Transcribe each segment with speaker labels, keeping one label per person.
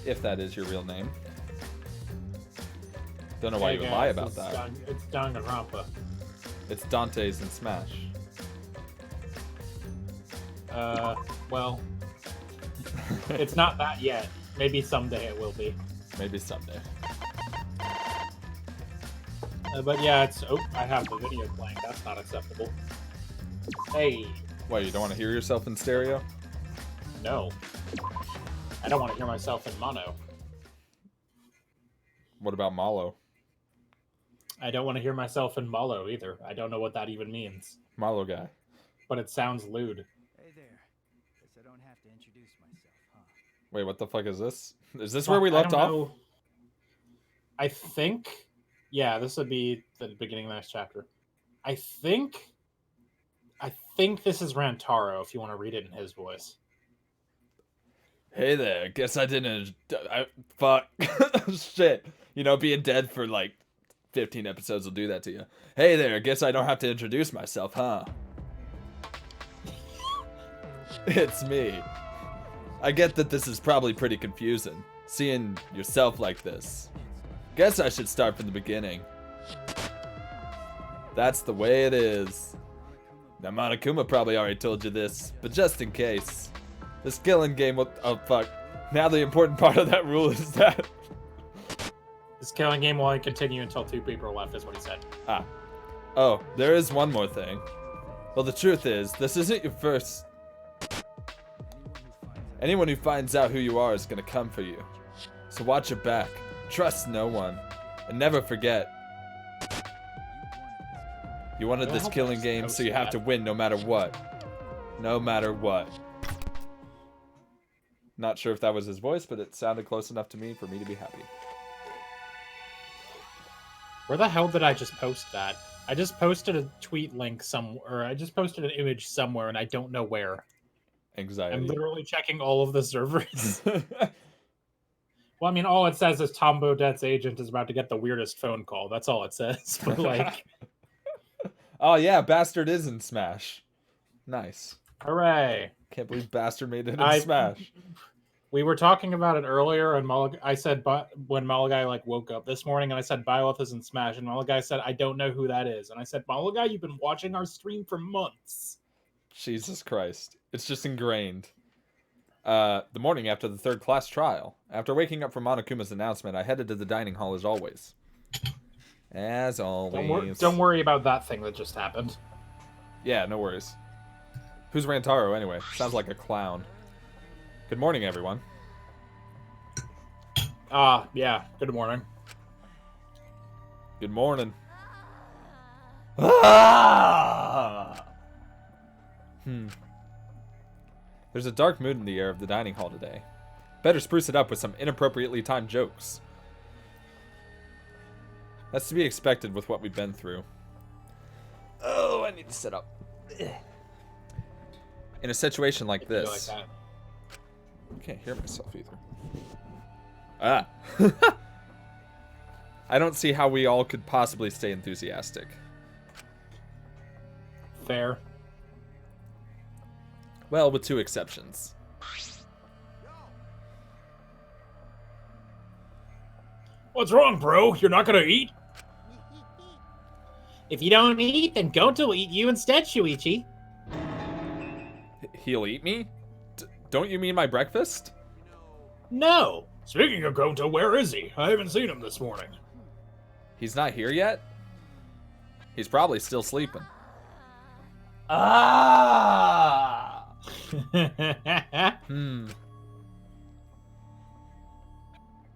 Speaker 1: if that is your real name. Don't know why you would lie about that.
Speaker 2: It's Danganronpa.
Speaker 1: It's Dante's in Smash.
Speaker 2: Well, it's not that yet. Maybe someday it will be.
Speaker 1: Maybe someday.
Speaker 2: But yeah, it's... Oh, I have the video playing. That's not acceptable. Hey.
Speaker 1: What, you don't want to hear yourself in stereo?
Speaker 2: No. I don't want to hear myself in mono.
Speaker 1: What about Malo?
Speaker 2: I don't want to hear myself in Malo either. I don't know what that even means.
Speaker 1: Malo guy.
Speaker 2: But it sounds lewd.
Speaker 3: Hey there. Guess I don't have to introduce myself, huh?
Speaker 1: Wait, what the fuck is this? Is this where we left
Speaker 2: I don't
Speaker 1: off?
Speaker 2: know. I think... Yeah, this would be the beginning of the next chapter. I think this is Rantaro, if you want to read it in his voice.
Speaker 1: Hey there, guess I didn't... fuck. Shit. You know, being dead for like 15 episodes will do that to you. Hey there, guess I don't have to introduce myself, huh? It's me. I get that this is probably pretty confusing, seeing yourself like this. Guess I should start from the beginning. That's the way it is. Now Monokuma probably already told you this, but just in case. This killing game will... Oh, fuck. Now the important part of that rule is that...
Speaker 2: This killing game will only continue until 2 people are left, is what he said.
Speaker 1: Ah. Oh, there is one more thing. Well, the truth is, this isn't your first... Anyone who finds out who you are is gonna come for you. So watch your back. Trust no one. And never forget. You wanted this killing game, so you have to win no matter what. No matter what. Not sure if that was his voice, but it sounded close enough to me for me to be happy.
Speaker 2: Where the hell did I just post that? I just posted a tweet link or I just posted an image somewhere and I don't know where.
Speaker 1: Anxiety.
Speaker 2: I'm literally checking all of the servers. Well, I mean, all it says is Tom Baudet's agent is about to get the weirdest phone call. That's all it says. But like...
Speaker 1: Oh yeah, Bastard is in Smash. Nice.
Speaker 2: Hooray.
Speaker 1: Can't believe Bastard made it in Smash.
Speaker 2: We were talking about it earlier, and I said, but when Malagai like woke up this morning, and I said Byleth is in Smash, and Malagai said, I don't know who that is. And I said, Malagai, you've been watching our stream for months.
Speaker 1: Jesus Christ. It's just ingrained. The morning after the 3rd class trial. After waking up from Monokuma's announcement, I headed to the dining hall as always. As always.
Speaker 2: Don't worry about that thing that just happened.
Speaker 1: Yeah, no worries. Who's Rantaro anyway? Sounds like a clown. Good morning, everyone.
Speaker 2: Yeah. Good morning.
Speaker 1: Good morning. Ah! There's a dark mood in the air of the dining hall today. Better spruce it up with some inappropriately timed jokes. That's to be expected with what we've been through. Oh, I need to sit up. In a situation like this...
Speaker 2: Like
Speaker 1: I can't hear myself either. Ah. I don't see how we all could possibly stay enthusiastic.
Speaker 2: Fair.
Speaker 1: Well, with 2 exceptions.
Speaker 2: What's wrong, bro? You're not gonna eat? If you don't eat, then Gonta will eat you instead, Shuichi.
Speaker 1: He'll eat me? Don't you mean my breakfast?
Speaker 2: No. Speaking of Gonta, where is he? I haven't seen him this morning.
Speaker 1: He's not here yet? He's probably still sleeping.
Speaker 2: Ah!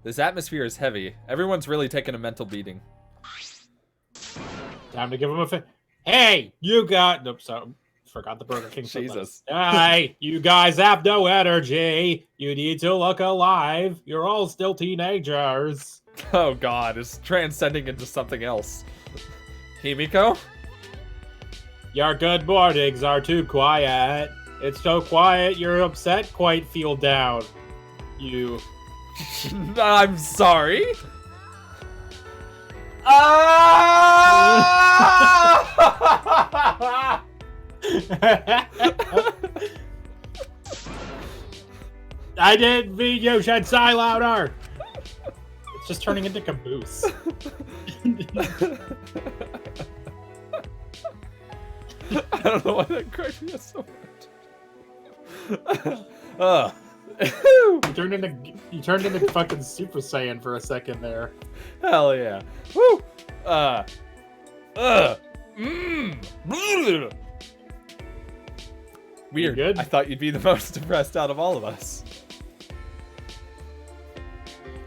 Speaker 1: This atmosphere is heavy. Everyone's really taking a mental beating.
Speaker 2: Time to give him a Hey, you got... Nope, sorry. Forgot the Burger King.
Speaker 1: Jesus.
Speaker 2: Hey, you guys have no energy. You need to look alive. You're all still teenagers.
Speaker 1: Oh god, it's transcending into something else. Himiko?
Speaker 2: Your good mornings are too quiet. It's so quiet you're upset, quite feel down. You...
Speaker 1: I'm sorry?
Speaker 2: I didn't mean you should sigh louder. It's just turning into caboose.
Speaker 1: I don't know why that cracked me up so much.
Speaker 2: You turned into fucking Super Saiyan for a second there.
Speaker 1: Hell yeah. Woo! Weird.
Speaker 2: good?
Speaker 1: I thought you'd be the most depressed out of all of us.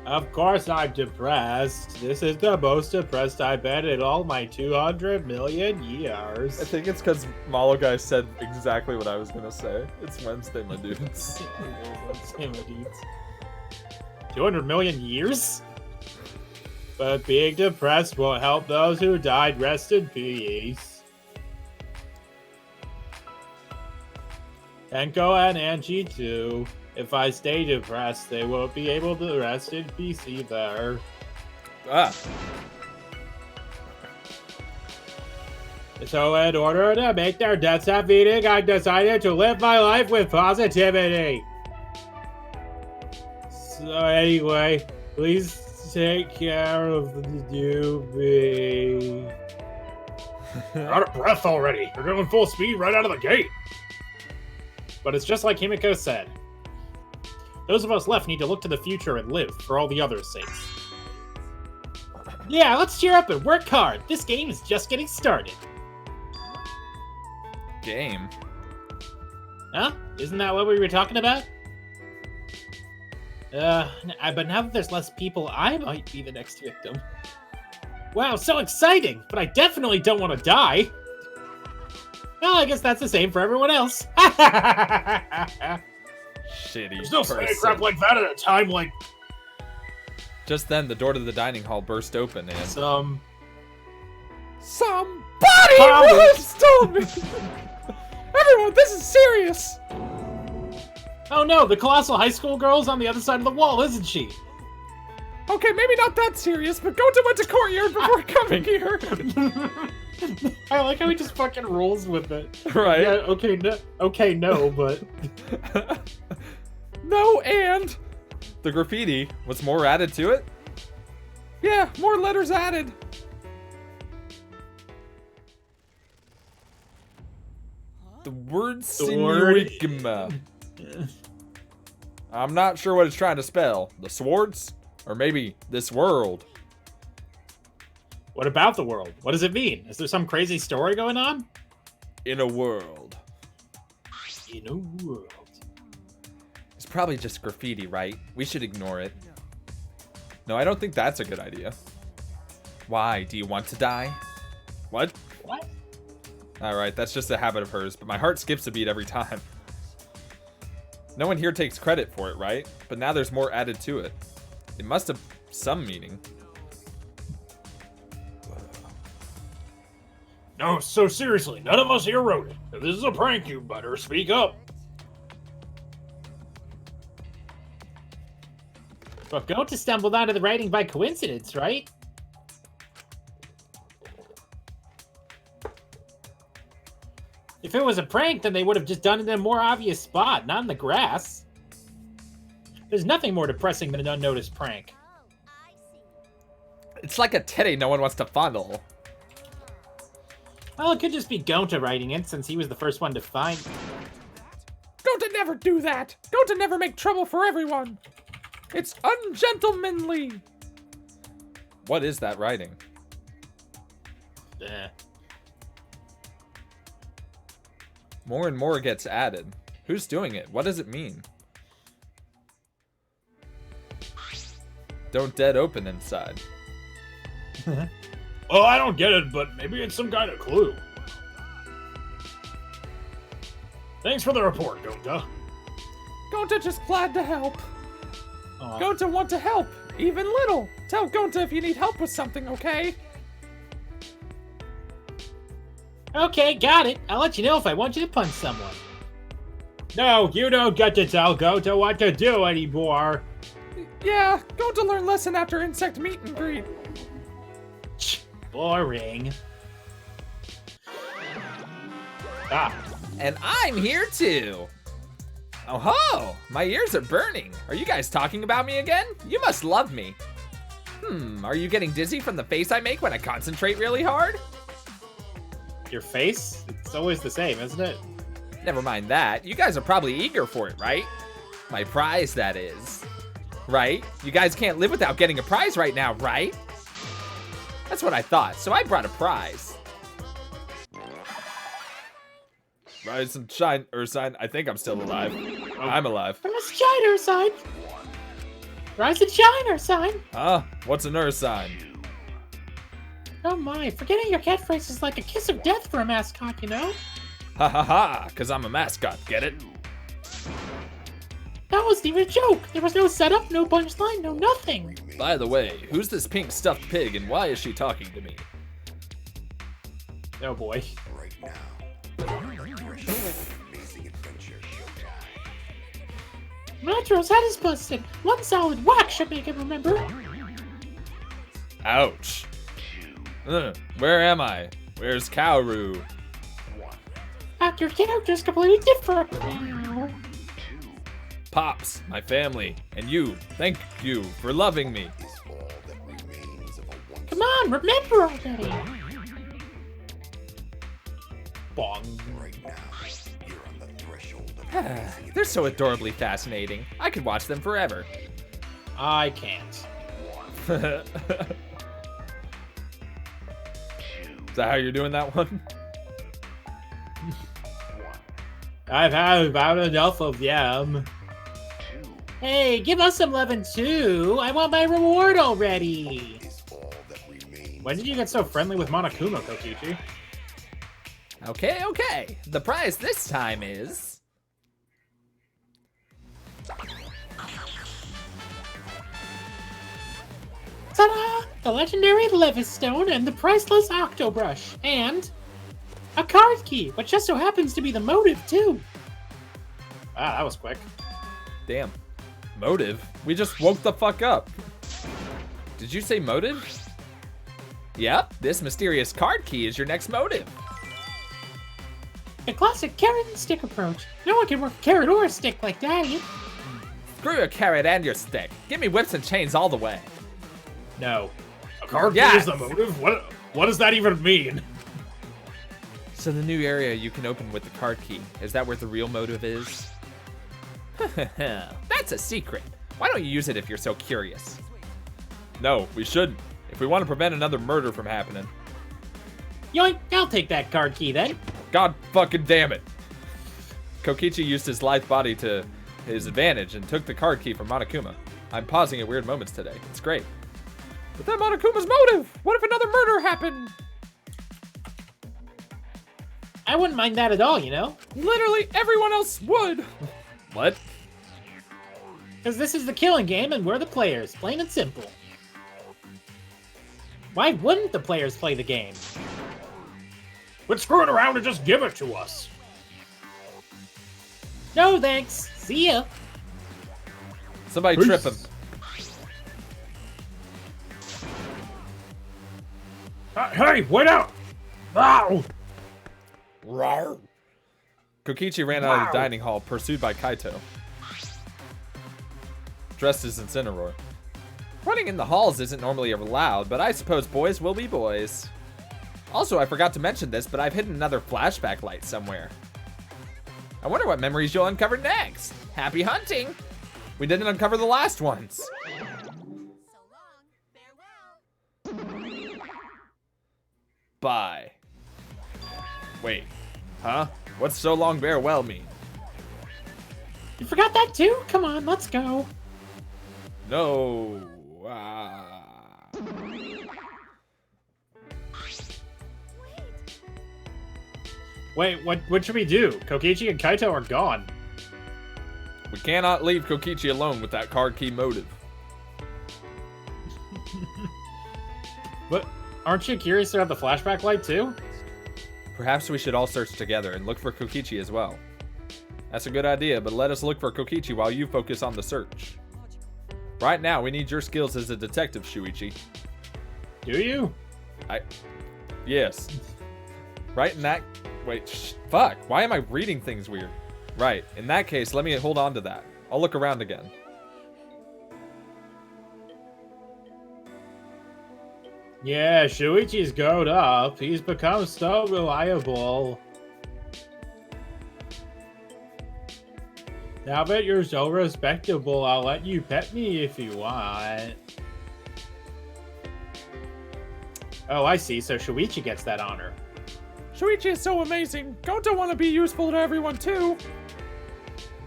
Speaker 2: Of course I'm depressed. This is the most depressed I've been in all my 200 million years.
Speaker 1: I think it's because Malo Guy said exactly what I was gonna say. It's Wednesday, my dudes.
Speaker 2: 200 million years? But being depressed won't help those who died. Rest in peace. Enko and Angie too. If I stay depressed, they won't be able to rest in peace either.
Speaker 1: Ah.
Speaker 2: So in order to make their deaths have meaning, I decided to live my life with positivity. So anyway, please take care of the newbie. You're out of breath already. You're going full speed right out of the gate. But it's just like Himiko said. Those of us left need to look to the future and live for all the others' sakes. Yeah, let's cheer up and work hard. This game is just getting started.
Speaker 1: Game.
Speaker 2: Huh? Isn't that what we were talking about? But now that there's less people, I might be the next victim. Wow, so exciting! But I definitely don't want to die. Well, I guess that's the same for everyone else.
Speaker 1: Shitty
Speaker 2: There's no saying
Speaker 1: person.
Speaker 2: crap like that at a time like
Speaker 1: Just then, the door to the dining hall burst open and...
Speaker 2: some...
Speaker 1: Somebody once told me! Everyone, this is serious!
Speaker 2: Oh no, the colossal high school girl's on the other side of the wall, isn't she?
Speaker 1: Okay, maybe not that serious, but Gota went to courtyard before coming here.
Speaker 2: I like how he just fucking rolls with it.
Speaker 1: Right?
Speaker 2: Yeah, okay, no, but...
Speaker 1: No, and... The graffiti was more added to it? Yeah, more letters added. The word Sinuigma. I'm not sure what it's trying to spell. The swords? Or maybe this world.
Speaker 2: What about the world? What does it mean? Is there some crazy story going on?
Speaker 1: In a world.
Speaker 2: In a world.
Speaker 1: It's probably just graffiti, right? We should ignore it. No, I don't think that's a good idea. Why? Do you want to die? What?
Speaker 2: What?
Speaker 1: Alright, that's just a habit of hers, but my heart skips a beat every time. No one here takes credit for it, right? But now there's more added to it. It must have some meaning.
Speaker 2: No, so seriously, none of us here wrote it. If this is a prank, you better speak up. But Gota stumbled onto the writing by coincidence, right? If it was a prank, then they would have just done it in a more obvious spot, not in the grass. There's nothing more depressing than an unnoticed prank.
Speaker 1: It's like a teddy no one wants to fondle.
Speaker 2: Well, it could just be Gota writing it, since he was the first one to find...
Speaker 1: Gota never do that! Gota never make trouble for everyone! It's ungentlemanly! What is that writing? More and more gets added. Who's doing it? What does it mean? Don't dead open inside.
Speaker 2: Oh, I don't get it, but maybe it's some kind of clue. Thanks for the report, Gota.
Speaker 1: Gota just glad to help.
Speaker 2: Aw.
Speaker 1: Gota want to help, even little. Tell Gota if you need help with something, okay?
Speaker 2: Okay, got it. I'll let you know if I want you to punch someone. No, you don't get to tell Gota what to do anymore.
Speaker 1: Yeah, Gota learn lesson after insect meet and greet.
Speaker 2: Boring. Ah,
Speaker 1: And I'm here too. Oh ho! My ears are burning. Are you guys talking about me again? You must love me. Are you getting dizzy from the face I make when I concentrate really hard?
Speaker 2: Your face? It's always the same, isn't it?
Speaker 1: Never mind that. You guys are probably eager for it, right? My prize, that is. Right? You guys can't live without getting a prize right now, right? That's what I thought, so I brought a prize. Rise and shine, Ursine. I think I'm still alive. I'm alive.
Speaker 2: Rise and shine, Ursine. Rise and shine, Ursine.
Speaker 1: Huh? What's an Ursine?
Speaker 2: Oh my, forgetting your catchphrase is like a kiss of death for a mascot, you know?
Speaker 1: Ha ha ha, cause I'm a mascot, get it?
Speaker 2: That wasn't even a joke. There was no setup, no punchline, no nothing.
Speaker 1: By the way, who's this pink stuffed pig and why is she talking to me?
Speaker 2: Oh boy.
Speaker 4: Right now. Amazing adventure showtime.
Speaker 2: Metro's head is busted. One solid whack should make him remember.
Speaker 1: Ouch. Where am I? Where's Kaoru?
Speaker 2: Your character's completely different now.
Speaker 1: Pops, my family, and you, thank you for loving me.
Speaker 4: Is all that remains of a once
Speaker 2: Come on, remember already. Bong.
Speaker 4: right now. You're on the threshold of amazing
Speaker 1: They're so adorably fascinating. I could watch them forever.
Speaker 2: I can't.
Speaker 1: Is that how you're doing that one?
Speaker 2: I've had about enough of them. Hey, give us some lovin' too. I want my reward already.
Speaker 4: is all that remains.
Speaker 2: When did you get so friendly with Monokuma, Kokichi?
Speaker 1: Okay. The prize this time is...
Speaker 2: Ta-da! The legendary Levistone and the priceless Octobrush. And a card key, which just so happens to be the motive, too. Wow, that was quick.
Speaker 1: Damn. Motive? We just woke the fuck up. Did you say motive? Yep, this mysterious card key is your next motive.
Speaker 2: The classic carrot and stick approach. No one can work a carrot or a stick like that.
Speaker 1: Screw your carrot and your stick. Give me whips and chains all the way.
Speaker 2: No. A card
Speaker 1: Yes!
Speaker 2: key is the motive? What does that even mean?
Speaker 1: So the new area you can open with the card key, is that where the real motive is? That's a secret. Why don't you use it if you're so curious? No, we shouldn't. If we want to prevent another murder from happening.
Speaker 2: Yoink, I'll take that card key then.
Speaker 1: God fucking damn it. Kokichi used his lithe body to his advantage and took the card key from Monokuma. I'm pausing at weird moments today. It's great. But then Monokuma's motive! What if another murder happened?
Speaker 2: I wouldn't mind that at all, you know?
Speaker 1: Literally everyone else would. What?
Speaker 2: Because this is the killing game and we're the players, plain and simple. Why wouldn't the players play the game? Quit screwing around and just give it to us. No thanks. See ya.
Speaker 1: Somebody
Speaker 2: Peace.
Speaker 1: trip him.
Speaker 2: Hey, wait out! Ow!
Speaker 1: Kokichi ran out of the dining hall, pursued by Kaito, dressed as Incineroar. Running in the halls isn't normally allowed, but I suppose boys will be boys. Also, I forgot to mention this, but I've hidden another flashback light somewhere. I wonder what memories you'll uncover next. Happy hunting! We didn't uncover the last ones. Bye. Wait, huh? What's so long farewell mean?
Speaker 2: You forgot that too? Come on, let's go.
Speaker 1: No.
Speaker 2: Wait, what should we do? Kokichi and Kaito are gone.
Speaker 1: We cannot leave Kokichi alone with that card key motive.
Speaker 2: But aren't you curious about the flashback light too?
Speaker 1: Perhaps we should all search together and look for Kokichi as well. That's a good idea, but let us look for Kokichi while you focus on the search. Right now, we need your skills as a detective, Shuichi.
Speaker 2: Do you?
Speaker 1: Yes. Right in that... Wait, fuck. Why am I reading things weird? Right. In that case, let me hold on to that. I'll look around again.
Speaker 2: Yeah, Shuichi's growed up. He's become so reliable. Now that you're so respectable, I'll let you pet me if you want. Oh, I see. So Shuichi gets that honor.
Speaker 1: Shuichi is so amazing. Goto want to be useful to everyone too.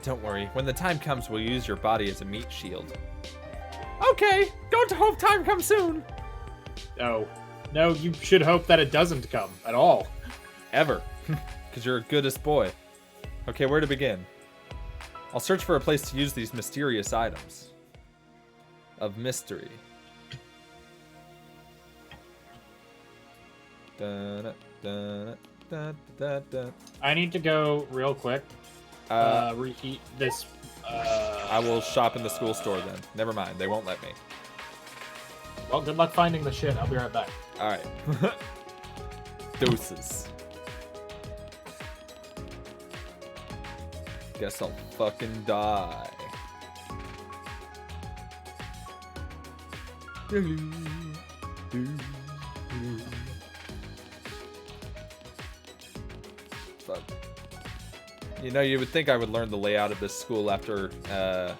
Speaker 1: Don't worry. When the time comes, we'll use your body as a meat shield. Okay. Goto hope time comes soon.
Speaker 2: Oh. No, you should hope that it doesn't come at all.
Speaker 1: Ever. Because you're a goodest boy. Okay, where to begin? I'll search for a place to use these mysterious items. Of mystery.
Speaker 2: I need to go real quick. Reheat this.
Speaker 1: I will shop in the school store then. Never mind, they won't let me.
Speaker 2: Well, good luck finding the shit. I'll be right back.
Speaker 1: Alright. Doses. Guess I'll fucking die. Fuck. You know, you would think I would learn the layout of this school after the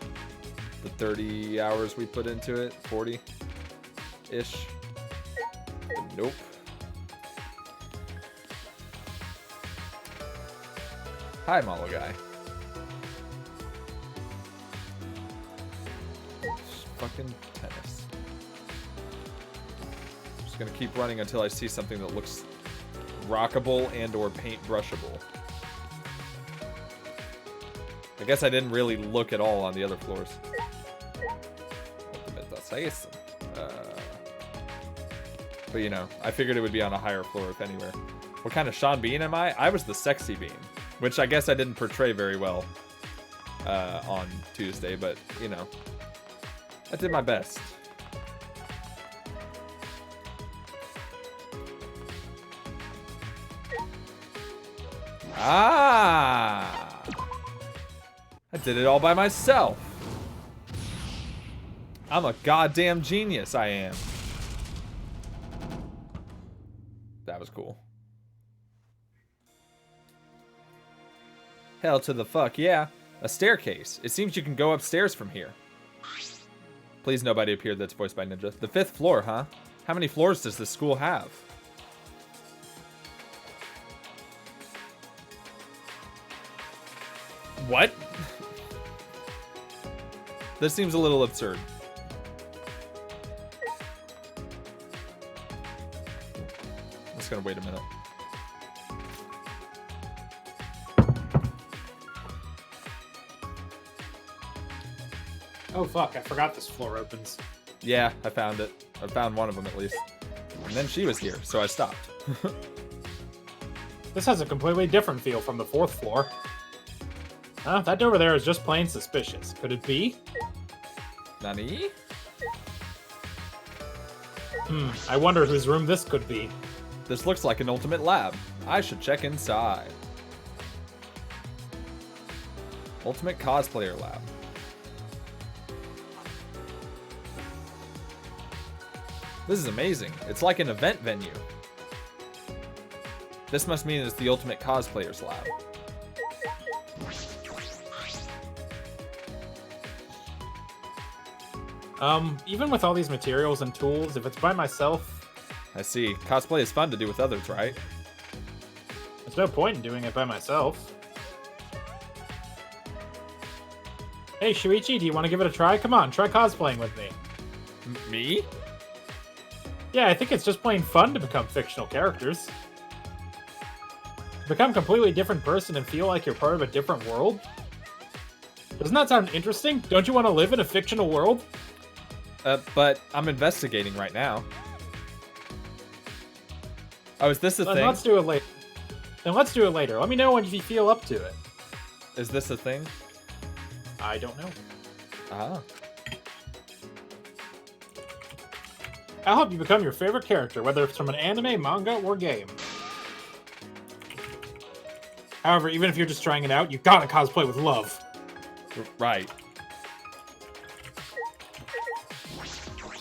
Speaker 1: 30 hours we put into it. 40-ish. Nope. Hi, Malo guy. Fucking tennis. I'm just gonna keep running until I see something that looks rockable and or paintbrushable. I guess I didn't really look at all on the other floors. But you know, I figured it would be on a higher floor if anywhere. What kind of Sean Bean am I? I was the sexy Bean, which I guess I didn't portray very well on Tuesday, but you know, I did my best. Ah! I did it all by myself. I'm a goddamn genius, I am. That was cool. Hell to the fuck, yeah. A staircase. It seems you can go upstairs from here. Please nobody appeared that's voiced by Ninja. The 5th floor, huh? How many floors does this school have? What? This seems a little absurd. I'm just gonna wait a minute.
Speaker 2: Oh fuck, I forgot this floor opens.
Speaker 1: Yeah, I found it. I found one of them at least. And then she was here, so I stopped.
Speaker 2: This has a completely different feel from the 4th floor. Huh? That over there is just plain suspicious. Could it be?
Speaker 1: Nani?
Speaker 2: I wonder whose room this could be.
Speaker 1: This looks like an ultimate lab. I should check inside. Ultimate cosplayer lab. This is amazing. It's like an event venue. This must mean it's the ultimate cosplayers lab.
Speaker 2: Even with all these materials and tools, if it's by myself,
Speaker 1: I see. Cosplay is fun to do with others, right?
Speaker 2: there's no point in doing it by myself. Hey, Shuichi, do you want to give it a try? Come on, try cosplaying with me.
Speaker 1: Me?
Speaker 2: Yeah, I think it's just plain fun to become fictional characters. Become a completely different person and feel like you're part of a different world? Doesn't that sound interesting? Don't you want to live in a fictional world?
Speaker 1: But I'm investigating right now. Oh, is this a
Speaker 2: Then
Speaker 1: thing?
Speaker 2: let's do it later. Then let's do it later. Let me know when you feel up to it.
Speaker 1: Is this a thing?
Speaker 2: I don't know.
Speaker 1: Ah.
Speaker 2: I'll help you become your favorite character, whether it's from an anime, manga, or game. However, even if you're just trying it out, you gotta cosplay with love.
Speaker 1: Right.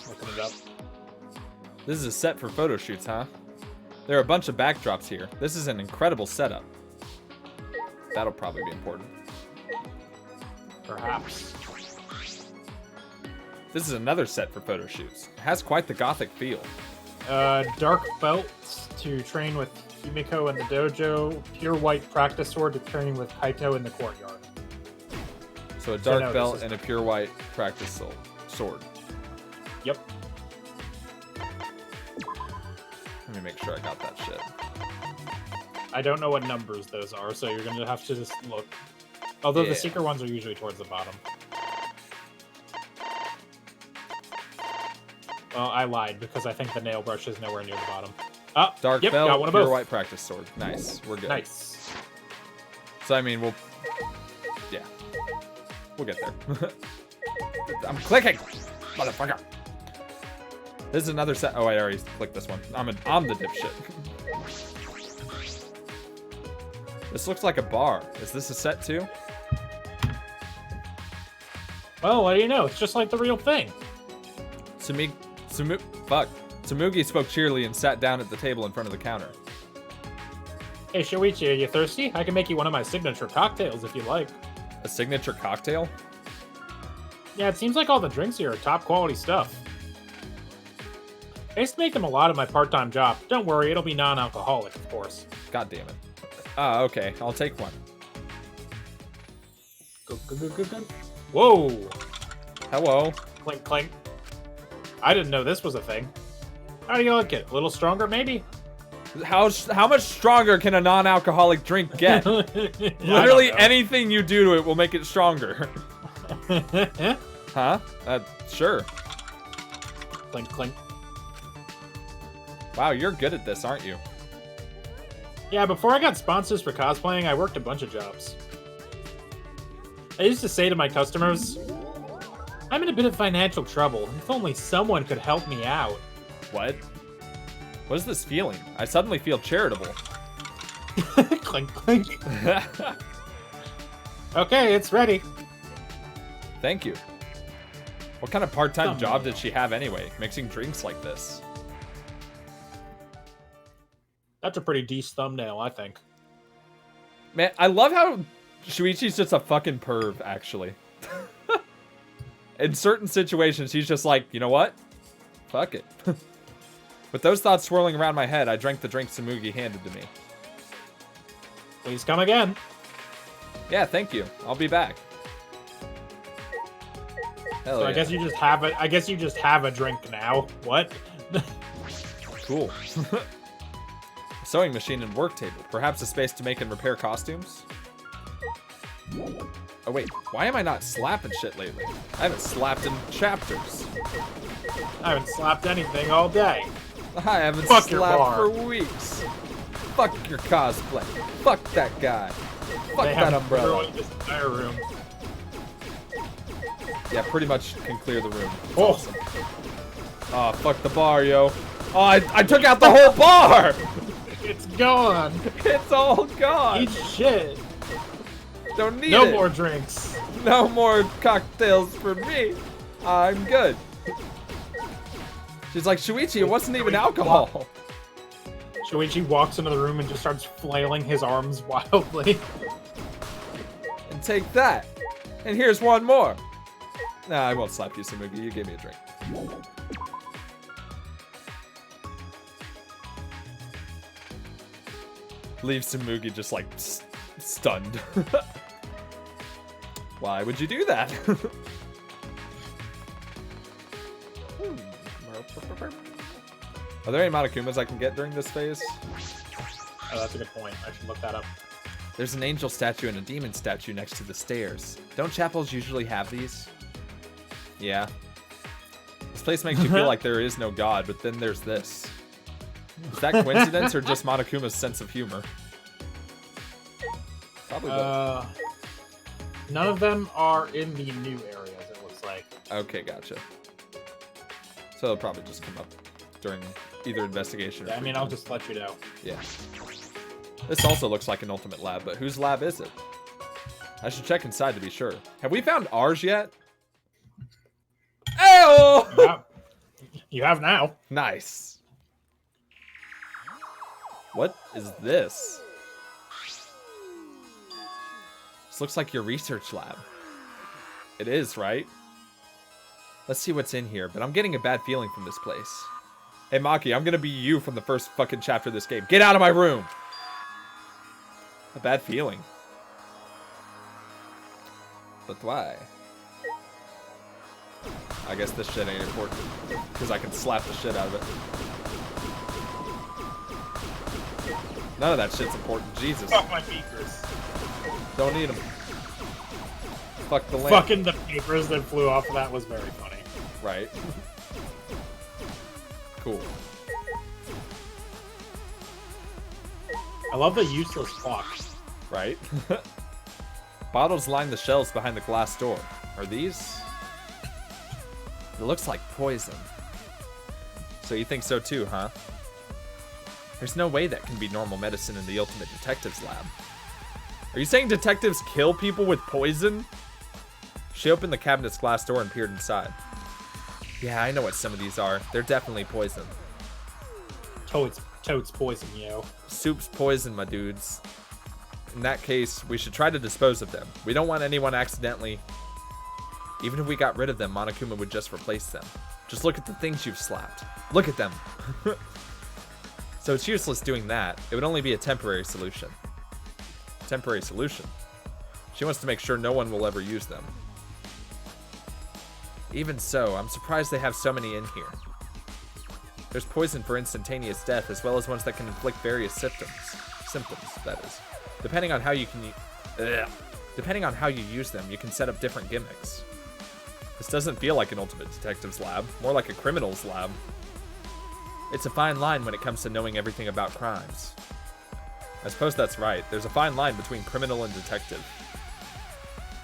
Speaker 2: Looking it up.
Speaker 1: This is a set for photo shoots, huh? There are a bunch of backdrops here. This is an incredible setup. That'll probably be important.
Speaker 2: Perhaps.
Speaker 1: This is another set for photo shoots. It has quite the gothic feel.
Speaker 2: Dark belts to train with Himiko in the dojo. Pure white practice sword to train with Kaito in the courtyard.
Speaker 1: So a
Speaker 2: So
Speaker 1: dark
Speaker 2: no,
Speaker 1: belt
Speaker 2: this is-
Speaker 1: and a pure white practice sword.
Speaker 2: Yep.
Speaker 1: Let me make sure I got that shit.
Speaker 2: I don't know what numbers those are, so you're gonna have to just look. Although
Speaker 1: Yeah.
Speaker 2: the secret ones are usually towards the bottom. Well, I lied because I think the nail brush is nowhere near the bottom. Oh,
Speaker 1: Dark
Speaker 2: yep,
Speaker 1: belt,
Speaker 2: got one of
Speaker 1: pure
Speaker 2: both.
Speaker 1: white practice sword. Nice. We're good.
Speaker 2: Nice.
Speaker 1: So I mean, yeah, we'll get there. I'm clicking, motherfucker. This is another set. Oh, I already clicked this one. I'm the dipshit. This looks like a bar. Is this a set too?
Speaker 2: Well, what do you know? It's just like the real thing.
Speaker 1: Tsumugi spoke cheerily and sat down at the table in front of the counter.
Speaker 2: Hey, Shuichi, are you thirsty? I can make you one of my signature cocktails if you like.
Speaker 1: A signature cocktail?
Speaker 2: Yeah, it seems like all the drinks here are top quality stuff. I used to make them a lot of my part-time job. Don't worry, it'll be non-alcoholic, of course.
Speaker 1: God damn it. Ah, okay. I'll take one.
Speaker 2: Go. Whoa!
Speaker 1: Hello.
Speaker 2: Clink, clink. I didn't know this was a thing. How do you like it? A little stronger, maybe?
Speaker 1: How much stronger can a non-alcoholic drink get? Literally anything you do to it will make it stronger. Huh? Sure.
Speaker 2: Clink, clink.
Speaker 1: Wow, you're good at this, aren't you?
Speaker 2: Yeah, before I got sponsors for cosplaying, I worked a bunch of jobs. I used to say to my customers, I'm in a bit of financial trouble. If only someone could help me out.
Speaker 1: What? What is this feeling? I suddenly feel charitable.
Speaker 2: Clink, clink. Okay, it's ready.
Speaker 1: Thank you. What kind of part-time
Speaker 2: Thumbnail.
Speaker 1: job did she have anyway, mixing drinks like this?
Speaker 2: That's a pretty decent thumbnail, I think.
Speaker 1: Man, I love how Shuichi's just a fucking perv, actually. In certain situations, he's just like, you know what? Fuck it. With those thoughts swirling around my head, I drank the drink Tsumugi handed to me.
Speaker 2: Please come again.
Speaker 1: Yeah, thank you. I'll be back. Hell
Speaker 2: So
Speaker 1: yeah.
Speaker 2: I guess you just have it. I guess you just have a drink now. What?
Speaker 1: Cool. Sewing machine and work table. Perhaps a space to make and repair costumes? Oh wait, why am I not slapping shit lately? I haven't slapped in chapters.
Speaker 2: I haven't slapped anything all day.
Speaker 1: I haven't
Speaker 2: Fuck your
Speaker 1: slapped
Speaker 2: bar.
Speaker 1: for weeks. Fuck your cosplay. Fuck that guy. Fuck
Speaker 2: They
Speaker 1: that
Speaker 2: have
Speaker 1: umbrella.
Speaker 2: literally this entire room.
Speaker 1: Yeah, pretty much can clear the room. It's
Speaker 2: Oh.
Speaker 1: awesome. Oh, fuck the bar, yo. Oh, I took out the whole bar!
Speaker 2: It's gone.
Speaker 1: It's all gone.
Speaker 2: Eat shit.
Speaker 1: Don't need
Speaker 2: No
Speaker 1: it.
Speaker 2: more drinks.
Speaker 1: No more cocktails for me. I'm good. She's like, Shuichi, it wasn't even alcohol.
Speaker 2: Shuichi walks into the room and just starts flailing his arms wildly.
Speaker 1: And take that. And here's one more. Nah, I won't slap you, Tsumugi. You gave me a drink. Leave Tsumugi just like stunned. Why would you do that? Are there any Monokumas I can get during this phase?
Speaker 2: Oh, that's a good point. I should look that up.
Speaker 1: There's an angel statue and a demon statue next to the stairs. Don't chapels usually have these? Yeah. This place makes you feel like there is no god, but then there's this. Is that coincidence or just Monokuma's sense of humor? Probably both.
Speaker 2: None of them are in the new areas, it looks like.
Speaker 1: Okay, gotcha. So they'll probably just come up during either investigation or
Speaker 2: Yeah, I mean, I'll just let you know.
Speaker 1: Yeah. This also looks like an ultimate lab, but whose lab is it? I should check inside to be sure. Have we found ours yet? Ew!
Speaker 2: Yeah. You have now.
Speaker 1: Nice. What is this? This looks like your research lab. It is, right? Let's see what's in here, but I'm getting a bad feeling from this place. Hey, Maki, I'm gonna be you from the first fucking chapter of this game. Get out of my room! A bad feeling. But why? I guess this shit ain't important. Because I can slap the shit out of it. None of that shit's important. Jesus.
Speaker 2: Fuck my beakers.
Speaker 1: Don't need them. Fuck the lamp.
Speaker 2: Fucking the papers that flew off of that was very funny.
Speaker 1: Right. Cool.
Speaker 2: I love the useless clock.
Speaker 1: Right? Bottles line the shelves behind the glass door. Are these? It looks like poison. So you think so too, huh? There's no way that can be normal medicine in the Ultimate Detectives lab. Are you saying detectives kill people with poison? She opened the cabinet's glass door and peered inside. Yeah, I know what some of these are. They're definitely poison.
Speaker 2: Toad's poison, yo.
Speaker 1: Soup's poison, my dudes. In that case, we should try to dispose of them. We don't want anyone accidentally... Even if we got rid of them, Monokuma would just replace them. Just look at the things you've slapped. Look at them. So it's useless doing that. It would only be a temporary solution. Temporary solution? She wants to make sure no one will ever use them. Even so, I'm surprised they have so many in here. There's poison for instantaneous death, as well as ones that can inflict various symptoms. Symptoms, that is. Depending on how you use them, you can set up different gimmicks. This doesn't feel like an Ultimate Detectives lab, more like a criminal's lab. It's a fine line when it comes to knowing everything about crimes. I suppose that's right. There's a fine line between criminal and detective.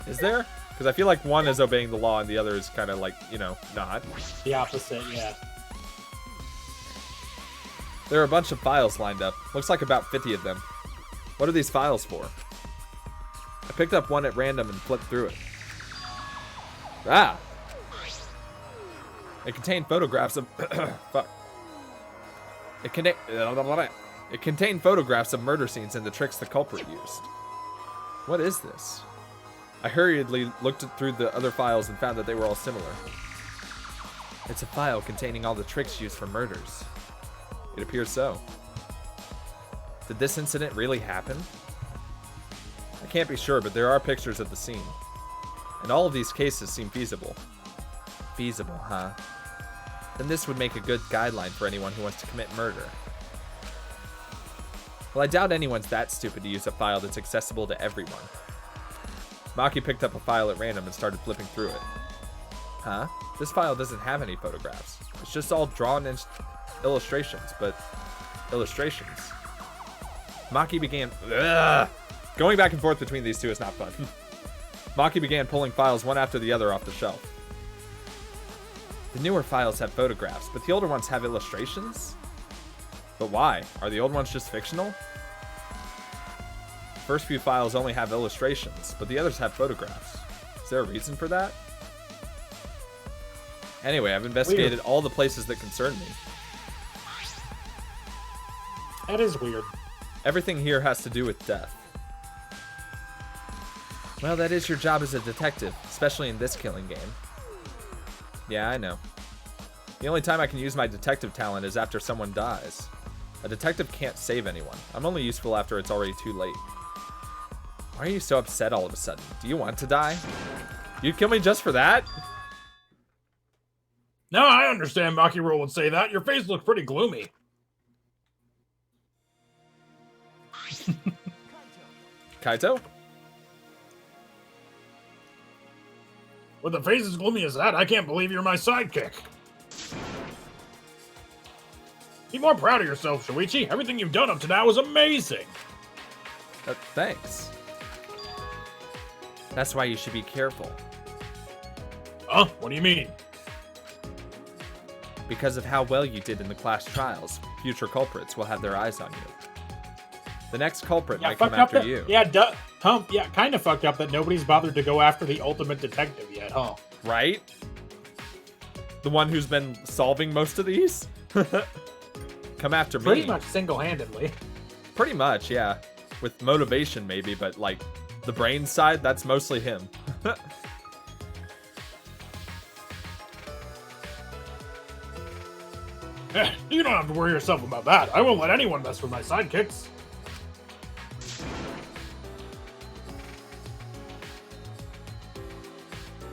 Speaker 1: Is there? Because I feel like one is obeying the law and the other is kind of like, you know, not.
Speaker 2: The opposite, yeah.
Speaker 1: There are a bunch of files lined up. Looks like about 50 of them. What are these files for? I picked up one at random and flipped through it. Ah! It contained photographs of... Fuck. It contained photographs of murder scenes and the tricks the culprit used. What is this? I hurriedly looked through the other files and found that they were all similar. It's a file containing all the tricks used for murders. It appears so. Did this incident really happen? I can't be sure, but there are pictures of the scene. And all of these cases seem feasible. Feasible, huh? Then this would make a good guideline for anyone who wants to commit murder. Well, I doubt anyone's that stupid to use a file that's accessible to everyone. Maki picked up a file at random and started flipping through it. Huh? This file doesn't have any photographs. It's just all drawn in illustrations, but... illustrations. Maki began... Ugh! Going back and forth between these two is not fun. Maki began pulling files one after the other off the shelf. The newer files have photographs, but the older ones have illustrations? But why? Are the old ones just fictional? The first few files only have illustrations, but the others have photographs. Is there a reason for that? Anyway, I've investigated all the places that concern me.
Speaker 2: That is weird.
Speaker 1: Everything here has to do with death. Well, that is your job as a detective, especially in this killing game. Yeah, I know. The only time I can use my detective talent is after someone dies. A detective can't save anyone. I'm only useful after it's already too late. Why are you so upset all of a sudden? Do you want to die? You'd kill me just for that?
Speaker 2: No, I understand Maki Rule would say that. Your face looks pretty gloomy.
Speaker 1: Kaito?
Speaker 2: With a face as gloomy as that, I can't believe you're my sidekick. Be more proud of yourself, Shuichi. Everything you've done up to now is amazing.
Speaker 1: Thanks. That's why you should be careful.
Speaker 2: Huh? What do you mean?
Speaker 1: Because of how well you did in the class trials, future culprits will have their eyes on you. The next culprit
Speaker 2: Yeah,
Speaker 1: might come
Speaker 2: fucked up
Speaker 1: after
Speaker 2: that.
Speaker 1: you.
Speaker 2: Yeah, yeah, kind of fucked up that nobody's bothered to go after the ultimate detective yet, huh?
Speaker 1: Right? The one who's been solving most of these? Come after me.
Speaker 2: Pretty much single-handedly.
Speaker 1: Pretty much, yeah. With motivation, maybe, but like the brain side, that's mostly him.
Speaker 2: You don't have to worry yourself about that. I won't let anyone mess with my sidekicks.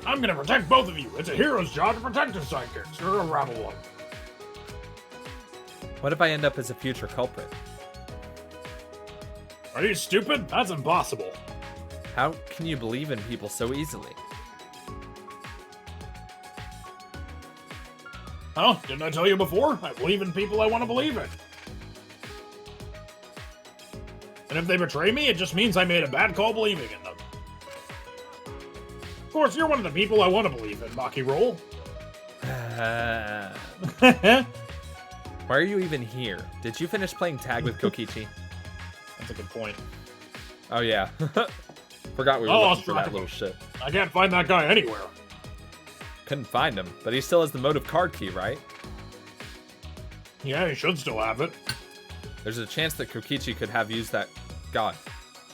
Speaker 2: I'm gonna protect both of you. It's a hero's job to protect his sidekicks. You're a rabble one.
Speaker 1: What if I end up as a future culprit?
Speaker 2: Are you stupid? That's impossible.
Speaker 1: How can you believe in people so easily?
Speaker 2: Huh? Didn't I tell you before? I believe in people I want to believe in. And if they betray me, it just means I made a bad call believing in them. Of course, you're one of the people I want to believe in, Maki Roll.
Speaker 1: Why are you even here? Did you finish playing tag with Kokichi?
Speaker 2: That's a good point.
Speaker 1: Oh yeah. Forgot we were looking for that little shit.
Speaker 2: I can't find that guy anywhere.
Speaker 1: Couldn't find him, but he still has the motive card key, right?
Speaker 2: Yeah, he should still have it.
Speaker 1: There's a chance that Kokichi could have used that... God.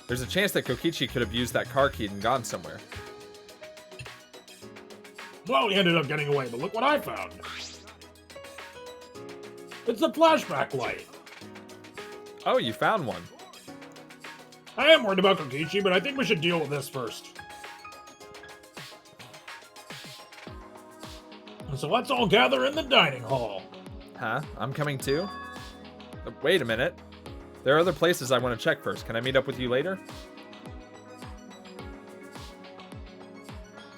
Speaker 1: There's a chance that Kokichi could have used that card key and gone somewhere.
Speaker 2: Well, he ended up getting away, but look what I found. It's a flashback light.
Speaker 1: Oh, you found one.
Speaker 2: I am worried about Kokichi, but I think we should deal with this first. So let's all gather in the dining hall.
Speaker 1: Huh? I'm coming too? Wait a minute. There are other places I want to check first. Can I meet up with you later?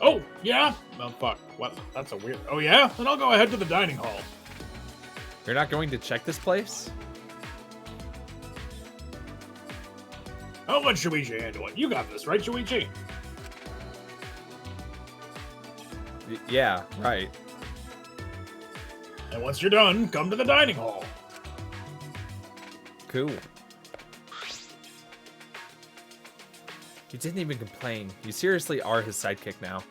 Speaker 2: Oh, yeah? Oh, fuck. What? That's a weird... Oh, yeah? Then I'll go ahead to the dining hall.
Speaker 1: You're not going to check this place?
Speaker 2: I'll let Shuichi handle it. You got this, right, Shuichi?
Speaker 1: Yeah, right.
Speaker 2: And once you're done, come to the dining hall.
Speaker 1: Cool. You didn't even complain. You seriously are his sidekick now.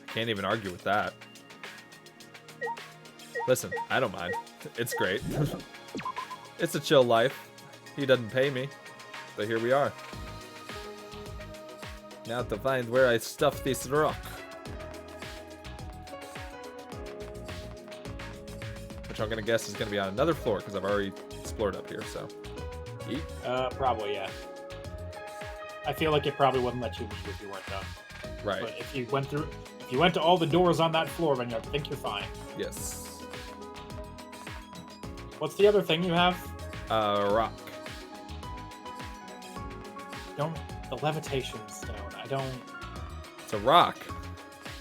Speaker 1: I can't even argue with that. Listen, I don't mind. It's great. It's a chill life. He doesn't pay me. But here we are. Now to find where I stuff this rock. Which I'm gonna guess is gonna be on another floor because I've already explored up here, so. Eat.
Speaker 2: Probably, yeah. I feel like it probably wouldn't let you leave if you weren't done.
Speaker 1: Right.
Speaker 2: But if you went to all the doors on that floor, then I think you're fine.
Speaker 1: Yes.
Speaker 2: What's the other thing you have?
Speaker 1: Rock.
Speaker 2: The levitation stone.
Speaker 1: It's a rock.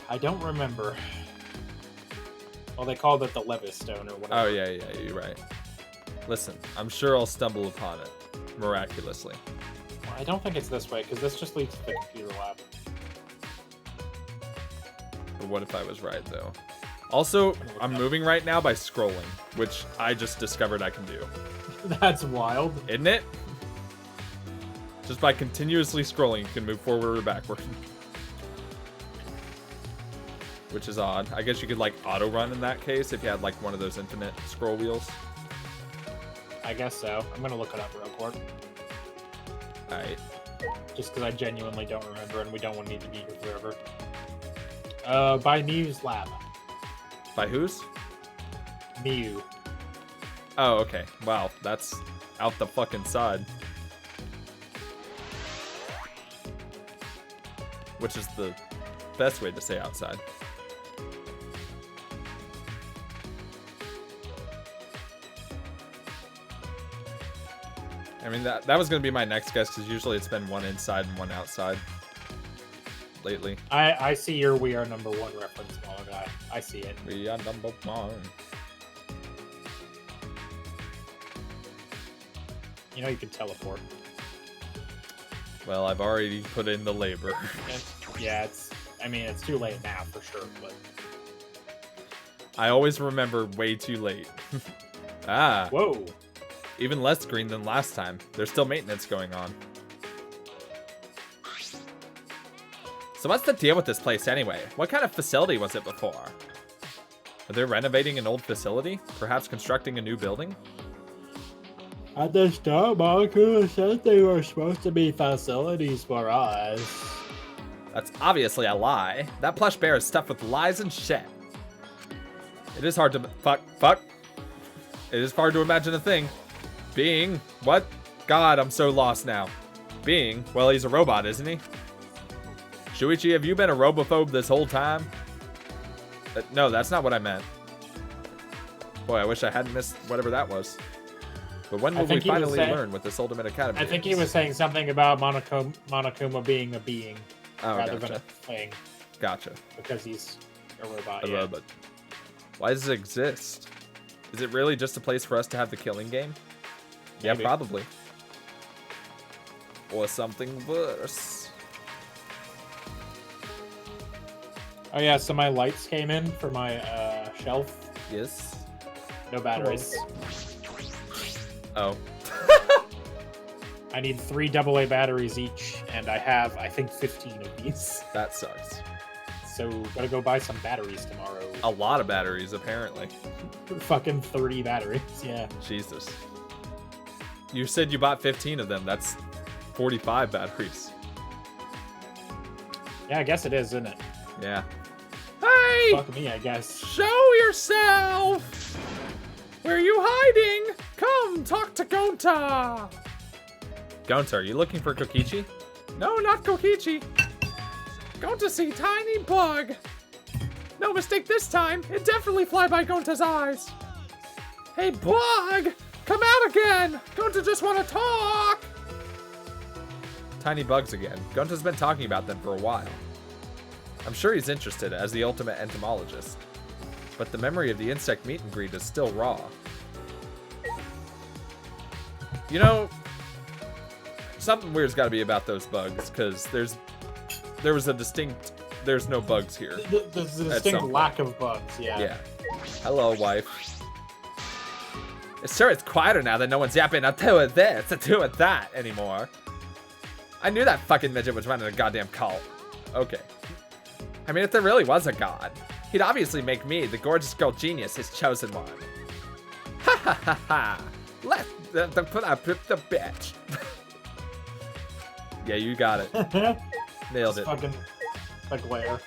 Speaker 2: I don't remember. Well, they called it the Levis stone or whatever.
Speaker 1: Oh, yeah, you're right. Listen, I'm sure I'll stumble upon it. Miraculously.
Speaker 2: Well, I don't think it's this way, because this just leads to the computer lab.
Speaker 1: But what if I was right, though? Also, I'm moving right now by scrolling, which I just discovered I can do.
Speaker 2: That's wild.
Speaker 1: Isn't it? Just by continuously scrolling, you can move forward or backward. Which is odd. I guess you could, like, auto-run in that case if you had, like, one of those infinite scroll wheels.
Speaker 2: I guess so. I'm going to look it up real quick.
Speaker 1: Alright.
Speaker 2: Just because I genuinely don't remember, and we don't want to need to be here forever. By Mew's lab.
Speaker 1: By whose?
Speaker 2: Mew.
Speaker 1: Oh, okay. Wow, that's out the fucking side. Which is the best way to say outside. I mean, that was going to be my next guess, because usually it's been one inside and one outside lately.
Speaker 2: I see your We Are Number One reference, small guy. I see it.
Speaker 1: We are number one.
Speaker 2: You know you can teleport.
Speaker 1: Well, I've already put in the labor.
Speaker 2: Yeah, it's too late now for sure, but
Speaker 1: I always remember way too late. Ah.
Speaker 2: whoa.
Speaker 1: Even less green than last time. There's still maintenance going on. So what's the deal with this place anyway? What kind of facility was it before? Are they renovating an old facility? Perhaps constructing a new building?
Speaker 2: At the start, Monokub said they were supposed to be facilities for us.
Speaker 1: That's obviously a lie. That plush bear is stuffed with lies and shit. It is hard to... Fuck. It is hard to imagine a thing. Being... What? God, I'm so lost now. Being... Well, he's a robot, isn't he? Shuichi, have you been a robophobe this whole time? No, that's not what I meant. Boy, I wish I hadn't missed whatever that was. But when will we finally learn what this Ultimate Academy
Speaker 2: I think
Speaker 1: is?
Speaker 2: he was saying something about Monokuma being a being rather than
Speaker 1: gotcha.
Speaker 2: a thing.
Speaker 1: Gotcha.
Speaker 2: Because he's a robot.
Speaker 1: A robot. Why does it exist? Is it really just a place for us to have the killing game?
Speaker 2: Maybe.
Speaker 1: Yeah, probably. Or something worse.
Speaker 2: Oh yeah, so my lights came in for my shelf.
Speaker 1: Yes.
Speaker 2: No batteries.
Speaker 1: Oh.
Speaker 2: I need 3 AA batteries each, and I have, I think, 15 of these.
Speaker 1: That sucks.
Speaker 2: So, gotta go buy some batteries tomorrow.
Speaker 1: A lot of batteries, apparently.
Speaker 2: Fucking 30 batteries, yeah.
Speaker 1: Jesus. You said you bought 15 of them. That's 45 batteries.
Speaker 2: Yeah, I guess it is, isn't it?
Speaker 1: Yeah. Hey!
Speaker 2: Fuck me, I guess.
Speaker 1: Show yourself! Where are you hiding? Come, talk to Gonta! Gonta, are you looking for Kokichi? No, not Kokichi. Gonta see tiny bug. No mistake this time. It definitely fly by Gonta's eyes. Hey, bug! Come out again! Gonta just want to talk! Tiny bugs again. Gonta's been talking about them for a while. I'm sure he's interested as the ultimate entomologist. But the memory of the insect meet and greet is still raw. You know, something weird's got to be about those bugs, because there's no bugs here.
Speaker 2: There's a distinct lack of bugs, yeah.
Speaker 1: Yeah. Hello, wife. Sure, it's quieter now that no one's yapping a two of this, a two of that anymore. I knew that fucking midget was running a goddamn cult. Okay. I mean, if there really was a god, he'd obviously make me, the gorgeous girl genius, his chosen one. Ha ha ha ha! Let the bitch. Yeah, you got it. Nailed it.
Speaker 2: Fucking a glare.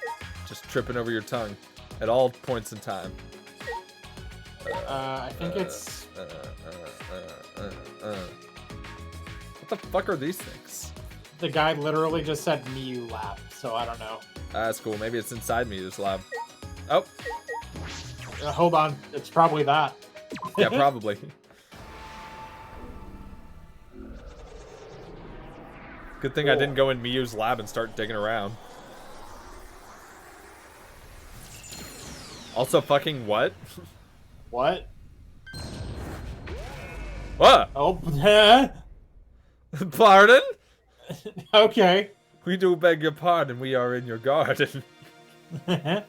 Speaker 1: Just tripping over your tongue at all points in time.
Speaker 2: I think it's...
Speaker 1: What the fuck are these things?
Speaker 2: The guy literally just said Miu Lab, so I don't know.
Speaker 1: That's cool. Maybe it's inside me, this lab. Oh.
Speaker 2: Hold on. It's probably that.
Speaker 1: Yeah, probably. Good thing I didn't go in Miyu's lab and start digging around. Also, fucking what?
Speaker 2: What?
Speaker 1: What?
Speaker 2: Oh,
Speaker 1: Pardon?
Speaker 2: okay.
Speaker 1: We do beg your pardon. We are in your garden. The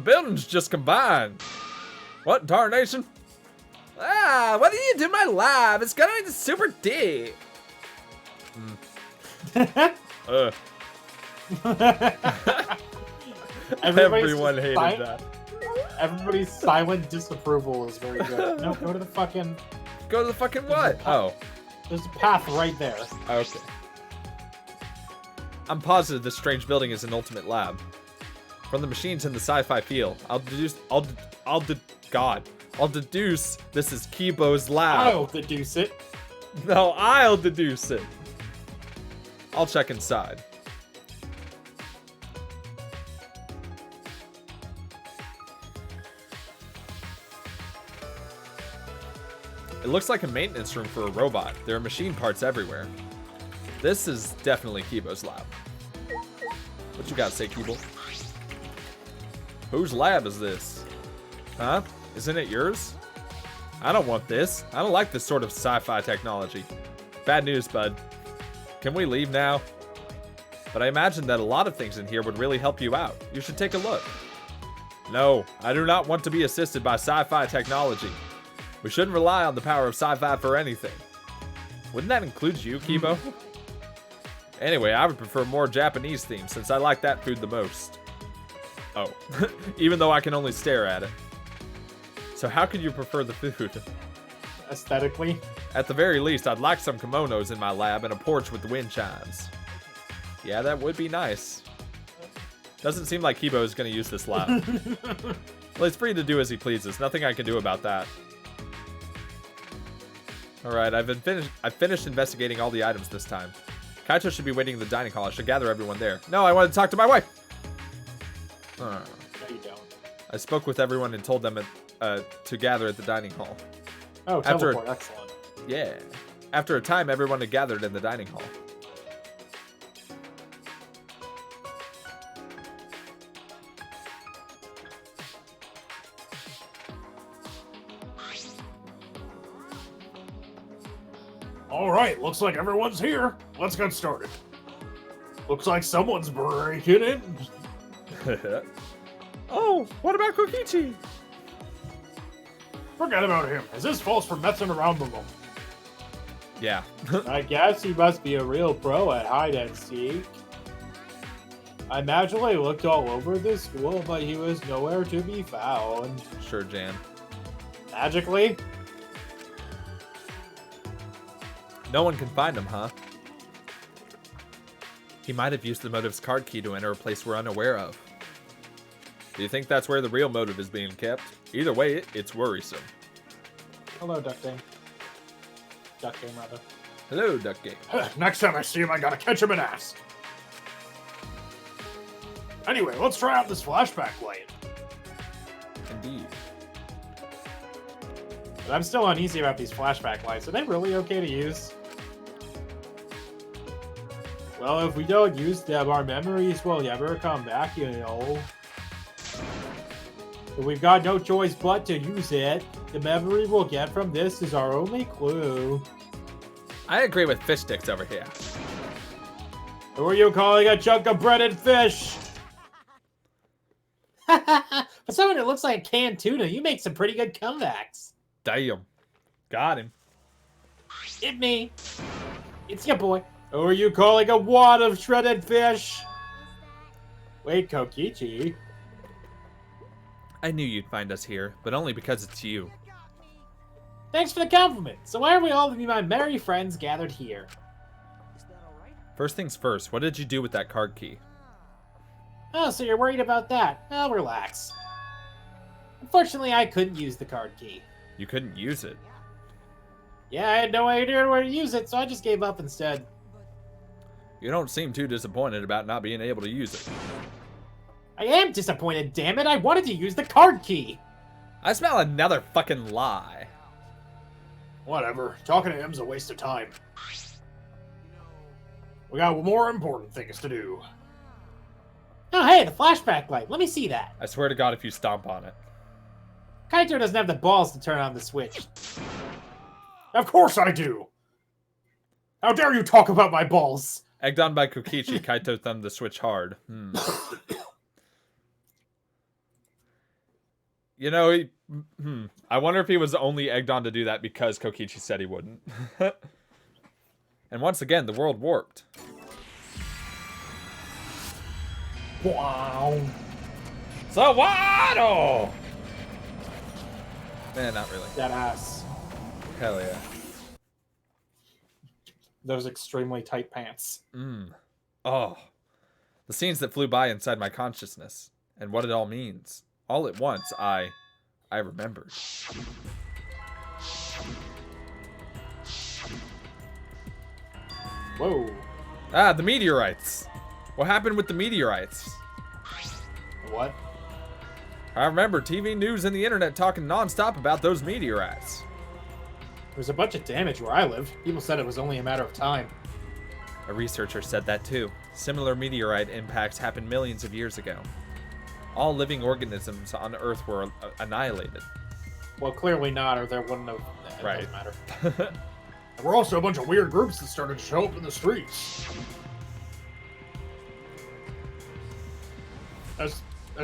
Speaker 1: buildings just combined. What, darnation? Ah, what did you do in my lab? It's gonna be super deep. Everyone hated that.
Speaker 2: Everybody's silent disapproval is very good. No, go to the fucking...
Speaker 1: Go to the fucking what? Oh.
Speaker 2: There's a path right there.
Speaker 1: Okay. I'm positive this strange building is an ultimate lab. From the machines in the sci-fi field, I'll deduce this is Kibo's lab.
Speaker 2: I'll deduce it.
Speaker 1: No, I'll deduce it. I'll check inside. It looks like a maintenance room for a robot. There are machine parts everywhere. This is definitely Kibo's lab. What you got to say, Kibo? Whose lab is this? Huh? Isn't it yours? I don't want this. I don't like this sort of sci-fi technology. Bad news, bud. Can we leave now? But I imagine that a lot of things in here would really help you out. You should take a look. No, I do not want to be assisted by sci-fi technology. We shouldn't rely on the power of sci-fi for anything. Wouldn't that include you, Kibo? Anyway, I would prefer more Japanese themes since I like that food the most. Oh, even though I can only stare at it. So how could you prefer the food?
Speaker 2: Aesthetically.
Speaker 1: At the very least, I'd like some kimonos in my lab and a porch with wind chimes. Yeah, that would be nice. Doesn't seem like Kibo is going to use this lab. Well, he's free to do as he pleases. Nothing I can do about that. Alright, I've finished investigating all the items this time. Kaito should be waiting in the dining hall. I should gather everyone there. No, I want to talk to my wife!
Speaker 2: No, you don't.
Speaker 1: I spoke with everyone and told them to gather at the dining hall.
Speaker 2: Oh, teleport. Excellent.
Speaker 1: Yeah. After a time, everyone had gathered in the dining hall.
Speaker 2: Alright, looks like everyone's here. Let's get started. Looks like someone's breaking in.
Speaker 1: Oh, what about Kokichi?
Speaker 2: Forget about him. Is his false for messing around with him?
Speaker 1: Yeah.
Speaker 2: I guess he must be a real pro at hide and seek. I magically looked all over the school, but he was nowhere to be found.
Speaker 1: Sure, Jan.
Speaker 2: Magically?
Speaker 1: No one can find him, huh? He might have used the motive's card key to enter a place we're unaware of. Do you think that's where the real motive is being kept? Either way, it's worrisome.
Speaker 2: Hello, Duck Game. Duck Game, rather.
Speaker 1: Hello, Duck Game.
Speaker 2: Next time I see him, I gotta catch him and ask. Anyway, let's try out this flashback light.
Speaker 1: Indeed.
Speaker 2: But I'm still uneasy about these flashback lights. Are they really okay to use? Well, if we don't use them, our memories will never come back, you know. If we've got no choice but to use it, the memory we'll get from this is our only clue.
Speaker 1: I agree with fish sticks over here.
Speaker 2: Who are you calling a chunk of breaded fish? For someone that looks like canned tuna, you make some pretty good comebacks.
Speaker 1: Damn. Got him.
Speaker 2: It's me. It's your boy. Who are you calling a wad of shredded fish? Wait, Kokichi.
Speaker 1: I knew you'd find us here, but only because it's you.
Speaker 2: Thanks for the compliment. So why are we all of you, my merry friends, gathered here?
Speaker 1: First things first, what did you do with that card key?
Speaker 2: Oh, so you're worried about that? Well, relax. Unfortunately, I couldn't use the card key.
Speaker 1: You couldn't use it.
Speaker 2: Yeah, I had no idea where to use it, so I just gave up instead.
Speaker 1: You don't seem too disappointed about not being able to use it.
Speaker 2: I am disappointed, damn it! I wanted to use the card key!
Speaker 1: I smell another fucking lie.
Speaker 2: Whatever. Talking to him's a waste of time. We got more important things to do. Oh, hey, the flashback light. Let me see that.
Speaker 1: I swear to God if you stomp on it.
Speaker 2: Kaito doesn't have the balls to turn on the switch. Of course I do! How dare you talk about my balls!
Speaker 1: Egged on by Kokichi, Kaito thumbed the switch hard. You know, I wonder if he was only egged on to do that because Kokichi said he wouldn't. And once again, the world warped.
Speaker 2: Wow.
Speaker 1: Sawado! Man, not really.
Speaker 2: That ass.
Speaker 1: Hell yeah.
Speaker 2: Those extremely tight pants.
Speaker 1: Oh. The scenes that flew by inside my consciousness. And what it all means. All at once, I remembered.
Speaker 2: Whoa.
Speaker 1: Ah, the meteorites. What happened with the meteorites?
Speaker 2: What?
Speaker 1: I remember TV news and the internet talking non-stop about those meteorites.
Speaker 2: There's a bunch of damage where I live. People said it was only a matter of time.
Speaker 1: A researcher said that too. Similar meteorite impacts happened millions of years ago. All living organisms on Earth were annihilated.
Speaker 2: Well, clearly not, or there wouldn't have. It
Speaker 1: Right.
Speaker 2: doesn't matter. There were also a bunch of weird groups that started to show up in the streets. As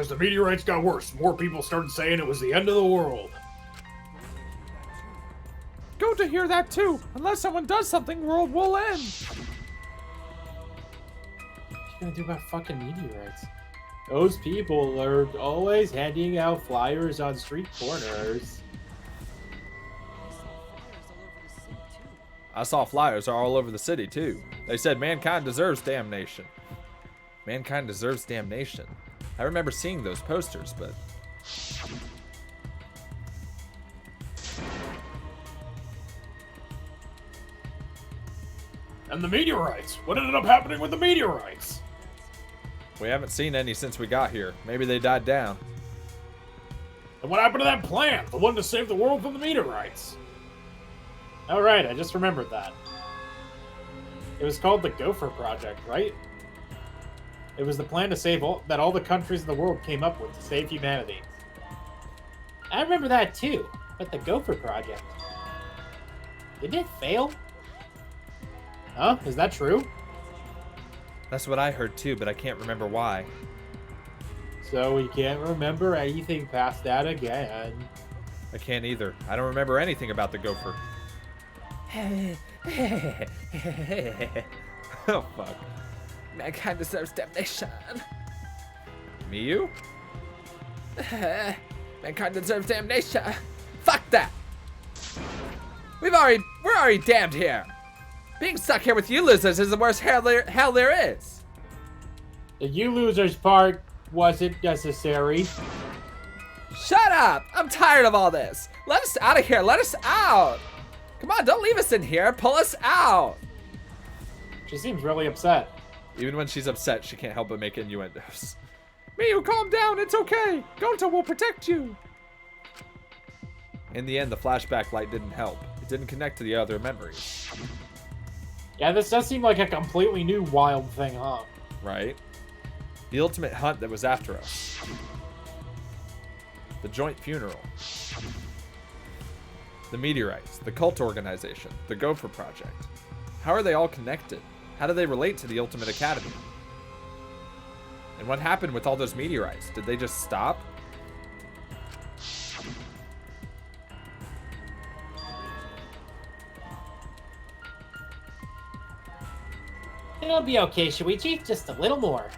Speaker 2: the meteorites got worse, more people started saying it was the end of the world.
Speaker 1: go to hear that too. Unless someone does something, world will end.
Speaker 2: What you gonna do about fucking meteorites? Those people are always handing out flyers on street corners.
Speaker 1: I saw flyers all over the city too. They said mankind deserves damnation. Mankind deserves damnation. I remember seeing those posters, but...
Speaker 2: And the meteorites? What ended up happening with the meteorites?
Speaker 1: We haven't seen any since we got here. Maybe they died down.
Speaker 2: And what happened to that plan? The one to save the world from the meteorites? Alright, I just remembered that. It was called the Gopher Project, right? It was the plan to save that all the countries in the world came up with to save humanity. I remember that too, but the Gopher Project. Didn't it fail? Huh? Is that true?
Speaker 1: That's what I heard too, but I can't remember why.
Speaker 2: So we can't remember anything past that again.
Speaker 1: I can't either. I don't remember anything about the gopher. Oh, fuck. Mankind deserves damnation. Miyu? Mankind deserves damnation. Fuck that. We're already damned here. Being stuck here with you losers is the worst hell there is.
Speaker 2: The you losers part wasn't necessary.
Speaker 1: Shut up! I'm tired of all this. Let us out of here. Let us out. Come on, don't leave us in here. Pull us out.
Speaker 2: She seems really upset.
Speaker 1: Even when she's upset, she can't help but make innuendos. Miyu, calm down. It's okay. Gonta will protect you. In the end, the flashback light didn't help. It didn't connect to the other memories.
Speaker 2: Yeah, this does seem like a completely new wild thing, huh?
Speaker 1: Right? The ultimate hunt that was after us. The joint funeral. The meteorites. The cult organization. The Gopher Project. How are they all connected? How do they relate to the Ultimate Academy? And what happened with all those meteorites? Did they just stop?
Speaker 2: It'll be okay, Shuichi. Just a little more.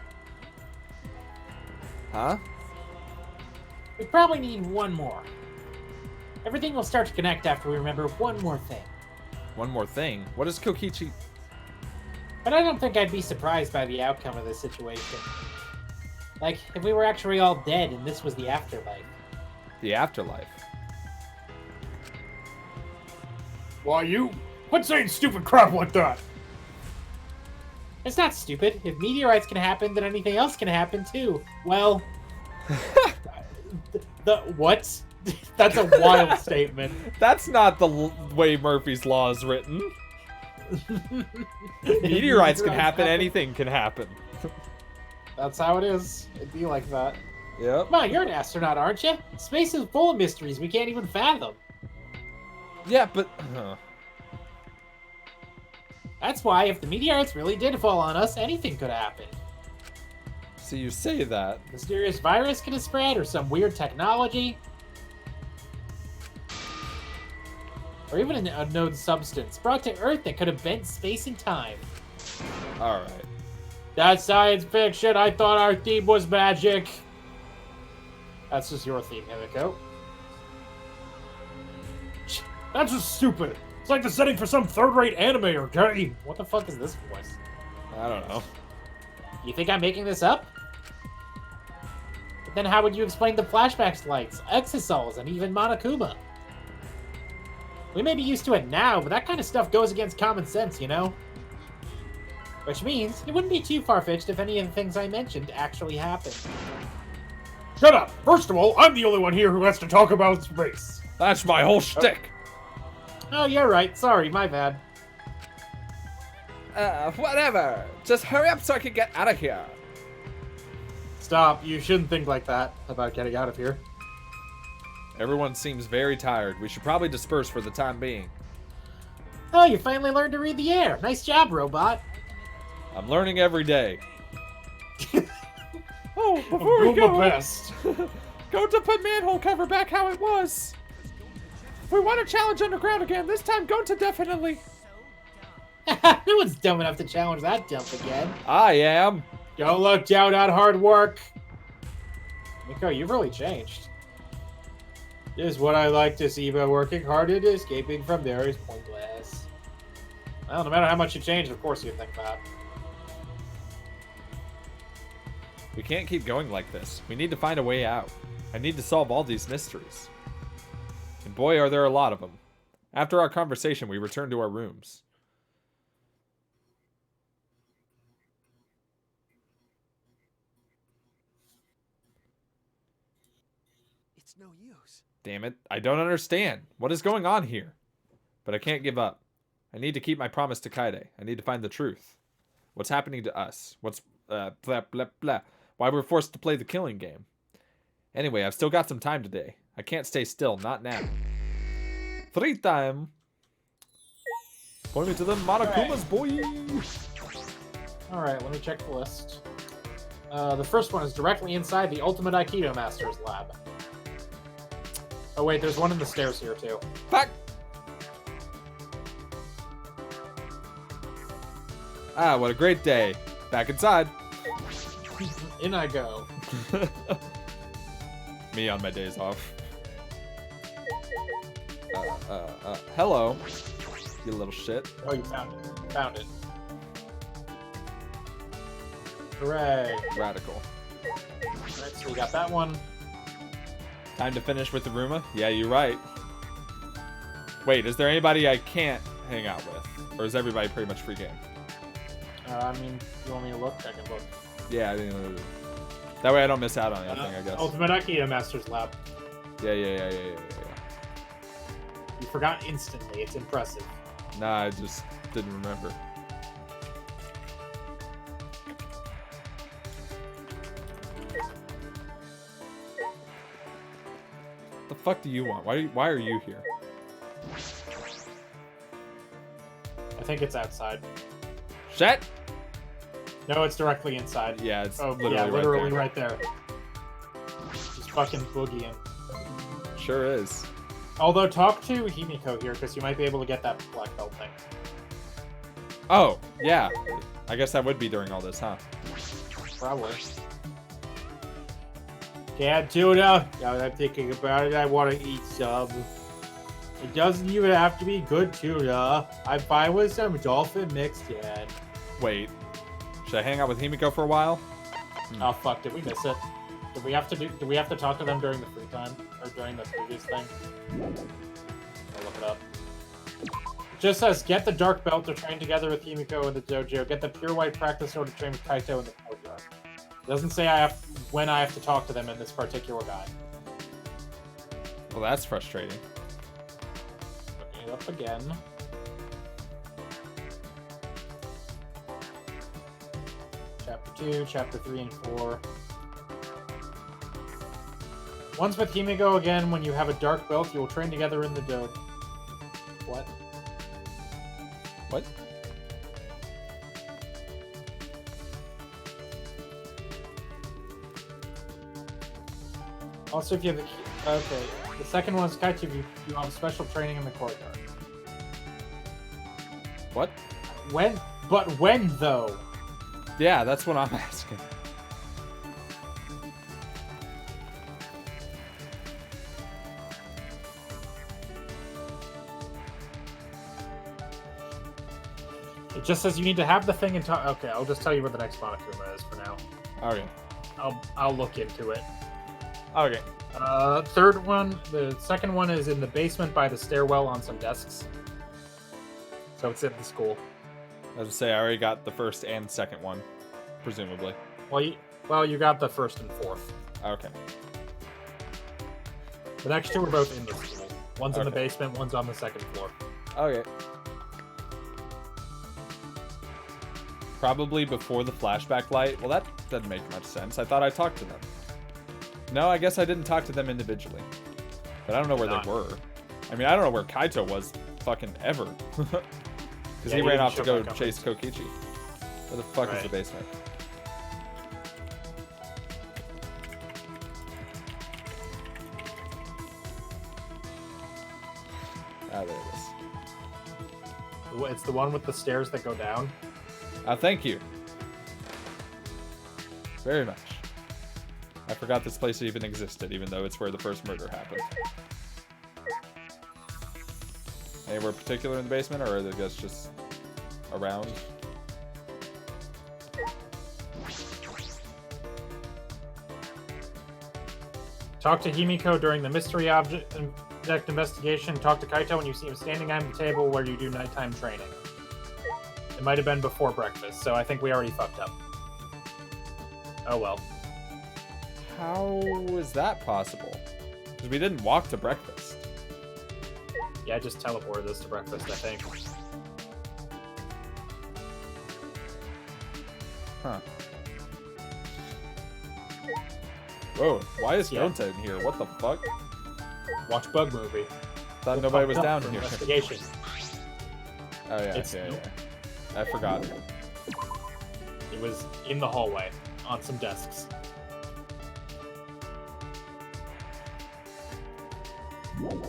Speaker 1: Huh?
Speaker 2: We probably need one more. Everything will start to connect after we remember one more thing.
Speaker 1: One more thing. What is Kokichi?
Speaker 2: But I don't think I'd be surprised by the outcome of this situation. Like, if we were actually all dead and this was the afterlife.
Speaker 1: The afterlife.
Speaker 2: Why, you? Quit saying stupid crap like that! It's not stupid. If meteorites can happen, then anything else can happen too. Well... what? That's a wild statement.
Speaker 1: That's not the way Murphy's Law is written. Meteorites can happen, anything can happen.
Speaker 2: That's how it is. It'd be like that.
Speaker 1: Yep.
Speaker 2: Come on, you're an astronaut, aren't you? Space is full of mysteries we can't even fathom.
Speaker 1: Yeah, but...
Speaker 2: That's why, if the meteorites really did fall on us, anything could happen.
Speaker 1: So you say that.
Speaker 2: Mysterious virus could have spread, or some weird technology. Or even an unknown substance brought to Earth that could have bent space and time.
Speaker 1: Alright.
Speaker 2: That's science fiction. I thought our theme was magic. That's just your theme, Himiko. That's just stupid. It's like the setting for some third-rate anime or game. What the fuck is this voice?
Speaker 1: I don't know.
Speaker 2: You think I'm making this up? But then how would you explain the flashbacks lights, exosols, and even Monokuma? We may be used to it now, but that kind of stuff goes against common sense, you know? Which means it wouldn't be too far-fetched if any of the things I mentioned actually happened. Shut up! First of all, I'm the only one here who has to talk about space.
Speaker 1: That's my whole shtick.
Speaker 2: Oh, you're right. Sorry, my bad.
Speaker 1: Whatever. Just hurry up so I can get out of here.
Speaker 2: Stop. You shouldn't think like that about getting out of here.
Speaker 1: Everyone seems very tired. We should probably disperse for the time being.
Speaker 2: Oh, you finally learned to read the air. Nice job, robot.
Speaker 1: I'm learning every day. Oh,
Speaker 2: I'm
Speaker 1: before we
Speaker 2: doing my
Speaker 1: go,
Speaker 2: best.
Speaker 1: go to put manhole cover back how it was. we want to challenge underground again, this time go to definitely.
Speaker 2: No one's dumb enough to challenge that dump again.
Speaker 1: I am.
Speaker 2: Don't look down on hard work. Miko, you've really changed. This is what I like to see, but working hard and escaping from there is pointless. Well, no matter how much you change, of course you think that.
Speaker 1: We can't keep going like this. We need to find a way out. I need to solve all these mysteries. And boy, are there a lot of them. After our conversation, we returned to our rooms.
Speaker 3: It's no use.
Speaker 1: Damn it, I don't understand. What is going on here? But I can't give up. I need to keep my promise to Kaide. I need to find the truth. What's happening to us? What's blah blah blah. Why we're forced to play the killing game. Anyway, I've still got some time today. I can't stay still, not now. Free time. Point me to the Monokumas, boy.
Speaker 2: Alright, let me check the list. The first one is directly inside the Ultimate Aikido Master's Lab. Oh wait, there's one in the stairs here too.
Speaker 1: Back. Ah, what a great day. Back inside.
Speaker 2: In I go.
Speaker 1: Me on my days off. Hello. You little shit.
Speaker 2: Oh, you found it. Found it. Hooray.
Speaker 1: Radical.
Speaker 2: Alright, so we got that one.
Speaker 1: Time to finish with the Ruma? Yeah, you're right. Wait, is there anybody I can't hang out with? Or is everybody pretty much free game?
Speaker 2: I mean, you want me to look? I can look.
Speaker 1: Yeah, I mean, that way I don't miss out on anything, I guess.
Speaker 2: Ultimate Aikido Master's Lab.
Speaker 1: Yeah.
Speaker 2: You forgot instantly. It's impressive.
Speaker 1: Nah, I just didn't remember. What the fuck do you want? Why are you here?
Speaker 2: I think it's outside.
Speaker 1: Shit!
Speaker 2: No, it's directly inside.
Speaker 1: Yeah, it's
Speaker 2: Oh,
Speaker 1: literally,
Speaker 2: yeah, literally
Speaker 1: right there.
Speaker 2: right there. Just fucking boogieing.
Speaker 1: Sure is.
Speaker 2: Although, talk to Himiko here, because you might be able to get that black belt thing.
Speaker 1: Oh, yeah. I guess that would be during all this, huh?
Speaker 2: Probably. Canned tuna. Now that I'm thinking about it, I want to eat some. It doesn't even have to be good tuna. I'm fine with some dolphin mixed in.
Speaker 1: Wait. Should I hang out with Himiko for a while?
Speaker 2: Oh fuck! Did we miss it? Do we have to talk to them during the free time or during the previous thing? I'll look it up. It just says get the dark belt to train together with Himiko in the dojo. Get the pure white practice sword to train with Kaito in the dojo. It doesn't say when I have to talk to them in this particular guide.
Speaker 1: Well, that's frustrating.
Speaker 2: Looking it up again. Chapter 2, Chapter 3, and 4. Once with Himiko again, when you have a dark belt, you will train together in the dojo. What?
Speaker 1: What?
Speaker 2: Also, if you have the... Okay. The second one is Kaito, you have special training in the courtyard.
Speaker 1: What?
Speaker 2: When? But when, though?
Speaker 1: Yeah, that's what I'm asking.
Speaker 2: It just says you need to have the thing and talk... Okay, I'll just tell you what the next Monokuma is for now.
Speaker 1: Okay.
Speaker 2: I'll look into it.
Speaker 1: Okay.
Speaker 2: Third one, the second one is in the basement by the stairwell on some desks. So it's at the school.
Speaker 1: I was to say, I already got the first and second one, presumably.
Speaker 2: Well, you got the first and fourth.
Speaker 1: Okay.
Speaker 2: The next two are both in the school. One's in the
Speaker 1: Okay.
Speaker 2: basement, one's on the second floor.
Speaker 1: Okay. Probably before the flashback light. Well, that doesn't make much sense. I thought I talked to them. No, I guess I didn't talk to them individually. But I don't know where they were. I mean, I don't know where Kaito was fucking ever. Because
Speaker 2: Yeah,
Speaker 1: he
Speaker 2: he
Speaker 1: ran
Speaker 2: didn't
Speaker 1: off to
Speaker 2: show
Speaker 1: go
Speaker 2: back up.
Speaker 1: chase Kokichi. Where the fuck is
Speaker 2: Right.
Speaker 1: the basement? Ah, there it is.
Speaker 2: It's the one with the stairs that go down.
Speaker 1: Thank you. Very much. I forgot this place even existed, even though it's where the first murder happened. Anywhere particular in the basement, or are they just around?
Speaker 2: Talk to Himiko during the mystery object investigation. Talk to Kaito when you see him standing on the table where you do nighttime training. It might have been before breakfast, so I think we already fucked up. Oh well.
Speaker 1: How is that possible? Because we didn't walk to breakfast.
Speaker 2: Yeah, I just teleported us to breakfast, I think.
Speaker 1: Huh. Whoa, why is
Speaker 2: Yeah.
Speaker 1: Yonta in here? What the fuck?
Speaker 2: Watch Bug Movie.
Speaker 1: Thought
Speaker 2: We're
Speaker 1: nobody was
Speaker 2: fucked
Speaker 1: down
Speaker 2: up for
Speaker 1: here.
Speaker 2: Investigation.
Speaker 1: Oh yeah,
Speaker 2: It's-
Speaker 1: yeah. I forgot.
Speaker 2: It was in the hallway on some desks.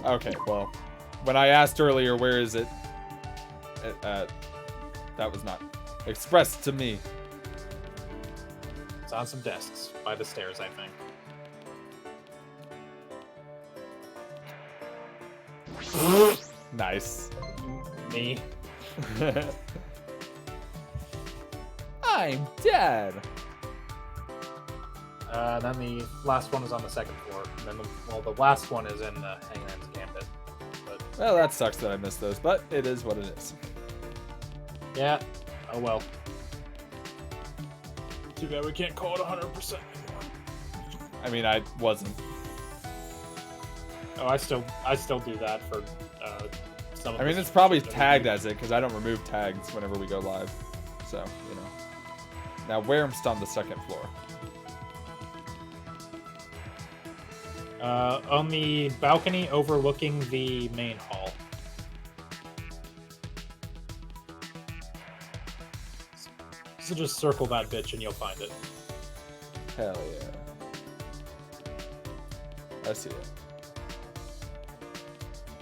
Speaker 1: Okay, well, when I asked earlier where is it, that was not expressed to me.
Speaker 2: It's on some desks by the stairs, I think.
Speaker 1: Nice.
Speaker 2: Me.
Speaker 1: I'm dead.
Speaker 2: Then the last one is on the second floor. And then the last one is in the Hangman's Gambit. But
Speaker 1: Well, that sucks that I missed those, but it is what it is.
Speaker 2: yeah, oh well. Too bad we can't call it 100% anymore.
Speaker 1: I mean, I wasn't.
Speaker 2: Oh, I still do that for some of
Speaker 1: I mean,
Speaker 2: the
Speaker 1: it's probably
Speaker 2: shit that we
Speaker 1: tagged
Speaker 2: do.
Speaker 1: as it because I don't remove tags whenever we go live. So, you know. Now, Wurm's on the second floor.
Speaker 2: On the balcony overlooking the main hall. So just circle that bitch and you'll find it.
Speaker 1: Hell yeah. I see it.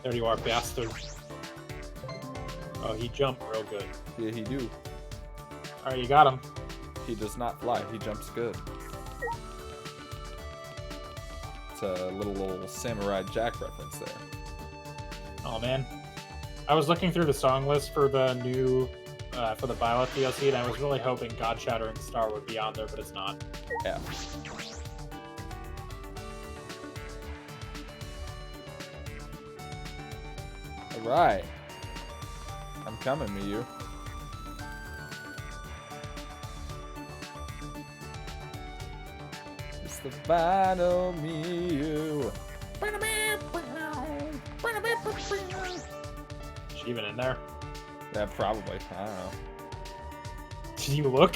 Speaker 2: There you are, bastard. Oh, he jumped real good.
Speaker 1: Yeah, he do.
Speaker 2: Alright, you got him.
Speaker 1: He does not fly. He jumps good. It's a little Samurai Jack reference there.
Speaker 2: Oh man. I was looking through the song list for the new, for the Byleth DLC, and I was really hoping God Shattering Star would be on there, but it's not.
Speaker 1: Yeah. Alright. I'm coming, Miyu. It's the final Miyu.
Speaker 2: Is she even in there?
Speaker 1: Yeah, probably. I don't know.
Speaker 2: Did you look?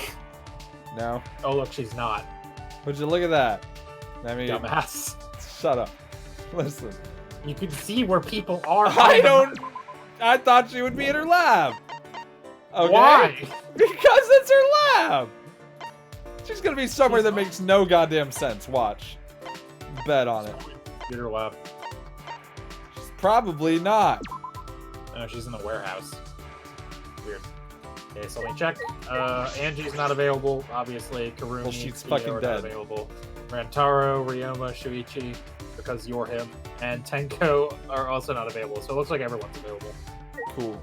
Speaker 1: No.
Speaker 2: Oh look, she's not.
Speaker 1: Would you look at that? I mean,
Speaker 2: Dumbass.
Speaker 1: shut up. Listen.
Speaker 2: You can see where people are.
Speaker 1: I don't. I thought she would be in her lab. Okay?
Speaker 2: Why?
Speaker 1: Because it's her lab. She's gonna be somewhere that makes no goddamn sense. Watch. Bet on it.
Speaker 2: Computer lab.
Speaker 1: She's probably not.
Speaker 2: No, she's in the warehouse. Weird. Okay, so let me check. Angie's not available, obviously. Karumi,
Speaker 1: Well, she's
Speaker 2: Theo
Speaker 1: fucking
Speaker 2: are
Speaker 1: dead.
Speaker 2: not available. Rantaro, Ryoma, Shuichi, because you're him, and Tenko are also not available. So it looks like everyone's available.
Speaker 1: Cool.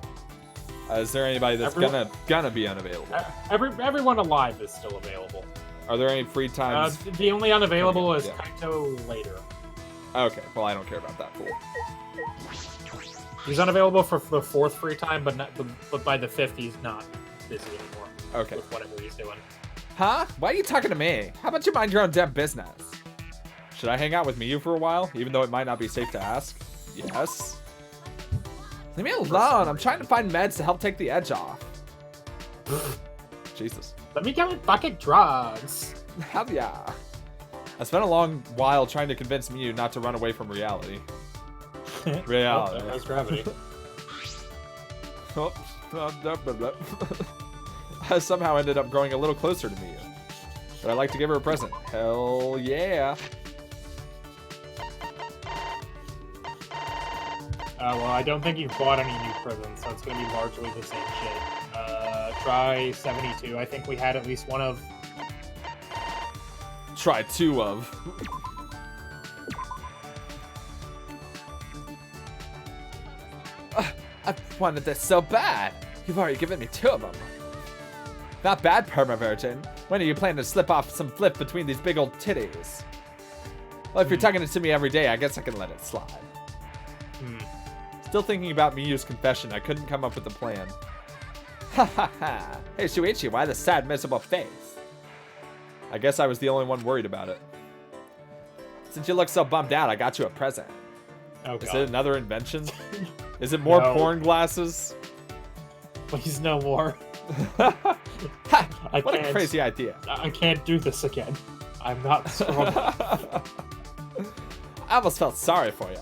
Speaker 1: Is there anybody that's
Speaker 2: Everyone-
Speaker 1: gonna be unavailable?
Speaker 2: Everyone alive is still available.
Speaker 1: Are there any free times?
Speaker 2: The only unavailable is
Speaker 1: Yeah.
Speaker 2: Kaito later.
Speaker 1: Okay. Well, I don't care about that. Cool.
Speaker 2: He's unavailable for the fourth free time, but but by the fifth he's not busy anymore.
Speaker 1: Okay.
Speaker 2: With whatever he's doing.
Speaker 1: Huh? Why are you talking to me? How about you mind your own damn business? Should I hang out with Miyu for a while, even though it might not be safe to ask? Yes. Leave me alone. I'm trying to find meds to help take the edge off. Jesus.
Speaker 2: Let me get my bucket drugs.
Speaker 1: Hell yeah. I spent a long while trying to convince Miyu not to run away from reality. Reality.
Speaker 2: Oh, there goes gravity.
Speaker 1: I somehow ended up growing a little closer to Miyu. But I'd like to give her a present. Hell yeah.
Speaker 2: Well, I don't think you've bought any new prisons, so it's going to be largely the same shit. Try 72. I think we had at least one of...
Speaker 1: Try 2 of. I wanted this so bad. You've already given me 2 of them. Not bad, Perma-Virgin. When are you planning to slip off some flip between these big old titties? Well, if you're tugging it to me every day, I guess I can let it slide. Still thinking about Miyu's confession. I couldn't come up with a plan. Ha ha ha. Hey, Shuichi, why the sad, miserable face? I guess I was the only one worried about it. Since you look so bummed out, I got you a present.
Speaker 2: Oh,
Speaker 1: Is
Speaker 2: God.
Speaker 1: it another invention? Is it more
Speaker 2: No.
Speaker 1: porn glasses?
Speaker 2: Please no more.
Speaker 1: Ha!
Speaker 2: I
Speaker 1: What a
Speaker 2: can't.
Speaker 1: crazy idea.
Speaker 2: I can't do this again. I'm not strong.
Speaker 1: I almost felt sorry for you.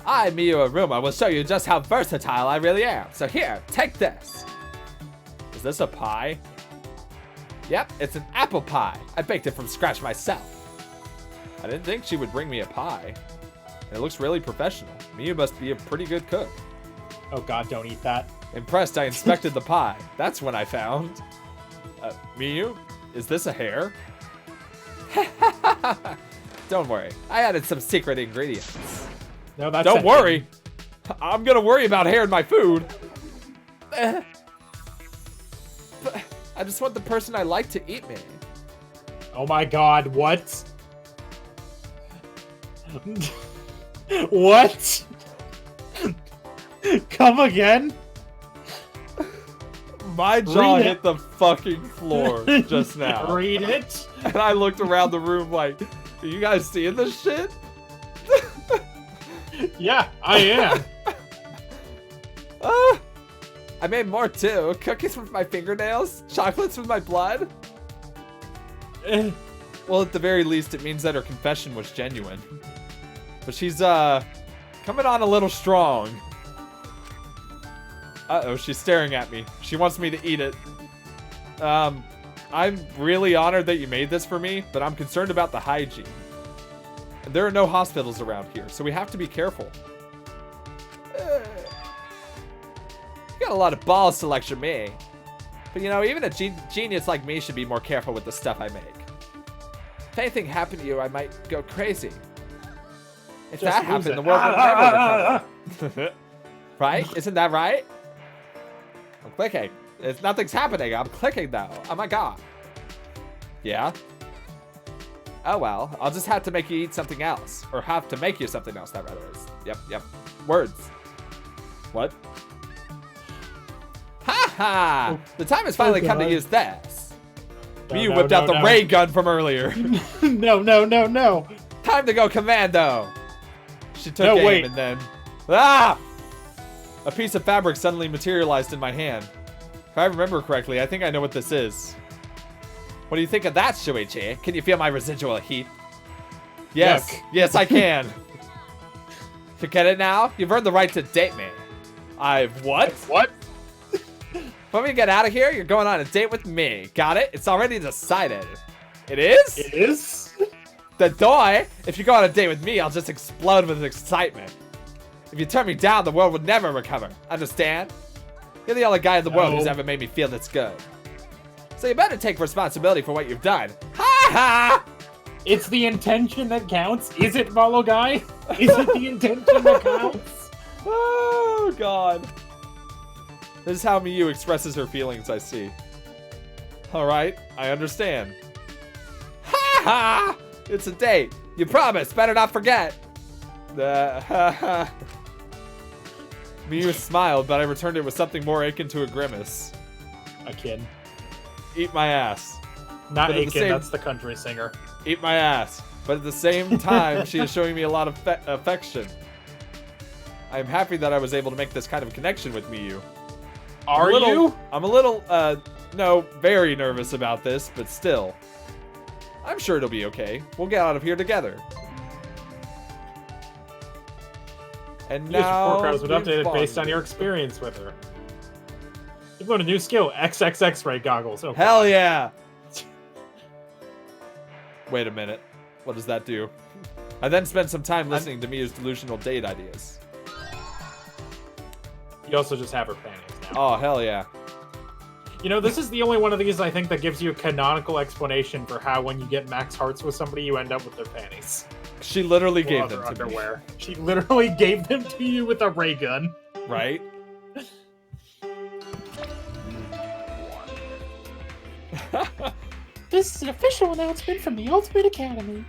Speaker 1: I, Miyu Aruma, will show you just how versatile I really am. So here, take this. Is this a pie? Yep, it's an apple pie. I baked it from scratch myself. I didn't think she would bring me a pie. It looks really professional. Miyu must be a pretty good cook.
Speaker 2: Oh God, don't eat that.
Speaker 1: Impressed, I inspected the pie. That's when I found... Miyu, is this a hair? Don't worry, I added some secret ingredients.
Speaker 2: No, that's
Speaker 1: Don't
Speaker 2: a
Speaker 1: worry. I'm gonna worry about hair in my food. But I just want the person I like to eat me.
Speaker 2: Oh my God, what? What? Come again?
Speaker 1: My jaw
Speaker 2: Read it.
Speaker 1: hit the fucking floor just now.
Speaker 2: Read it.
Speaker 1: And I looked around the room like, are you guys seeing this shit?
Speaker 2: Yeah, I am.
Speaker 1: I made more too. Cookies with my fingernails, chocolates with my blood.
Speaker 2: Eh,
Speaker 1: Well, at the very least, it means that her confession was genuine. But she's, coming on a little strong. Uh-oh, she's staring at me. She wants me to eat it. I'm really honored that you made this for me, but I'm concerned about the hygiene. And there are no hospitals around here, so we have to be careful. You got a lot of balls to lecture me. But you know, even a genius like me should be more careful with the stuff I make. If anything happened to you, I might go crazy. If
Speaker 2: Just
Speaker 1: that
Speaker 2: lose
Speaker 1: happened,
Speaker 2: it.
Speaker 1: the world would never recover. Right? Isn't that right? I'm clicking. Nothing's happening. I'm clicking though. Oh my god. Yeah? Oh well, I'll just have to make you eat something else. Or have to make you something else, that rather is. Yep. Words. What? Ha ha! The time has finally come to
Speaker 2: God.
Speaker 1: use this.
Speaker 2: No,
Speaker 1: You
Speaker 2: no,
Speaker 1: whipped
Speaker 2: no,
Speaker 1: out the
Speaker 2: no.
Speaker 1: ray gun from earlier.
Speaker 2: No.
Speaker 1: Time to go commando. She took
Speaker 2: No,
Speaker 1: aim
Speaker 2: wait.
Speaker 1: and then... Ah! A piece of fabric suddenly materialized in my hand. If I remember correctly, I think I know what this is. What do you think of that, Shuichi? Can you feel my residual heat? Yes.
Speaker 2: Yuck.
Speaker 1: Yes, I can. Forget it now? You've earned the right to date me. What?
Speaker 2: What?
Speaker 1: When we get out of here, you're going on a date with me. Got it? It's already decided. It is?
Speaker 2: It is?
Speaker 1: The doy, if you go on a date with me, I'll just explode with excitement. If you turn me down, the world would never recover. Understand? You're the only guy in the world who's
Speaker 2: No.
Speaker 1: ever made me feel this good. So you better take responsibility for what you've done. Ha ha!
Speaker 2: It's the intention that counts. Is it, Follow Guy? Is it the intention that counts?
Speaker 1: Oh, God. This is how Miyu expresses her feelings, I see. Alright, I understand. Ha ha! It's a date. You promised. Better not forget. Miyu smiled, but I returned it with something more akin to a grimace.
Speaker 2: A kid.
Speaker 1: Eat my ass.
Speaker 2: Not
Speaker 1: But at the
Speaker 2: Aiken,
Speaker 1: same-
Speaker 2: that's the country singer.
Speaker 1: Eat my ass. But at the same time, she is showing me a lot of affection. I am happy that I was able to make this kind of connection with Miyu.
Speaker 2: Are you?
Speaker 1: I'm a little, no, very nervous about this, but still. I'm sure it'll be okay. We'll get out of here together. And
Speaker 2: Yes,
Speaker 1: now
Speaker 2: report cards would
Speaker 1: we've
Speaker 2: updated based on
Speaker 1: bonded.
Speaker 2: your experience with her. You've learned a new skill, XXX ray goggles. Oh,
Speaker 1: Hell
Speaker 2: God.
Speaker 1: yeah! Wait a minute. What does that do? I then spent some time listening to Miyu's delusional date ideas.
Speaker 2: You also just have her panties now.
Speaker 1: Oh, hell yeah.
Speaker 2: You know, this is the only one of these I think that gives you a canonical explanation for how when you get max hearts with somebody, you end up with their panties.
Speaker 1: She literally
Speaker 2: Or
Speaker 1: gave
Speaker 2: other
Speaker 1: them to
Speaker 2: underwear. She literally gave them to you with a ray gun.
Speaker 1: me. Right?
Speaker 5: This is an official announcement from the Ultimate Academy.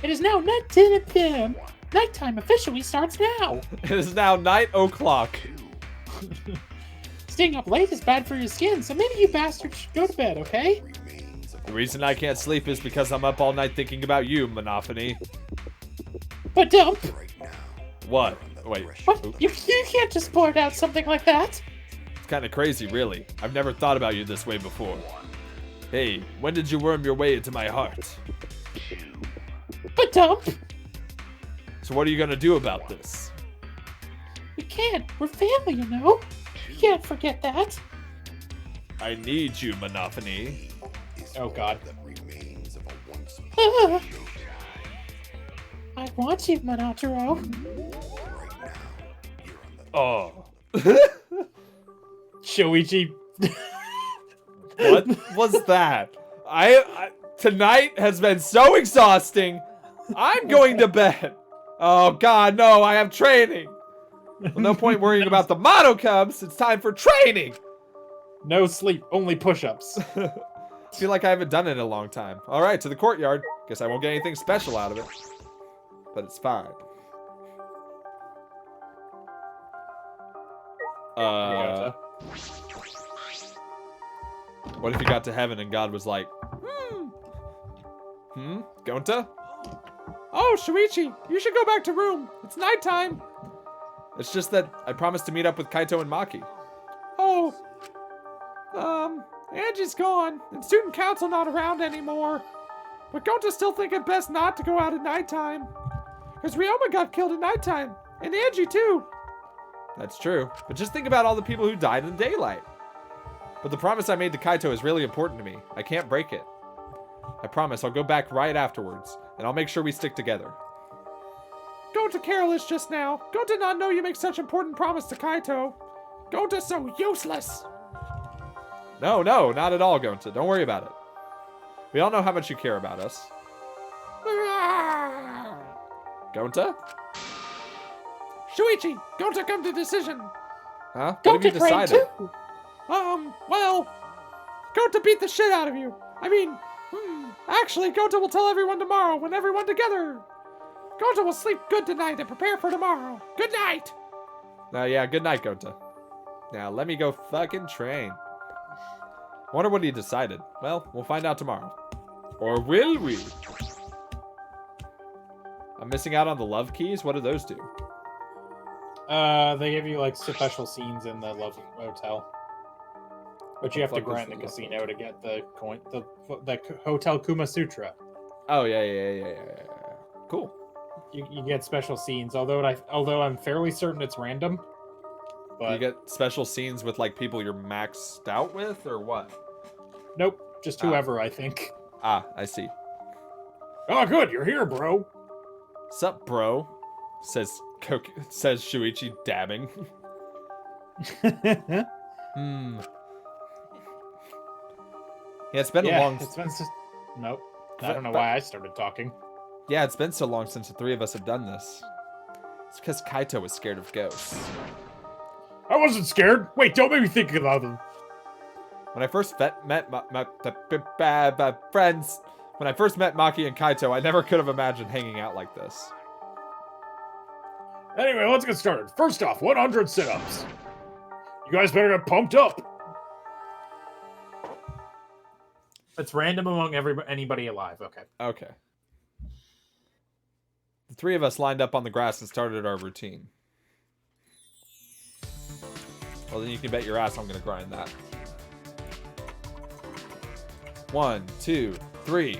Speaker 5: It is now 10 p.m. Nighttime officially starts now.
Speaker 1: It is now night o'clock.
Speaker 5: Staying up late is bad for your skin, so maybe you bastards should go to bed, okay?
Speaker 1: The reason I can't sleep is because I'm up all night thinking about you, Monophony.
Speaker 5: But dump.
Speaker 1: What? Wait.
Speaker 5: What? You can't just blurt out something like that.
Speaker 1: It's kind of crazy, really. I've never thought about you this way before. Hey, when did you worm your way into my heart?
Speaker 5: But dump.
Speaker 1: So what are you gonna do about this?
Speaker 5: We can't. We're family, you know. You can't forget that.
Speaker 1: I need you, Monophony.
Speaker 2: Oh god.
Speaker 5: Ah. I want you, Monotaro.
Speaker 1: Oh.
Speaker 2: Shuichi.
Speaker 1: What was that? Tonight has been so exhausting. I'm going to bed. Oh god, no, I have training. Well, no point worrying about the Monokubs. It's time for training.
Speaker 2: No sleep, only push-ups.
Speaker 1: I feel like I haven't done it in a long time. All right, to the courtyard. Guess I won't get anything special out of it. But it's fine. What if you got to heaven and God was like, Gonta? Oh, Shuichi, you should go back to room. It's nighttime. It's just that I promised to meet up with Kaito and Maki. Oh, Angie's gone, and student council not around anymore. But Gonta still think it best not to go out at nighttime. Because Ryoma got killed at nighttime, and Angie too. That's true, but just think about all the people who died in daylight. But the promise I made to Kaito is really important to me. I can't break it. I promise I'll go back right afterwards, and I'll make sure we stick together. Gonta careless just now. Gonta not know you make such important promise to Kaito. Gonta's so useless. No, not at all, Gonta. Don't worry about it. We all know how much you care about us. Gonta? Shuichi, Gonta come to decision. Huh? What have you decided? Well, Gonta beat the shit out of you. I mean, actually, Gonta will tell everyone tomorrow when everyone together. Gonta will sleep good tonight and prepare for tomorrow. Good night. Yeah, good night, Gonta. Now, let me go fucking train. I wonder what he decided. Well, we'll find out tomorrow. Or will we? I'm missing out on the love keys? What do those do?
Speaker 2: They give you, like, special scenes in the Love Hotel. But you have to grind the casino to get the coin, the Hotel Kuma Sutra.
Speaker 1: Oh, yeah. Cool.
Speaker 2: You get special scenes, although I'm fairly certain it's random. But
Speaker 1: you get special scenes with like people you're maxed out with, or what?
Speaker 2: Nope, just whoever, I think.
Speaker 1: I see.
Speaker 2: Oh, good, you're here, bro.
Speaker 1: Sup, bro? Says Shuichi, dabbing. Yeah, it's been a long.
Speaker 2: Nope. I don't know why I started talking.
Speaker 1: Yeah, it's been so long since the three of us have done this. It's because Kaito was scared of ghosts.
Speaker 2: I wasn't scared. Wait, don't make me think about them.
Speaker 1: When I first met friends, when I first met Maki and Kaito, I never could have imagined hanging out like this.
Speaker 2: Anyway, let's get started. First off, 100 sit-ups. You guys better get pumped up. It's random among anybody alive. Okay.
Speaker 1: Okay. The three of us lined up on the grass and started our routine. Well, then you can bet your ass I'm gonna grind that. 1, 2, 3.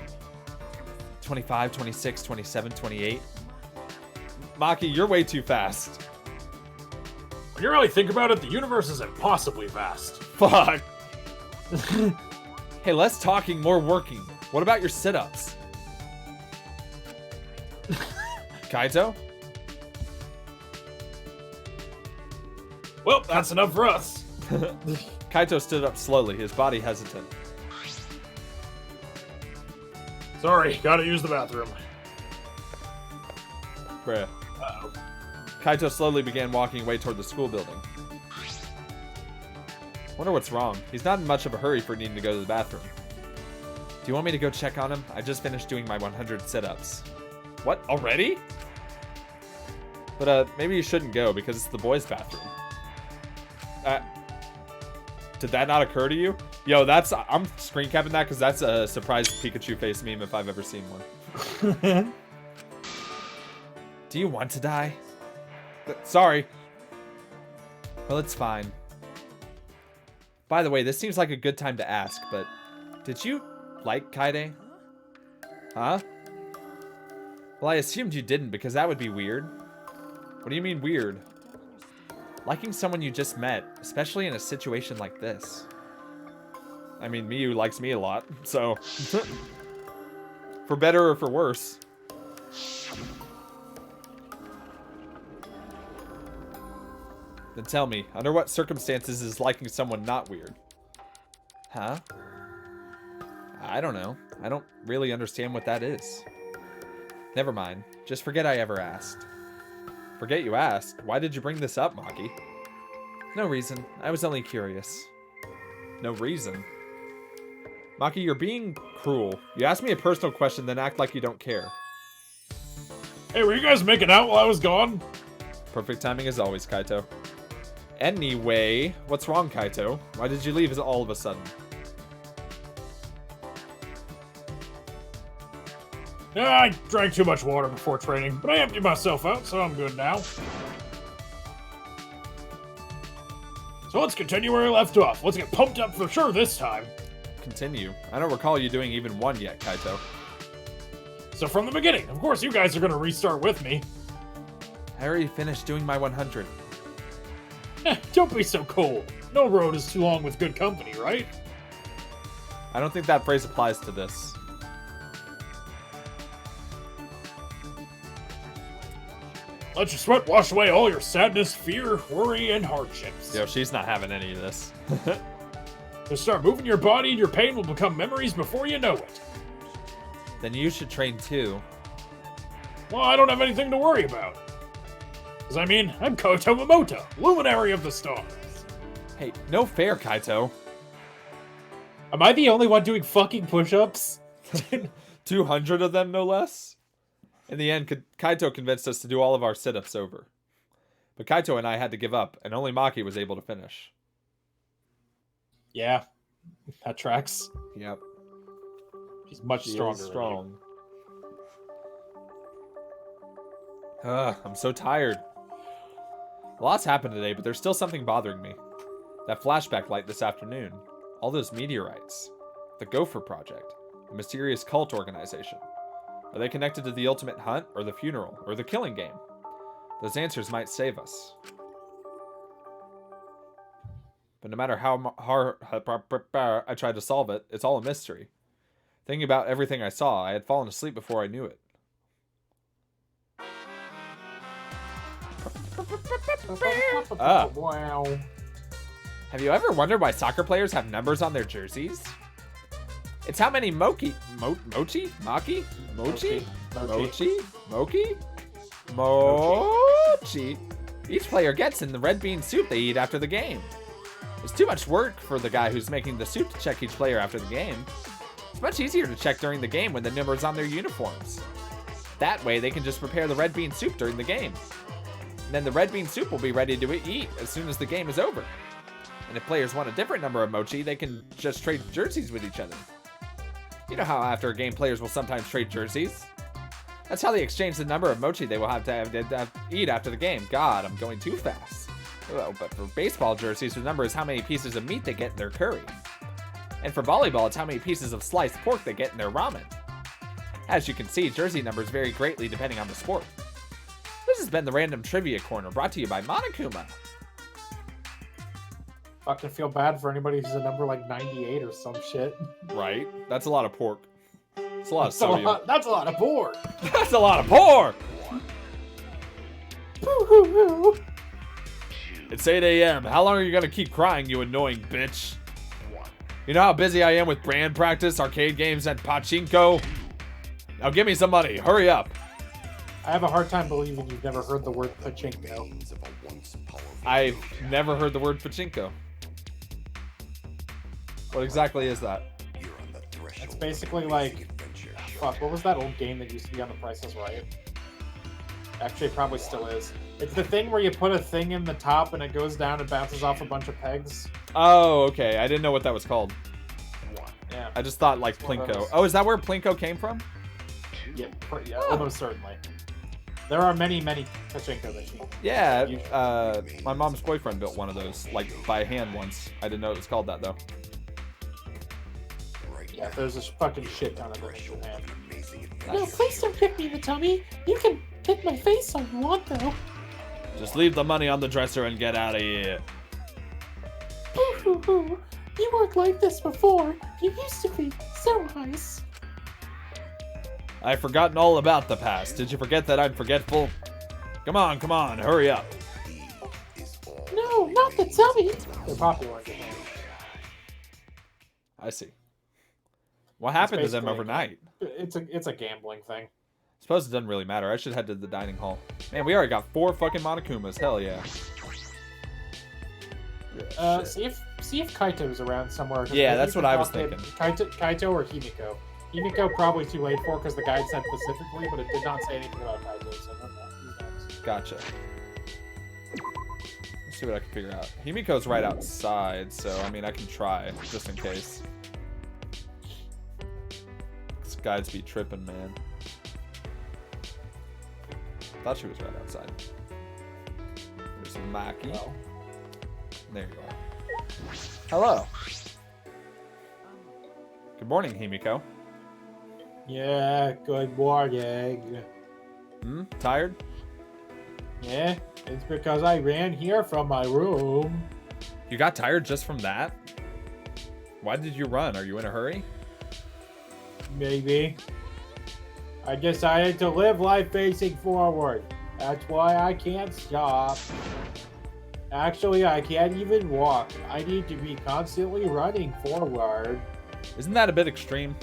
Speaker 1: 25, 26, 27, 28. Maki, you're way too fast.
Speaker 2: When you really think about it, the universe is impossibly vast.
Speaker 1: Fuck. Hey, less talking, more working. What about your sit-ups? Kaito?
Speaker 2: Well, that's enough for us.
Speaker 1: Kaito stood up slowly, his body hesitant.
Speaker 2: Sorry, gotta use the bathroom.
Speaker 1: Bruh.
Speaker 2: Uh-oh.
Speaker 1: Kaito slowly began walking away toward the school building. Wonder what's wrong. He's not in much of a hurry for needing to go to the bathroom. Do you want me to go check on him? I just finished doing my 100 sit-ups. What? Already? But, maybe you shouldn't go because it's the boys' bathroom. Did that not occur to you? Yo, I'm screen capping that because that's a surprise Pikachu face meme if I've ever seen one. Do you want to die? Sorry. Well, it's fine. By the way, this seems like a good time to ask, but did you like Kaide? Huh? Well, I assumed you didn't because that would be weird. What do you mean weird? Liking someone you just met, especially in a situation like this. I mean, Miyu likes me a lot, so... for better or for worse. Then tell me, under what circumstances is liking someone not weird? Huh? I don't know. I don't really understand what that is. Never mind. Just forget I ever asked. Forget you asked? Why did you bring this up, Maki? No reason. I was only curious. No reason? Maki, you're being cruel. You asked me a personal question, then act like you don't care.
Speaker 2: Hey, were you guys making out while I was gone?
Speaker 1: Perfect timing as always, Kaito. Anyway, what's wrong, Kaito? Why did you leave all of a sudden?
Speaker 2: I drank too much water before training, but I emptied myself out, so I'm good now. So let's continue where we left off. Let's get pumped up for sure this time.
Speaker 1: Continue. I don't recall you doing even one yet, Kaito.
Speaker 2: So from the beginning, of course you guys are gonna restart with me.
Speaker 1: I already finished doing my 100.
Speaker 2: Don't be so cold. No road is too long with good company, right?
Speaker 1: I don't think that phrase applies to this.
Speaker 2: Let your sweat wash away all your sadness, fear, worry, and hardships.
Speaker 1: Yo, she's not having any of this.
Speaker 2: Just start moving your body and your pain will become memories before you know it.
Speaker 1: Then you should train too.
Speaker 2: Well, I don't have anything to worry about. Because, I mean, I'm Koto Momoto, luminary of the stars.
Speaker 1: Hey, no fair, Kaito.
Speaker 2: Am I the only one doing fucking push-ups?
Speaker 1: 200 of them, no less? In the end, Kaito convinced us to do all of our sit-ups over. But Kaito and I had to give up, and only Maki was able to finish.
Speaker 2: Yeah, that tracks.
Speaker 1: Yep.
Speaker 2: She's much stronger.
Speaker 1: Strong. I'm so tired. A lot's happened today, but there's still something bothering me. That flashback light this afternoon. All those meteorites. The Gopher Project. A mysterious cult organization. Are they connected to the ultimate hunt, or the funeral, or the killing game? Those answers might save us. But no matter how hard I tried to solve it, it's all a mystery. Thinking about everything I saw, I had fallen asleep before I knew it.
Speaker 2: Wow.
Speaker 1: Have you ever wondered why soccer players have numbers on their jerseys? It's how many Maki? Each player gets in the red bean soup they eat after the game. It's too much work for the guy who's making the soup to check each player after the game. It's much easier to check during the game when the number's on their uniforms. That way they can just prepare the red bean soup during the game. And then the red bean soup will be ready to eat as soon as the game is over. And if players want a different number of mochi, they can just trade jerseys with each other. You know how after a game players will sometimes trade jerseys? That's how they exchange the number of mochi they will have to eat after the game. God, I'm going too fast. Oh, but for baseball jerseys, the number is how many pieces of meat they get in their curry. And for volleyball, it's how many pieces of sliced pork they get in their ramen. As you can see, jersey numbers vary greatly depending on the sport. This has been the Random Trivia Corner, brought to you by Monokub.
Speaker 2: Fucking feel bad for anybody who's a number like 98 or some shit.
Speaker 1: Right? That's a lot of pork. It's a lot of sodium.
Speaker 2: That's a lot of pork.
Speaker 1: That's a lot of pork! It's 8 a.m. How long are you gonna keep crying, you annoying bitch? You know how busy I am with brand practice, arcade games, and pachinko? Now give me some money. Hurry up.
Speaker 2: I have a hard time believing you've never heard the word pachinko.
Speaker 1: I've never heard the word pachinko. What exactly is that?
Speaker 2: It's basically like, fuck, what was that old game that used to be on The Price is Right? Actually, it probably still is. It's the thing where you put a thing in the top and it goes down and bounces off a bunch of pegs.
Speaker 1: Oh, okay. I didn't know what that was called.
Speaker 2: Yeah.
Speaker 1: I just thought like Plinko. Oh, is that where Plinko came from?
Speaker 2: Yeah, almost certainly. There are many, many pachinko machines.
Speaker 1: Yeah, my mom's boyfriend built one of those, like, by hand once. I didn't know it was called that, though.
Speaker 2: Yeah, there's a fucking shit ton of them in Japan.
Speaker 5: No, please don't kick me in the tummy. You can kick my face all you want, though.
Speaker 1: Just leave the money on the dresser and get out of here.
Speaker 5: Boo hoo hoo. You weren't like this before. You used to be so nice.
Speaker 1: I've forgotten all about the past. Did you forget that I'm forgetful? Come on, hurry up.
Speaker 5: No, not the tummy.
Speaker 2: They're popular in Japan.
Speaker 1: I see. What happened to them
Speaker 2: basically-
Speaker 1: overnight?
Speaker 2: It's a gambling thing.
Speaker 1: Suppose it doesn't really matter. I should head to the dining hall. Man, we already got 4 fucking Monokumas. Hell yeah. Shit.
Speaker 2: See if Kaito's around somewhere. 'cause
Speaker 1: Yeah,
Speaker 2: maybe
Speaker 1: that's
Speaker 2: you
Speaker 1: what
Speaker 2: can
Speaker 1: I was
Speaker 2: talk to
Speaker 1: thinking.
Speaker 2: Kaito or Himiko. Himiko probably too late for because the guide said specifically, but it did not say anything about Kaito. So I don't know. Who knows?
Speaker 1: Gotcha. Let's see what I can figure out. Himiko's right outside, so I mean I can try just in case. This guides be tripping, man. Thought she was right outside. There's Maki.
Speaker 2: Well,
Speaker 1: There you are. Hello. Good morning, Himiko.
Speaker 2: yeah, good morning.
Speaker 1: Tired?
Speaker 2: Yeah, it's because I ran here from my room.
Speaker 1: You got tired just from that? Why did you run? Are you in a hurry?
Speaker 2: Maybe. I decided to live life facing forward. That's why I can't stop. Actually, I can't even walk. I need to be constantly running forward.
Speaker 1: Isn't that a bit extreme?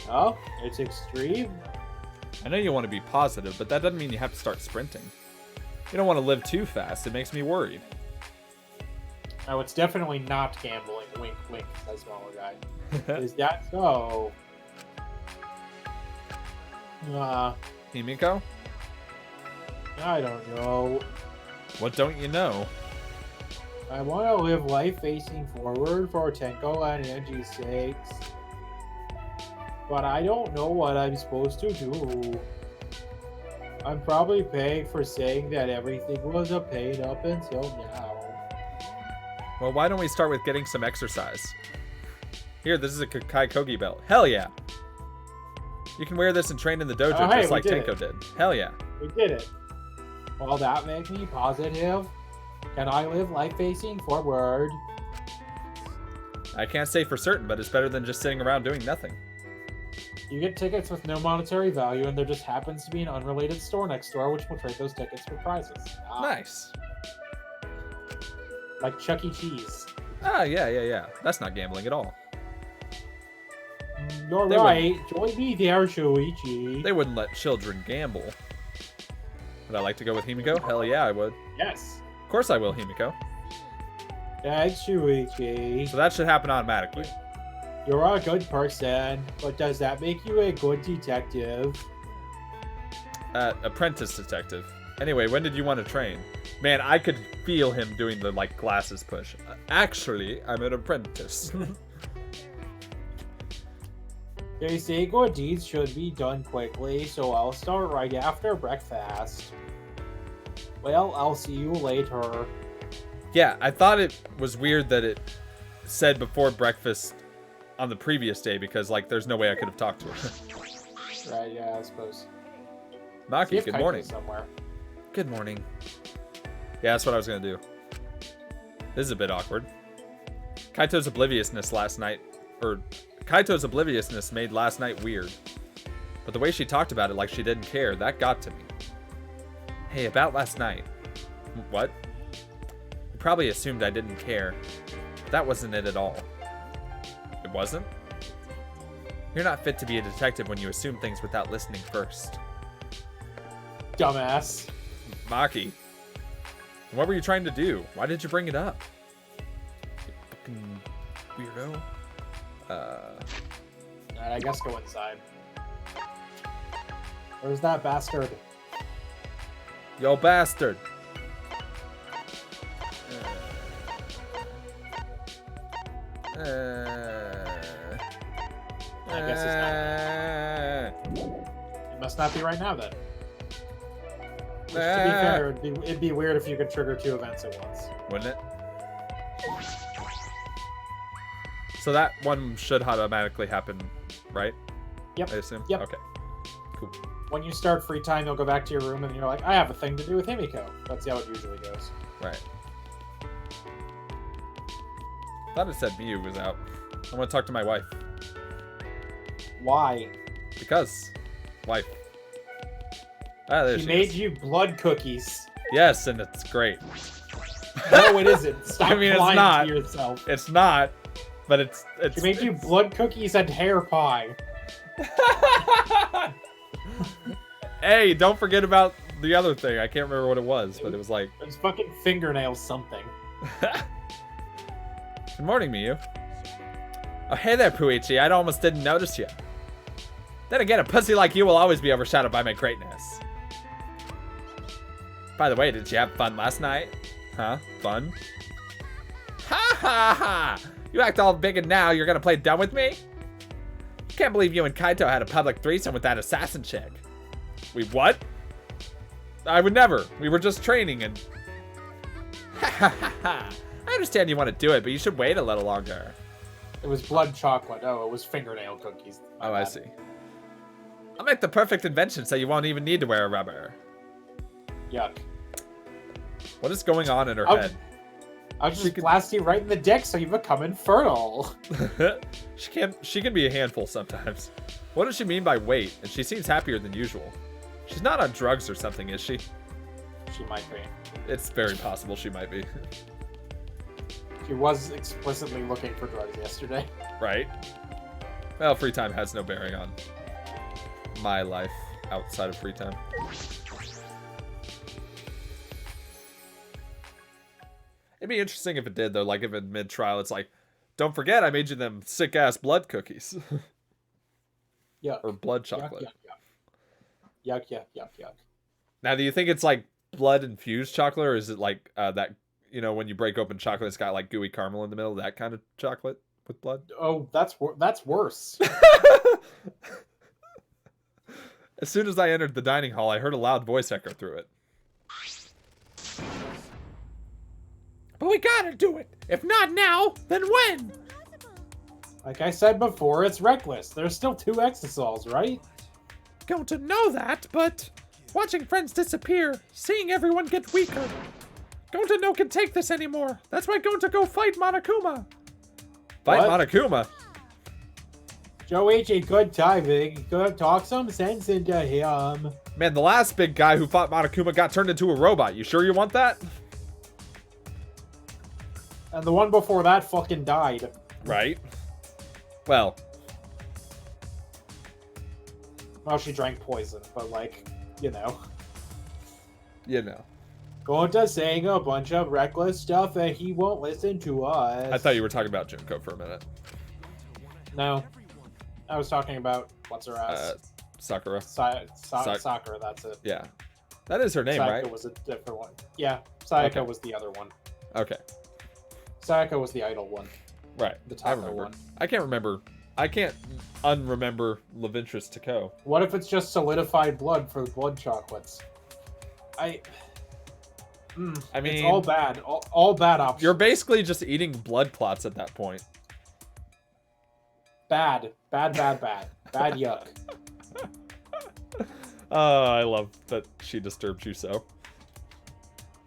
Speaker 2: Oh, it's extreme.
Speaker 1: I know you want to be positive, but that doesn't mean you have to start sprinting. You don't want to live too fast. It makes me worried.
Speaker 2: Oh, it's definitely not gambling. Wink, wink, says Smaller Guy. Is that so?
Speaker 1: Himiko?
Speaker 2: I don't know.
Speaker 1: What don't you know?
Speaker 2: I want to live life facing forward for Tenko and Angie's sakes. But I don't know what I'm supposed to do. I'm probably paying for saying that everything was a pain up until now.
Speaker 1: Well, why don't we start with getting some exercise? Here, this is a Kai Kogi belt. Hell yeah! You can wear this and train in the dojo
Speaker 2: Oh, hey,
Speaker 1: just
Speaker 2: we
Speaker 1: like
Speaker 2: did
Speaker 1: Tenko did. Hell yeah.
Speaker 2: We did it. Well, that makes me positive. Can I live life facing forward?
Speaker 1: I can't say for certain, but it's better than just sitting around doing nothing.
Speaker 2: You get tickets with no monetary value, and there just happens to be an unrelated store next door which will trade those tickets for prizes.
Speaker 1: Nice.
Speaker 2: Like Chuck E. Cheese.
Speaker 1: Ah, yeah. That's not gambling at all.
Speaker 2: You're
Speaker 1: They
Speaker 2: right. Join me there, Shuichi.
Speaker 1: They wouldn't let children gamble. Would I like to go with Himiko? Hell yeah, I would.
Speaker 2: Yes.
Speaker 1: Of course I will, Himiko.
Speaker 2: Thanks, Shuichi.
Speaker 1: So that should happen automatically.
Speaker 2: You're a good person, but does that make you a good detective?
Speaker 1: Apprentice detective. Anyway, when did you want to train? Man, I could feel him doing the, like, glasses push. Actually, I'm an apprentice.
Speaker 2: They say good deeds should be done quickly, so I'll start right after breakfast. Well, I'll see you later.
Speaker 1: Yeah, I thought it was weird that it said before breakfast on the previous day because, like, there's no way I could have talked to her.
Speaker 2: Right, yeah, I suppose. See
Speaker 1: Maki,
Speaker 2: if
Speaker 1: good
Speaker 2: Kaito's
Speaker 1: morning.
Speaker 2: somewhere.
Speaker 1: Good morning. Yeah, that's what I was going to do. This is a bit awkward. Kaito's obliviousness made last night weird. But the way she talked about it like she didn't care, that got to me. Hey, about last night. What? probably assumed I didn't care. That wasn't it at all. It wasn't? You're not fit to be a detective when you assume things without listening first.
Speaker 2: Dumbass.
Speaker 1: Maki. What were you trying to do? Why did you bring it up? You fucking weirdo.
Speaker 2: Alright, I guess go inside. Where's that bastard?
Speaker 1: Yo, bastard.
Speaker 2: I guess he's not. It must not be right now then. Which, to be fair, it'd be weird if you could trigger 2 events at once.
Speaker 1: Wouldn't it? So that one should automatically happen, right?
Speaker 2: Yep.
Speaker 1: I assume?
Speaker 2: Yep.
Speaker 1: Okay. Cool.
Speaker 2: When you start free time, you'll go back to your room and you're like, I have a thing to do with Himiko. That's how it usually goes.
Speaker 1: Right. Thought it said Miyu was out. I want to talk to my wife.
Speaker 2: Why?
Speaker 1: Because. Wife. Ah, there
Speaker 2: She
Speaker 1: she
Speaker 2: made
Speaker 1: is.
Speaker 2: you blood cookies.
Speaker 1: Yes, and it's great.
Speaker 2: No, it isn't. Stop
Speaker 1: I mean, it's
Speaker 2: lying
Speaker 1: not.
Speaker 2: to yourself.
Speaker 1: It's not, but it's
Speaker 2: She made you blood cookies and hair pie.
Speaker 1: Hey, don't forget about the other thing. I can't remember what it was, but it was like...
Speaker 2: It was fucking fingernail something.
Speaker 1: Good morning, Miyu. Oh, hey there, Puichi. I almost didn't notice you. Then again, a pussy like you will always be overshadowed by my greatness. By the way, did you have fun last night? Huh? Fun? Ha ha ha! You act all big and now you're gonna play dumb with me? Can't believe you and Kaito had a public threesome with that assassin chick. We what? I would never. We were just training and... Ha ha ha ha! I understand you want to do it, but you should wait a little longer.
Speaker 2: It was blood chocolate. Oh, it was fingernail cookies. My
Speaker 1: Oh, I
Speaker 2: bad.
Speaker 1: see. I'll make the perfect invention so you won't even need to wear a rubber.
Speaker 2: Yuck.
Speaker 1: What is going on in her
Speaker 2: I'll-
Speaker 1: head?
Speaker 2: I'll just blast you right in the dick so you become infertile.
Speaker 1: She can be a handful sometimes. What does she mean by wait? And she seems happier than usual. She's not on drugs or something, is she?
Speaker 2: She might be.
Speaker 1: It's very possible she might be.
Speaker 2: She was explicitly looking for drugs yesterday.
Speaker 1: Right? Well, free time has no bearing on my life outside of free time. It'd be interesting if it did, though. Like, if in mid-trial it's like, don't forget I made you them sick-ass blood cookies.
Speaker 2: Yuck.
Speaker 1: Or blood
Speaker 2: Yuck,
Speaker 1: chocolate.
Speaker 2: yuck, yuck. Yuck, yuck, yuck, yuck.
Speaker 1: Now, do you think it's like blood-infused chocolate, or is it like that, you know, when you break open chocolate, it's got like gooey caramel in the middle, that kind of chocolate with blood?
Speaker 2: Oh, that's worse.
Speaker 1: As soon as I entered the dining hall, I heard a loud voice echo through it.
Speaker 5: But we gotta do it. If not now, then when?
Speaker 2: Like I said before, it's reckless. There's still 2 exosols, right?
Speaker 5: Going to know that, but watching friends disappear, seeing everyone get weaker. Going to no can take this anymore. That's why going to go fight Monokuma.
Speaker 1: Fight
Speaker 2: What?
Speaker 1: Monokuma?
Speaker 2: Shuichi, good timing. Good, talk some sense into him.
Speaker 1: Man, the last big guy who fought Monokuma got turned into a robot. You sure you want that?
Speaker 2: And the one before that fucking died.
Speaker 1: Right. Well,
Speaker 2: Well, she drank poison, but like, you know.
Speaker 1: you know.
Speaker 2: Going to saying a bunch of reckless stuff and he won't listen to us.
Speaker 1: I thought you were talking about Junko for a minute.
Speaker 2: No. I was talking about, what's her ass?
Speaker 1: Sakura.
Speaker 2: Sakura, that's it.
Speaker 1: Yeah. That is her name,
Speaker 2: Sayaka
Speaker 1: right?
Speaker 2: was a different one. Yeah, Sayaka
Speaker 1: Okay.
Speaker 2: was the other one.
Speaker 1: Okay.
Speaker 2: Sayaka was the idol one.
Speaker 1: Right.
Speaker 2: The
Speaker 1: I
Speaker 2: taco
Speaker 1: remember.
Speaker 2: one.
Speaker 1: I can't remember. I can't unremember Leventress Tako.
Speaker 2: What if it's just solidified blood for the blood chocolates?
Speaker 1: I mean,
Speaker 2: it's all bad. All bad options.
Speaker 1: You're basically just eating blood clots at that point.
Speaker 2: Bad. Bad yuck.
Speaker 1: Oh, I love that she disturbed you so.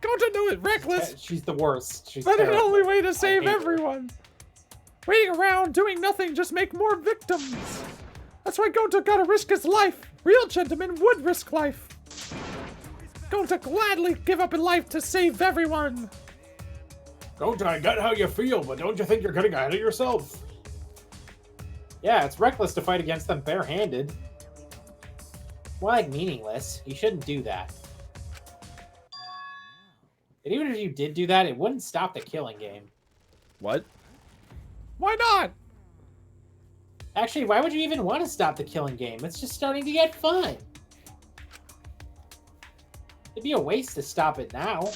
Speaker 5: Going to do it reckless.
Speaker 2: She's the worst. She's
Speaker 5: That's the
Speaker 2: terrible.
Speaker 5: only way to save
Speaker 2: hate her.
Speaker 5: everyone. Waiting around, doing nothing, just make more victims. That's why Gonta gotta risk his life. Real gentlemen would risk life. Gonta gladly give up his life to save everyone.
Speaker 2: Gonta, I get how you feel, but don't you think you're getting ahead of yourself? Yeah, it's reckless to fight against them barehanded. More like meaningless. You shouldn't do that. And even if you did do that, it wouldn't stop the killing game.
Speaker 1: What?
Speaker 5: Why not?
Speaker 2: Actually, why would you even want to stop the killing game? It's just starting to get fun. It'd be a waste to stop it now.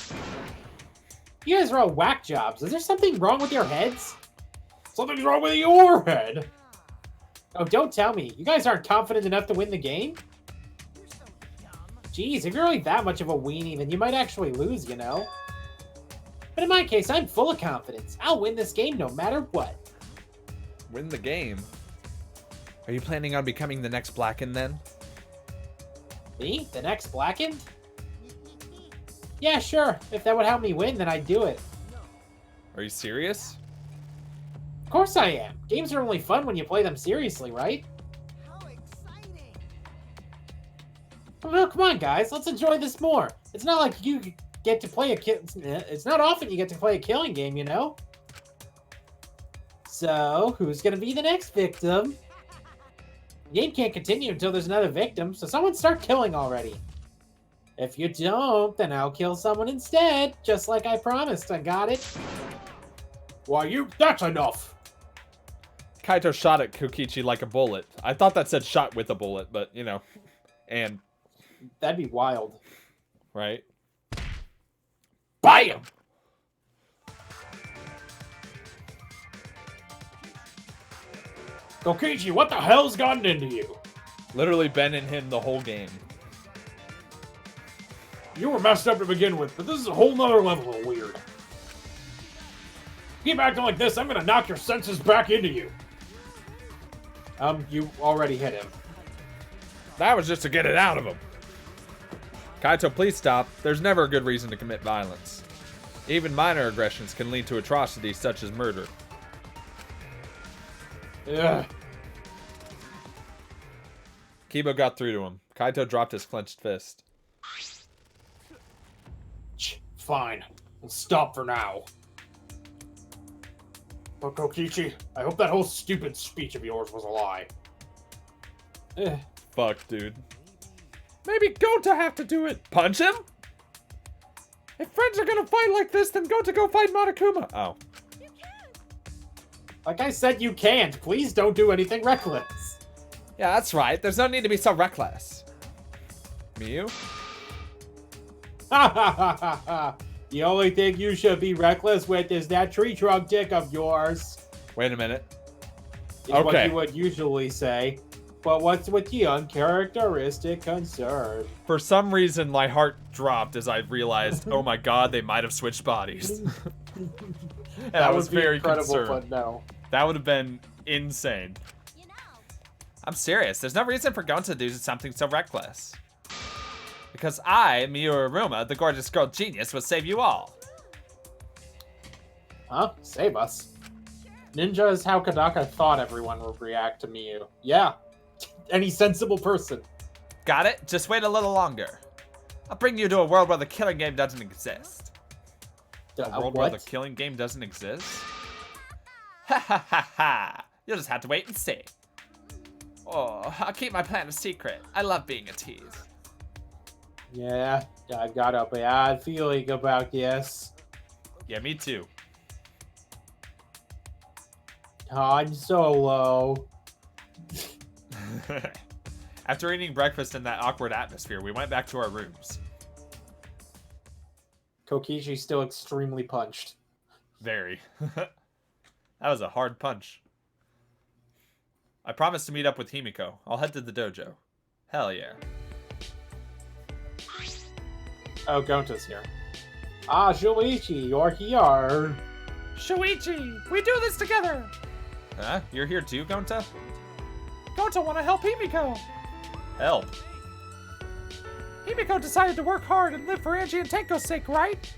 Speaker 2: You guys are all whack jobs. Is there something wrong with your heads? Something's wrong with your head. Oh, don't tell me. You guys aren't confident enough to win the game? Jeez, if you're really that much of a weenie, then you might actually lose, you know? But in my case, I'm full of confidence. I'll win this game no matter what.
Speaker 1: Win the game? Are you planning on becoming the next Blackened then?
Speaker 2: Me? The next Blackened? Yeah, sure. If that would help me win, then I'd do it.
Speaker 1: Are you serious?
Speaker 2: Of course I am. Games are only fun when you play them seriously, right?
Speaker 3: How exciting!
Speaker 2: Well, come on, guys. Let's enjoy this more. It's not like you get to play it's not often you get to play a killing game, you know? So, who's gonna be the next victim? The game can't continue until there's another victim, so someone start killing already. If you don't, then I'll kill someone instead, just like I promised. I got it. Why, that's enough.
Speaker 1: Kaito shot at Kokichi like a bullet. I thought that said shot with a bullet, but, you know. And,
Speaker 2: That'd be wild.
Speaker 1: right?
Speaker 2: Bam! Kokichi, what the hell's gotten into you?
Speaker 1: Literally been in him the whole game.
Speaker 2: You were messed up to begin with, but this is a whole nother level of weird. Keep acting like this, I'm gonna knock your senses back into you. You already hit him.
Speaker 1: That was just to get it out of him. Kaito, please stop. There's never a good reason to commit violence. Even minor aggressions can lead to atrocities such as murder.
Speaker 2: Ugh.
Speaker 1: Kibo got through to him. Kaito dropped his clenched fist.
Speaker 2: Fine. We'll stop for now. But Kokichi, I hope that whole stupid speech of yours was a lie. Ugh.
Speaker 1: Fuck, dude.
Speaker 5: Maybe Gonta have to do it.
Speaker 1: Punch him?
Speaker 5: If friends are gonna fight like this, then Gonta go fight Monokuma.
Speaker 1: Oh.
Speaker 2: Like I said, you can't. Please don't do anything reckless.
Speaker 1: Yeah, that's right. There's no need to be so reckless. Miyu?
Speaker 2: Ha ha ha ha ha. The only thing you should be reckless with is that tree trunk dick of yours.
Speaker 1: Wait a minute.
Speaker 2: Is what
Speaker 1: Okay.
Speaker 2: you would usually say. But what's with the uncharacteristic concern?
Speaker 1: For some reason, my heart dropped as I realized, oh my god, they might have switched bodies. And I was
Speaker 2: would be
Speaker 1: very
Speaker 2: incredible,
Speaker 1: concerned.
Speaker 2: but no.
Speaker 1: That would have been insane. I'm serious. There's no reason for Gonta to do something so reckless. Because I, Miyu Aruma, the gorgeous girl genius, would save you all.
Speaker 2: Huh? Save us. Ninja is how Kadaka thought everyone would react to Miyu. Yeah. Any sensible person.
Speaker 1: Got it? Just wait a little longer. I'll bring you to a world where the killing game doesn't exist. A world where the killing game doesn't exist? Ha ha ha ha. You'll just have to wait and see. Oh, I'll keep my plan a secret. I love being a tease.
Speaker 2: Yeah, I got a bad feeling about this.
Speaker 1: Yeah, me too.
Speaker 2: Han Solo.
Speaker 1: After eating breakfast in that awkward atmosphere, we went back to our rooms.
Speaker 2: Kokishi's still extremely punched.
Speaker 1: Very. That was a hard punch. I promised to meet up with Himiko. I'll head to the dojo. Hell yeah.
Speaker 2: Oh, Gonta's here. Ah, Shuichi, you're here.
Speaker 5: Shuichi, we do this together.
Speaker 1: Huh? You're here too, Gonta?
Speaker 5: Gonta wanna help Himiko.
Speaker 1: Help.
Speaker 5: Himiko decided to work hard and live for Angie and Tenko's sake, right?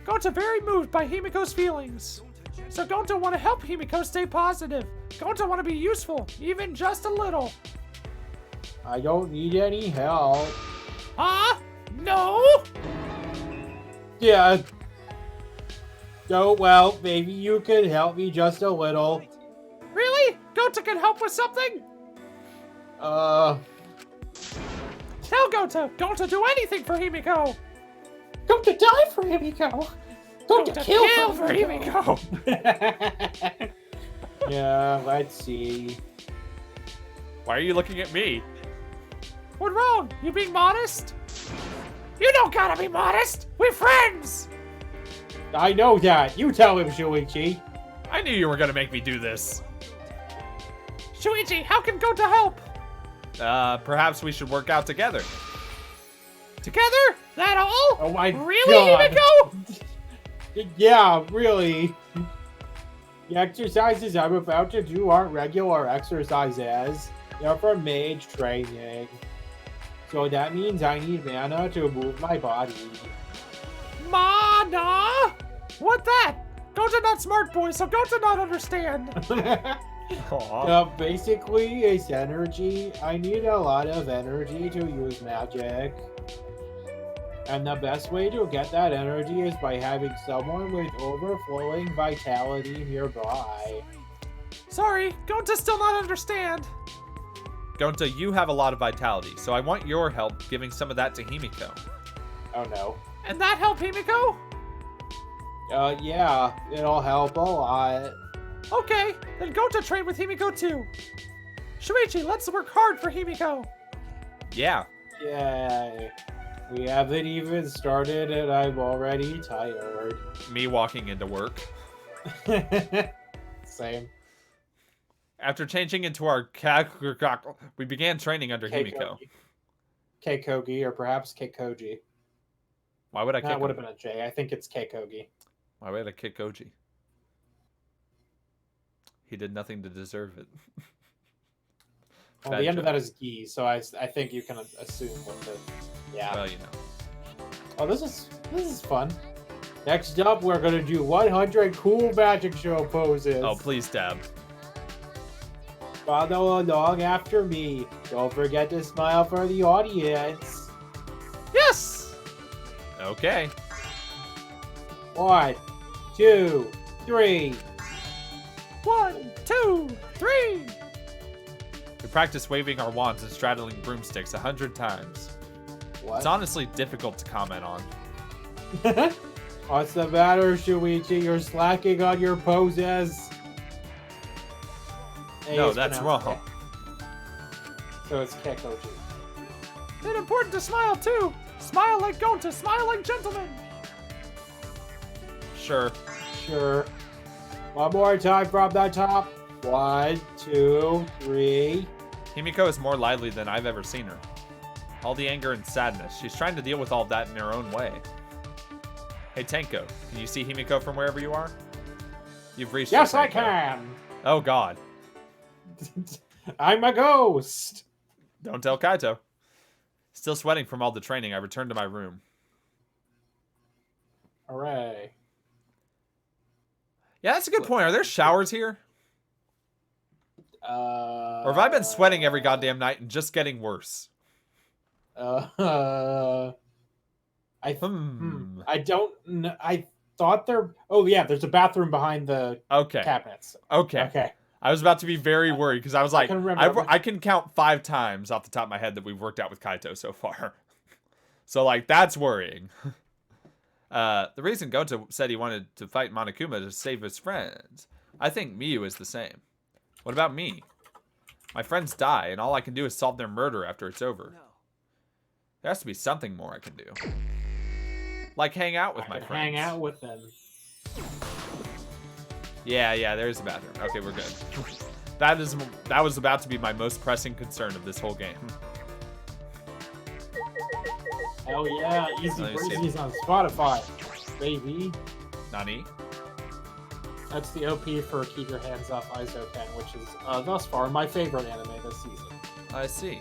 Speaker 5: Gonta very moved by Himiko's feelings. So Gonta wanna help Himiko stay positive. Gonta wanna be useful, even just a little.
Speaker 2: I don't need any help.
Speaker 5: Huh? No?
Speaker 2: Yeah. Oh, well, maybe you could help me just a little.
Speaker 5: Really? Gota can help with something?
Speaker 2: Uh,
Speaker 5: Tell Gota. Gota do anything for Himiko.
Speaker 2: Gota die for Himiko. Gota kill
Speaker 5: for Himiko.
Speaker 2: Yeah, let's see.
Speaker 1: Why are you looking at me?
Speaker 5: What wrong? You being modest? You don't gotta be modest. We're friends.
Speaker 2: I know that. You tell him, Shuichi.
Speaker 1: I knew you were gonna make me do this.
Speaker 5: Shuichi, how can Gota help?
Speaker 1: Perhaps we should work out together.
Speaker 5: Together? That all?
Speaker 2: Oh my
Speaker 5: Really,
Speaker 2: god.
Speaker 5: Himiko?
Speaker 2: Yeah, really. The exercises I'm about to do aren't regular exercises. They're for mage training. So that means I need mana to move my body.
Speaker 5: Mana? What that? Gota not smart boy, so Gota not understand.
Speaker 1: Aw.
Speaker 2: Basically, it's energy. I need a lot of energy to use magic. And the best way to get that energy is by having someone with overflowing vitality nearby.
Speaker 5: Sorry, Gota still not understand.
Speaker 1: Gonta, you have a lot of vitality, so I want your help giving some of that to Himiko.
Speaker 2: Oh no.
Speaker 5: And that help Himiko?
Speaker 2: Yeah, it'll help a lot.
Speaker 5: Okay, then Gota train with Himiko too. Shuichi, let's work hard for Himiko.
Speaker 1: Yeah.
Speaker 2: Yay. We haven't even started and I'm already tired.
Speaker 1: Me walking into work.
Speaker 2: Same.
Speaker 1: After changing into our we began training under Himiko.
Speaker 2: Keikogi, or perhaps Keikoji.
Speaker 1: Why would I
Speaker 2: That
Speaker 1: kick
Speaker 2: would have
Speaker 1: him?
Speaker 2: been a J. I think it's Keikogi.
Speaker 1: Why would I kick Koji? He did nothing to deserve it.
Speaker 2: Well,
Speaker 1: Bad
Speaker 2: the end of
Speaker 1: joke.
Speaker 2: that is Gi, so I think you can assume what the... Yeah.
Speaker 1: Well, you know.
Speaker 2: Oh, this is fun. Next up, we're gonna do 100 cool magic show poses.
Speaker 1: Oh, please, Dab.
Speaker 2: Follow along after me. Don't forget to smile for the audience.
Speaker 5: Yes!
Speaker 1: Okay.
Speaker 2: 1, 2, 3.
Speaker 5: 1, 2, 3.
Speaker 1: We practiced waving our wands and straddling broomsticks 100 times.
Speaker 2: What?
Speaker 1: It's honestly difficult to comment on.
Speaker 2: What's the matter, Shuichi? You're slacking on your poses. A
Speaker 1: No,
Speaker 2: is
Speaker 1: that's
Speaker 2: pronounced
Speaker 1: wrong.
Speaker 2: Ke. So it's Kekoji.
Speaker 5: It's important to smile too. Smile like Gota, smile like gentlemen.
Speaker 1: Sure.
Speaker 2: Sure. One more time from the top. 1, 2, 3.
Speaker 1: Himiko is more lively than I've ever seen her. All the anger and sadness. She's trying to deal with all of that in her own way. Hey, Tenko, can you see Himiko from wherever you are? You've reached her,
Speaker 2: Yes, I
Speaker 1: Tenko.
Speaker 2: can.
Speaker 1: Oh, God.
Speaker 2: I'm a ghost.
Speaker 1: Don't tell Kaito. Still sweating from all the training, I returned to my room.
Speaker 2: Hooray.
Speaker 1: Yeah, that's a good point. Are there showers here? Or have I been sweating every goddamn night and just getting worse?
Speaker 2: I don't know. I thought there. Oh yeah, there's a bathroom behind the
Speaker 1: Okay.
Speaker 2: cabinets.
Speaker 1: Okay.
Speaker 2: Okay.
Speaker 1: I was about to be very worried because I was like,
Speaker 2: can remember.
Speaker 1: I can count 5 times off the top of my head that we've worked out with Kaito so far. So, like, that's worrying. The reason Gota said he wanted to fight Monokuma to save his friends, I think Miyu is the same. What about me? My friends die, and all I can do is solve their murder after it's over. There has to be something more I can do. Like hang out with my friends.
Speaker 2: Hang out with them.
Speaker 1: Yeah, there's a bathroom. Okay, we're good. That was about to be my most pressing concern of this whole game.
Speaker 2: Hell yeah, Easy
Speaker 1: Let me see.
Speaker 2: Breezy's on Spotify, baby.
Speaker 1: Nani?
Speaker 2: That's the OP for Keep Your Hands Off Isoken, which is thus far my favorite anime this season.
Speaker 1: I see.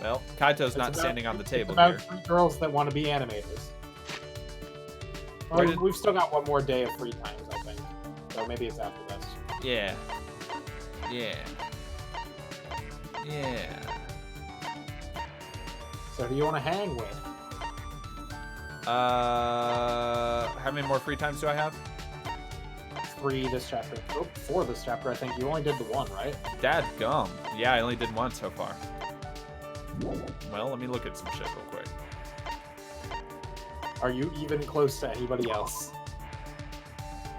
Speaker 1: Well, Kaito's not standing on the table
Speaker 2: It's about
Speaker 1: here.
Speaker 2: 3 girls that want to be animators.
Speaker 1: Where
Speaker 2: Well,
Speaker 1: did-
Speaker 2: we've still got one more day of free times, I think. So maybe it's after this.
Speaker 1: Yeah.
Speaker 2: So who do you want to hang with?
Speaker 1: How How many more free times do I have?
Speaker 2: 3 this chapter. Oh, 4 this chapter, I think. You only did the 1, right?
Speaker 1: Dadgum. Yeah, I only did 1 so far. Well, let me look at some shit real quick.
Speaker 2: Are you even close to anybody else?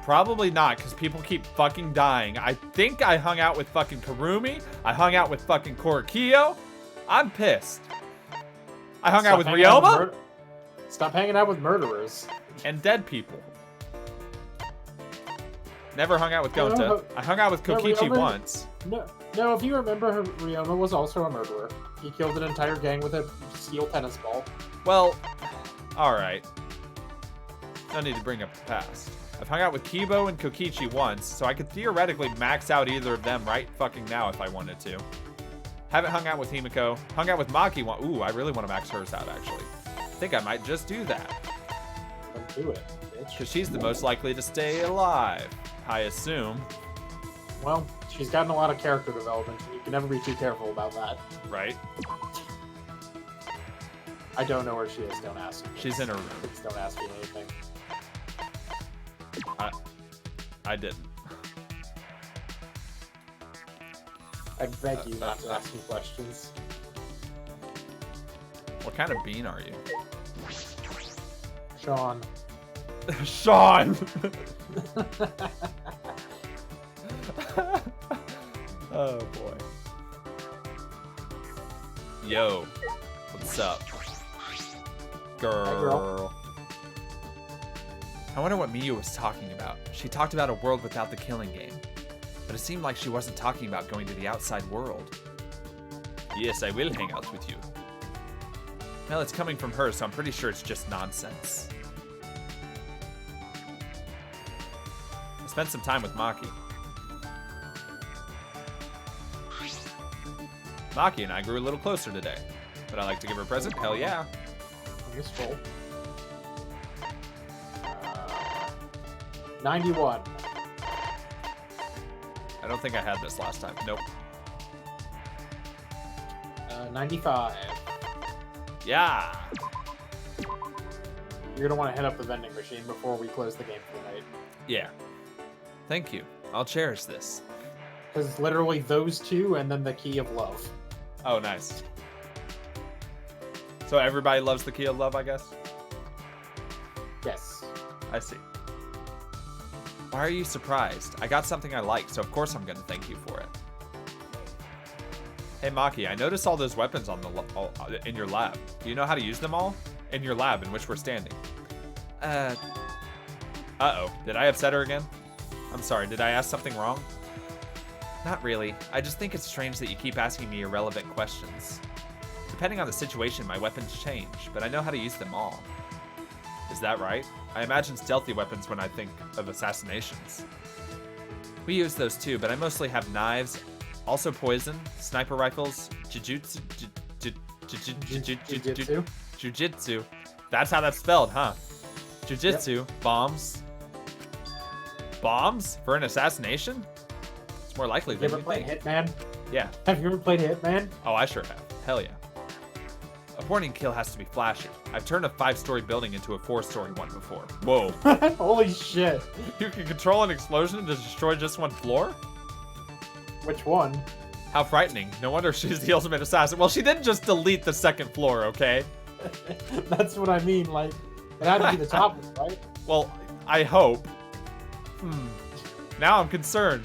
Speaker 1: Probably not, because people keep fucking dying. I think I hung out with fucking Karumi. I hung out with fucking Korakiyo. I'm pissed. I hung out with Ryoma
Speaker 2: Stop hanging out with murderers.
Speaker 1: and dead people. Never hung out with Gonta.
Speaker 2: No,
Speaker 1: I hung out with
Speaker 2: no,
Speaker 1: Kokichi
Speaker 2: Ryoma-
Speaker 1: once.
Speaker 2: No, if you remember, Ryoma was also a murderer. He killed an entire gang with a steel tennis ball.
Speaker 1: Well, alright. No need to bring up the past. I've hung out with Kibo and Kokichi once, so I could theoretically max out either of them right fucking now if I wanted to. Haven't hung out with Himiko. Hung out with Maki one. Ooh, I really want to max hers out, actually. I think I might just do that.
Speaker 2: Then do it, bitch.
Speaker 1: Because she's the most likely to stay alive, I assume.
Speaker 2: Well, she's gotten a lot of character development, and you can never be too careful about that.
Speaker 1: Right?
Speaker 2: I don't know where she is, don't ask me.
Speaker 1: She's in her room.
Speaker 2: Please don't ask me anything.
Speaker 1: I didn't.
Speaker 2: I beg you not to ask me questions.
Speaker 1: What kind of bean are you?
Speaker 2: Sean.
Speaker 1: Sean! Oh boy. Yo, what's up? Girl. I wonder what Miyu was talking about. She talked about a world without the killing game. But it seemed like she wasn't talking about going to the outside world. Yes, I will hang out with you. Well, it's coming from her, so I'm pretty sure it's just nonsense. I spent some time with Maki. Maki and I grew a little closer today. Would I like to give her a present? Hell yeah.
Speaker 2: Useful. 91.
Speaker 1: I don't think I had this last time. Nope.
Speaker 2: 95.
Speaker 1: Yeah.
Speaker 2: You're gonna want to hit up the vending machine before we close the game for the night.
Speaker 1: Yeah. Thank you. I'll cherish this.
Speaker 2: Because it's literally those two and then the key of love.
Speaker 1: Oh, nice. So everybody loves the key of love, I guess?
Speaker 2: Yes.
Speaker 1: I see. Why are you surprised? I got something I like, so of course I'm gonna thank you for it. Hey Maki, I noticed all those weapons on the in your lab. Do you know how to use them all? In your lab in which we're standing. Uh-oh. Did I upset her again? I'm sorry, did I ask something wrong? Not really. I just think it's strange that you keep asking me irrelevant questions. Depending on the situation, my weapons change, but I know how to use them all. Is that right? I imagine stealthy weapons when I think of assassinations. We use those too, but I mostly have knives, also poison, sniper rifles, jujitsu. That's how that's spelled, huh? Jujitsu,
Speaker 2: Yep.
Speaker 1: bombs. Bombs? For an assassination? It's more likely
Speaker 2: You
Speaker 1: than
Speaker 2: ever
Speaker 1: you
Speaker 2: played
Speaker 1: think.
Speaker 2: Hitman?
Speaker 1: Yeah.
Speaker 2: Have you ever played Hitman?
Speaker 1: Oh, I sure have. Hell yeah. A morning kill has to be flashy. I've turned a 5-story building into a 4-story one before. Whoa.
Speaker 2: Holy shit.
Speaker 1: You can control an explosion to destroy just one floor?
Speaker 2: Which one?
Speaker 1: How frightening. No wonder she's the ultimate assassin. Well, she didn't just delete the second floor, okay?
Speaker 2: That's what I mean, like, it had to be the top one, right?
Speaker 1: Well, I hope. Now I'm concerned.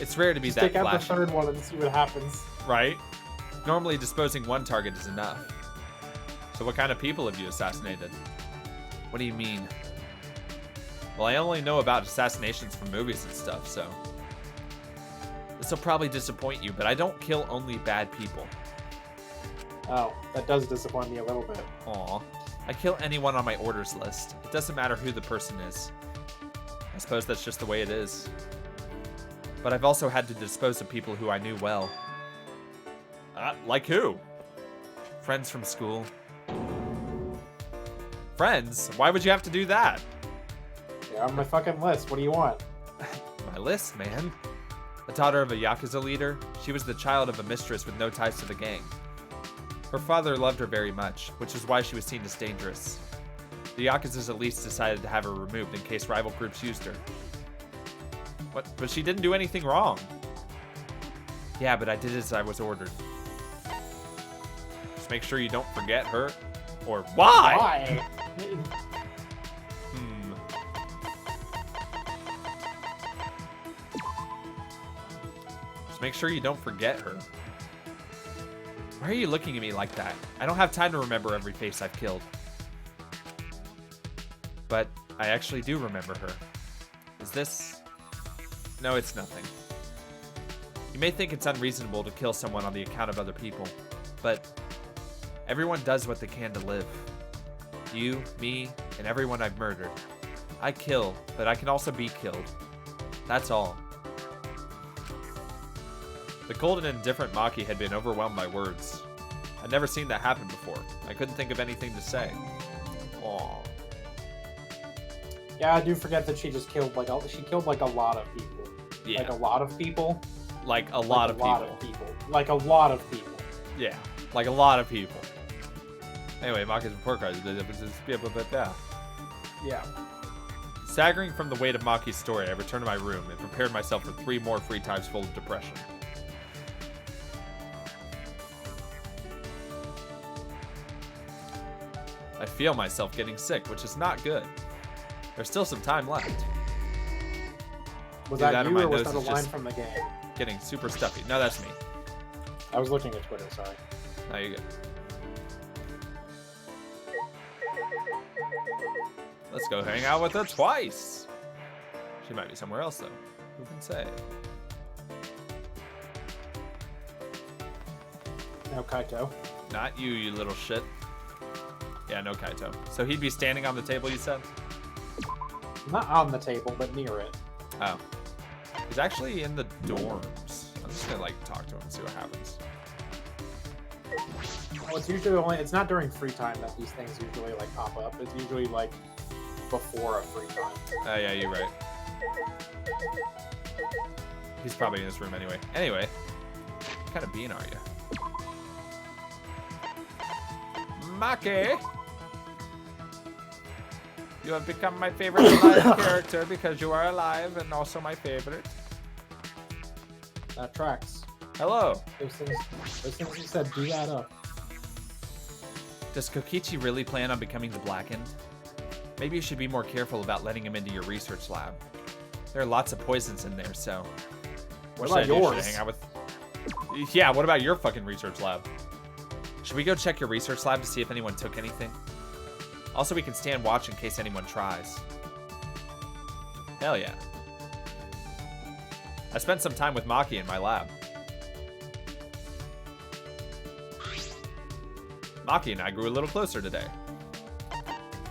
Speaker 1: It's rare to be
Speaker 2: Just
Speaker 1: that
Speaker 2: take out
Speaker 1: flashy,
Speaker 2: the third one and see what happens.
Speaker 1: right? Normally disposing one target is enough. So what kind of people have you assassinated? What do you mean? Well, I only know about assassinations from movies and stuff, so... This will probably disappoint you, but I don't kill only bad people.
Speaker 2: Oh, that does disappoint me a little bit.
Speaker 1: Aw. I kill anyone on my orders list. It doesn't matter who the person is. I suppose that's just the way it is. But I've also had to dispose of people who I knew well. Like who? Friends from school. Friends? Why would you have to do that?
Speaker 2: They're on my fucking list. What do you want?
Speaker 1: My list, man. The daughter of a Yakuza leader, she was the child of a mistress with no ties to the gang. Her father loved her very much, which is why she was seen as dangerous. The Yakuzas at least decided to have her removed in case rival groups used her. What? But she didn't do anything wrong. Yeah, but I did as I was ordered. Just make sure you don't forget her. Or why? Just make sure you don't forget her. Why are you looking at me like that? I don't have time to remember every face I've killed. But I actually do remember her. Is this... No, it's nothing. You may think it's unreasonable to kill someone on the account of other people, but everyone does what they can to live. You, me, and everyone I've murdered. I kill, but I can also be killed. That's all. The cold and indifferent Maki had been overwhelmed by words. I'd never seen that happen before. I couldn't think of anything to say. Aww.
Speaker 2: Yeah, I do forget that she just killed like a lot of people.
Speaker 1: Yeah.
Speaker 2: Like a lot of people.
Speaker 1: Like a lot of people.
Speaker 2: Like a lot of people.
Speaker 1: Yeah, like a lot of people. Anyway, Maki's report card.
Speaker 2: Yeah.
Speaker 1: Staggering from the weight of Maki's story, I returned to my room and prepared myself for 3 more free times full of depression. I feel myself getting sick, which is not good. There's still some time left.
Speaker 2: Was
Speaker 1: Either
Speaker 2: that
Speaker 1: or
Speaker 2: you
Speaker 1: my
Speaker 2: or was
Speaker 1: nose
Speaker 2: that a
Speaker 1: is
Speaker 2: line
Speaker 1: just
Speaker 2: from the game?
Speaker 1: Getting super stuffy. No, that's me.
Speaker 2: I was looking at Twitter, sorry.
Speaker 1: No, you're good. Let's go hang out with her twice. She might be somewhere else, though. Who can say?
Speaker 2: No Kaito.
Speaker 1: Not you, you little shit. Yeah, no Kaito. So he'd be standing on the table, you said?
Speaker 2: Not on the table, but near it.
Speaker 1: Oh. He's actually in the dorms. I'm just gonna, like, talk to him and see what happens.
Speaker 2: Well, it's usually it's not during free time that these things usually, like, pop up. It's usually, like, before a free time.
Speaker 1: Oh, yeah, you're right. He's probably in this room anyway. Anyway, what kind of bean are you? Maki! You have become my favorite alive character because you are alive and also my favorite.
Speaker 2: That tracks.
Speaker 1: Hello.
Speaker 2: Those things you said do add up.
Speaker 1: Does Kokichi really plan on becoming the Blackened? Maybe you should be more careful about letting him into your research lab. There are lots of poisons in there, so...
Speaker 2: What about yours?
Speaker 1: Should I hang out with... Yeah, what about your fucking research lab? Should we go check your research lab to see if anyone took anything? Also, we can stand watch in case anyone tries. Hell yeah. I spent some time with Maki in my lab. Maki and I grew a little closer today.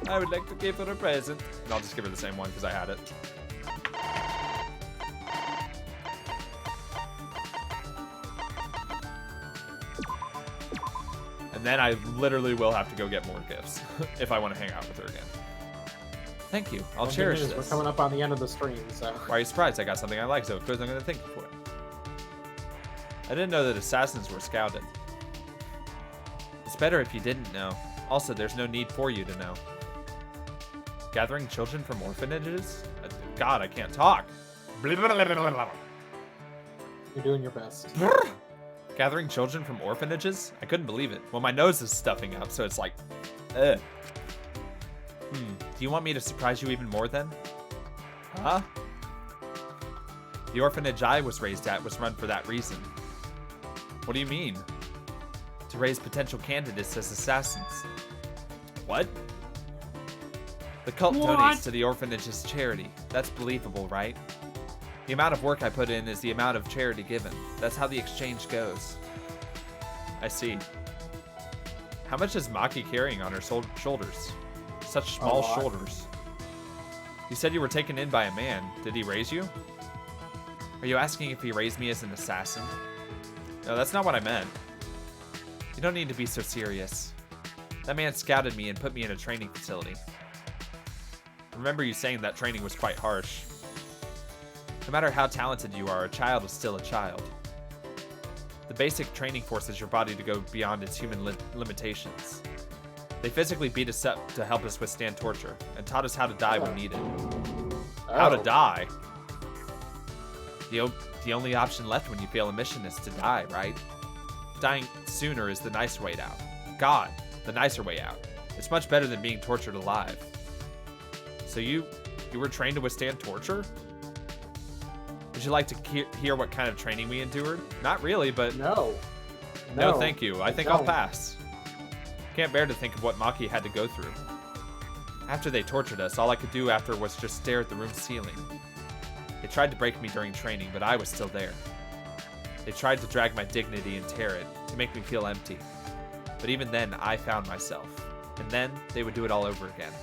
Speaker 1: I would like to give her a present. And I'll just give her the same one because I had it. And then I literally will have to go get more gifts if I want to hang out with her again. Thank you. I'll cherish this.
Speaker 2: We're coming up on the end of the stream, so...
Speaker 1: Why are you surprised? I got something I like, so of course I'm going to thank you for it. I didn't know that assassins were scouted. It's better if you didn't know. Also, there's no need for you to know. Gathering children from orphanages? God, I can't talk.
Speaker 2: You're doing your best.
Speaker 1: Gathering children from orphanages? I couldn't believe it. Well, my nose is stuffing up, so it's like, ugh. Do you want me to surprise you even more then? Huh? The orphanage I was raised at was run for that reason. What do you mean? To raise potential candidates as assassins. What? The cult donates to the orphanage's charity. That's believable, right? The amount of work I put in is the amount of charity given. That's how the exchange goes. I see. How much is Maki carrying on her shoulders? Such small shoulders. You said you were taken in by a man. Did he raise you? Are you asking if he raised me as an assassin? No, that's not what I meant. You don't need to be so serious. That man scouted me and put me in a training facility. I remember you saying that training was quite harsh. No matter how talented you are, a child is still a child. The basic training forces your body to go beyond its human limitations. They physically beat us up to help us withstand torture and taught us how to die when needed. How to
Speaker 2: Oh.
Speaker 1: die? The only option left when you fail a mission is to die, right? Dying sooner is the nicer way out. God, the nicer way out. It's much better than being tortured alive. So you were trained to withstand torture? Would you like to hear what kind of training we endured? Not really, but
Speaker 2: No.
Speaker 1: no thank you. I think I'll
Speaker 2: don't.
Speaker 1: pass. Can't bear to think of what Maki had to go through. After they tortured us, all I could do after was just stare at the room's ceiling. They tried to break me during training, but I was still there. They tried to drag my dignity and tear it, to make me feel empty. But even then, I found myself. And then, they would do it all over again.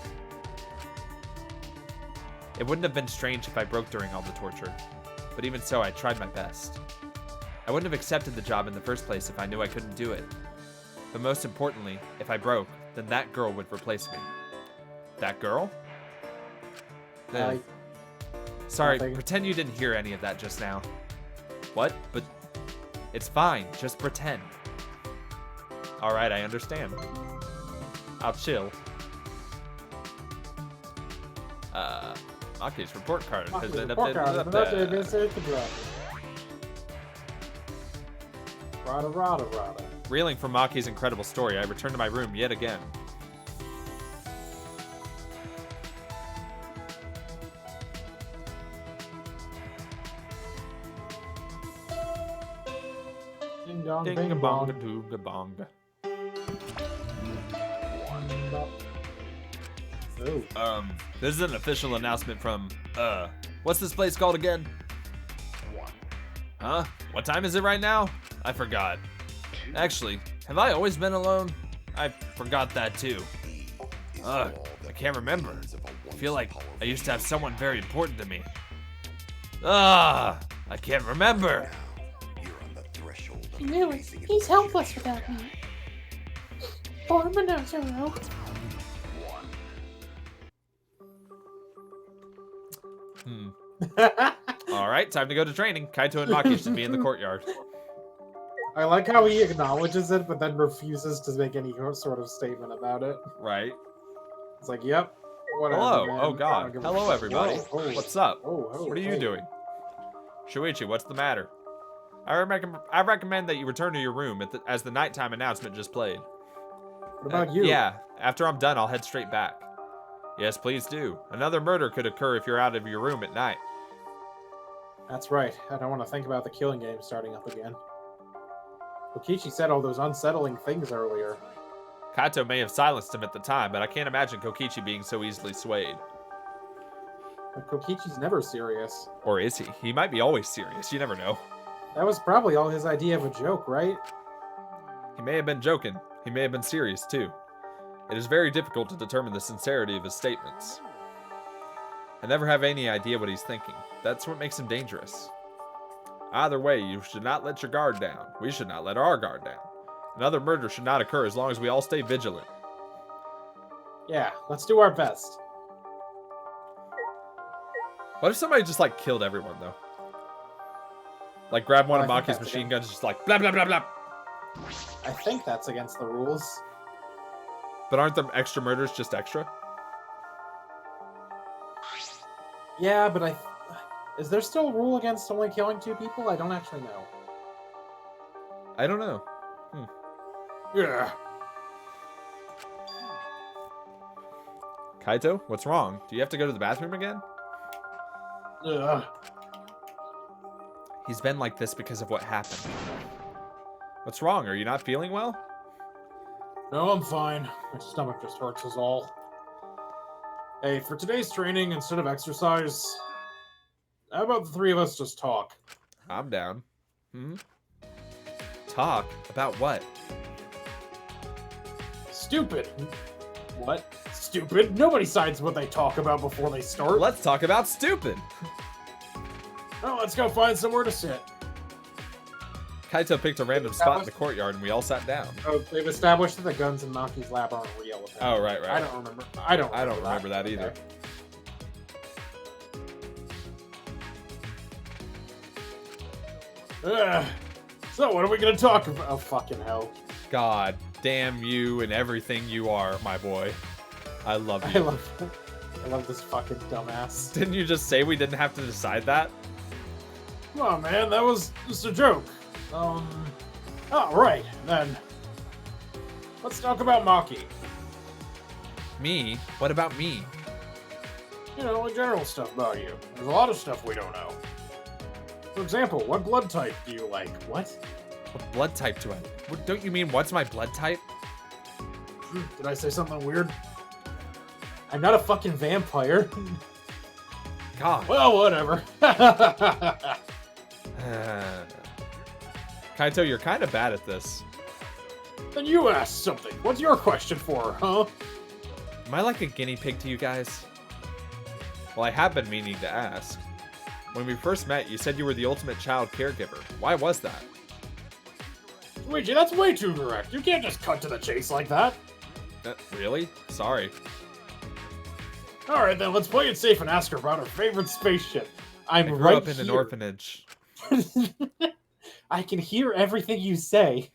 Speaker 1: It wouldn't have been strange if I broke during all the torture. But even so, I tried my best. I wouldn't have accepted the job in the first place if I knew I couldn't do it. But most importantly, if I broke, then that girl would replace me. That girl? Sorry,
Speaker 2: nothing.
Speaker 1: pretend you didn't hear any of that just now. What? But it's fine, just pretend. Alright, I understand. I'll chill. Maki's report card has been updated.
Speaker 2: Rada.
Speaker 1: Reeling from Maki's incredible story, I return to my room yet again.
Speaker 2: Ding dong,
Speaker 1: Ding
Speaker 2: bing
Speaker 1: a bong a
Speaker 2: bong.
Speaker 1: doo a bong.
Speaker 2: Oh.
Speaker 1: This is an official announcement from, what's this place called again? Huh? What time is it right now? I forgot. Actually, have I always been alone? I forgot that too. Ugh, I can't remember. I feel like I used to have someone very important to me. I can't remember.
Speaker 4: You're on the threshold of
Speaker 6: I knew it.
Speaker 4: facing
Speaker 6: He's
Speaker 4: adversity.
Speaker 6: helpless without me. Poor Monozero.
Speaker 1: Alright, time to go to training. Kaito and Maki should be in the courtyard.
Speaker 2: I like how he acknowledges it, but then refuses to make any sort of statement about it.
Speaker 1: Right.
Speaker 2: It's like, yep, whatever.
Speaker 1: Hello.
Speaker 2: man.
Speaker 1: Oh
Speaker 2: I don't
Speaker 1: god.
Speaker 2: give a
Speaker 1: Hello
Speaker 2: fuck.
Speaker 1: everybody.
Speaker 2: Whoa.
Speaker 1: What's up?
Speaker 2: Oh,
Speaker 1: What are you doing? Shuichi, what's the matter? I recommend that you return to your room as the nighttime announcement just played.
Speaker 2: What about you?
Speaker 1: Yeah, after I'm done, I'll head straight back. Yes, please do. Another murder could occur if you're out of your room at night.
Speaker 2: That's right. I don't want to think about the killing game starting up again. Kokichi said all those unsettling things earlier.
Speaker 1: Kaito may have silenced him at the time, but I can't imagine Kokichi being so easily swayed.
Speaker 2: But Kokichi's never serious.
Speaker 1: Or is he? He might be always serious, you never know.
Speaker 2: That was probably all his idea of a joke, right?
Speaker 1: He may have been joking. He may have been serious, too. It is very difficult to determine the sincerity of his statements. I never have any idea what he's thinking. That's what makes him dangerous. Either way, you should not let your guard down. We should not let our guard down. Another murder should not occur as long as we all stay vigilant.
Speaker 2: Yeah, let's do our best.
Speaker 1: What if somebody just, like, killed everyone, though? Like, grab one of
Speaker 2: Well, I think
Speaker 1: Maki's
Speaker 2: that's
Speaker 1: machine
Speaker 2: against-
Speaker 1: guns, just like, blah, blah, blah, blah.
Speaker 2: I think that's against the rules.
Speaker 1: But aren't the extra murders just extra?
Speaker 2: Yeah, but is there still a rule against only killing 2 people? I don't actually know.
Speaker 1: I don't know.
Speaker 2: Yeah.
Speaker 1: Kaito, what's wrong? Do you have to go to the bathroom again?
Speaker 2: Ugh.
Speaker 1: He's been like this because of what happened. What's wrong? Are you not feeling well?
Speaker 2: No, I'm fine. My stomach just hurts is all. Hey, for today's training, instead of exercise, how about the 3 of us just talk?
Speaker 1: I'm down. Talk? About what?
Speaker 2: Stupid. What? Stupid? Nobody decides what they talk about before they start.
Speaker 1: Let's talk about stupid.
Speaker 2: Well, let's go find somewhere to sit.
Speaker 1: Kaito picked a random spot in the courtyard and we all sat down.
Speaker 2: Oh, they've established that the guns in Maki's lab aren't real. Apparently.
Speaker 1: Oh, right.
Speaker 2: I don't remember. I don't
Speaker 1: remember that either.
Speaker 2: Ugh. So, what are we gonna talk about? Oh, fucking hell.
Speaker 1: God. damn you and everything you are, my boy. I love you.
Speaker 2: I love this fucking dumbass.
Speaker 1: Didn't you just say we didn't have to decide that?
Speaker 2: Come on, man, that was just a joke. Oh, right, then. Let's talk about Maki.
Speaker 1: Me? What about me?
Speaker 2: You know, general stuff about you. There's a lot of stuff we don't know. For example, what blood type do you like? What?
Speaker 1: What blood type do I? Don't you mean what's my blood type?
Speaker 2: Did I say something weird? I'm not a fucking vampire.
Speaker 1: God.
Speaker 2: Well, whatever.
Speaker 1: Kaito, you're kind of bad at this.
Speaker 2: Then you ask something. What's your question for, huh?
Speaker 1: Am I like a guinea pig to you guys? Well, I have been meaning to ask. When we first met, you said you were the ultimate child caregiver. Why was that?
Speaker 2: Luigi, that's way too direct. You can't just cut to the chase like that.
Speaker 1: Really? Sorry.
Speaker 2: Alright then, let's play it safe and ask her about her favorite spaceship.
Speaker 1: I grew
Speaker 2: right
Speaker 1: up in an
Speaker 2: here.
Speaker 1: orphanage.
Speaker 2: I can hear everything you say.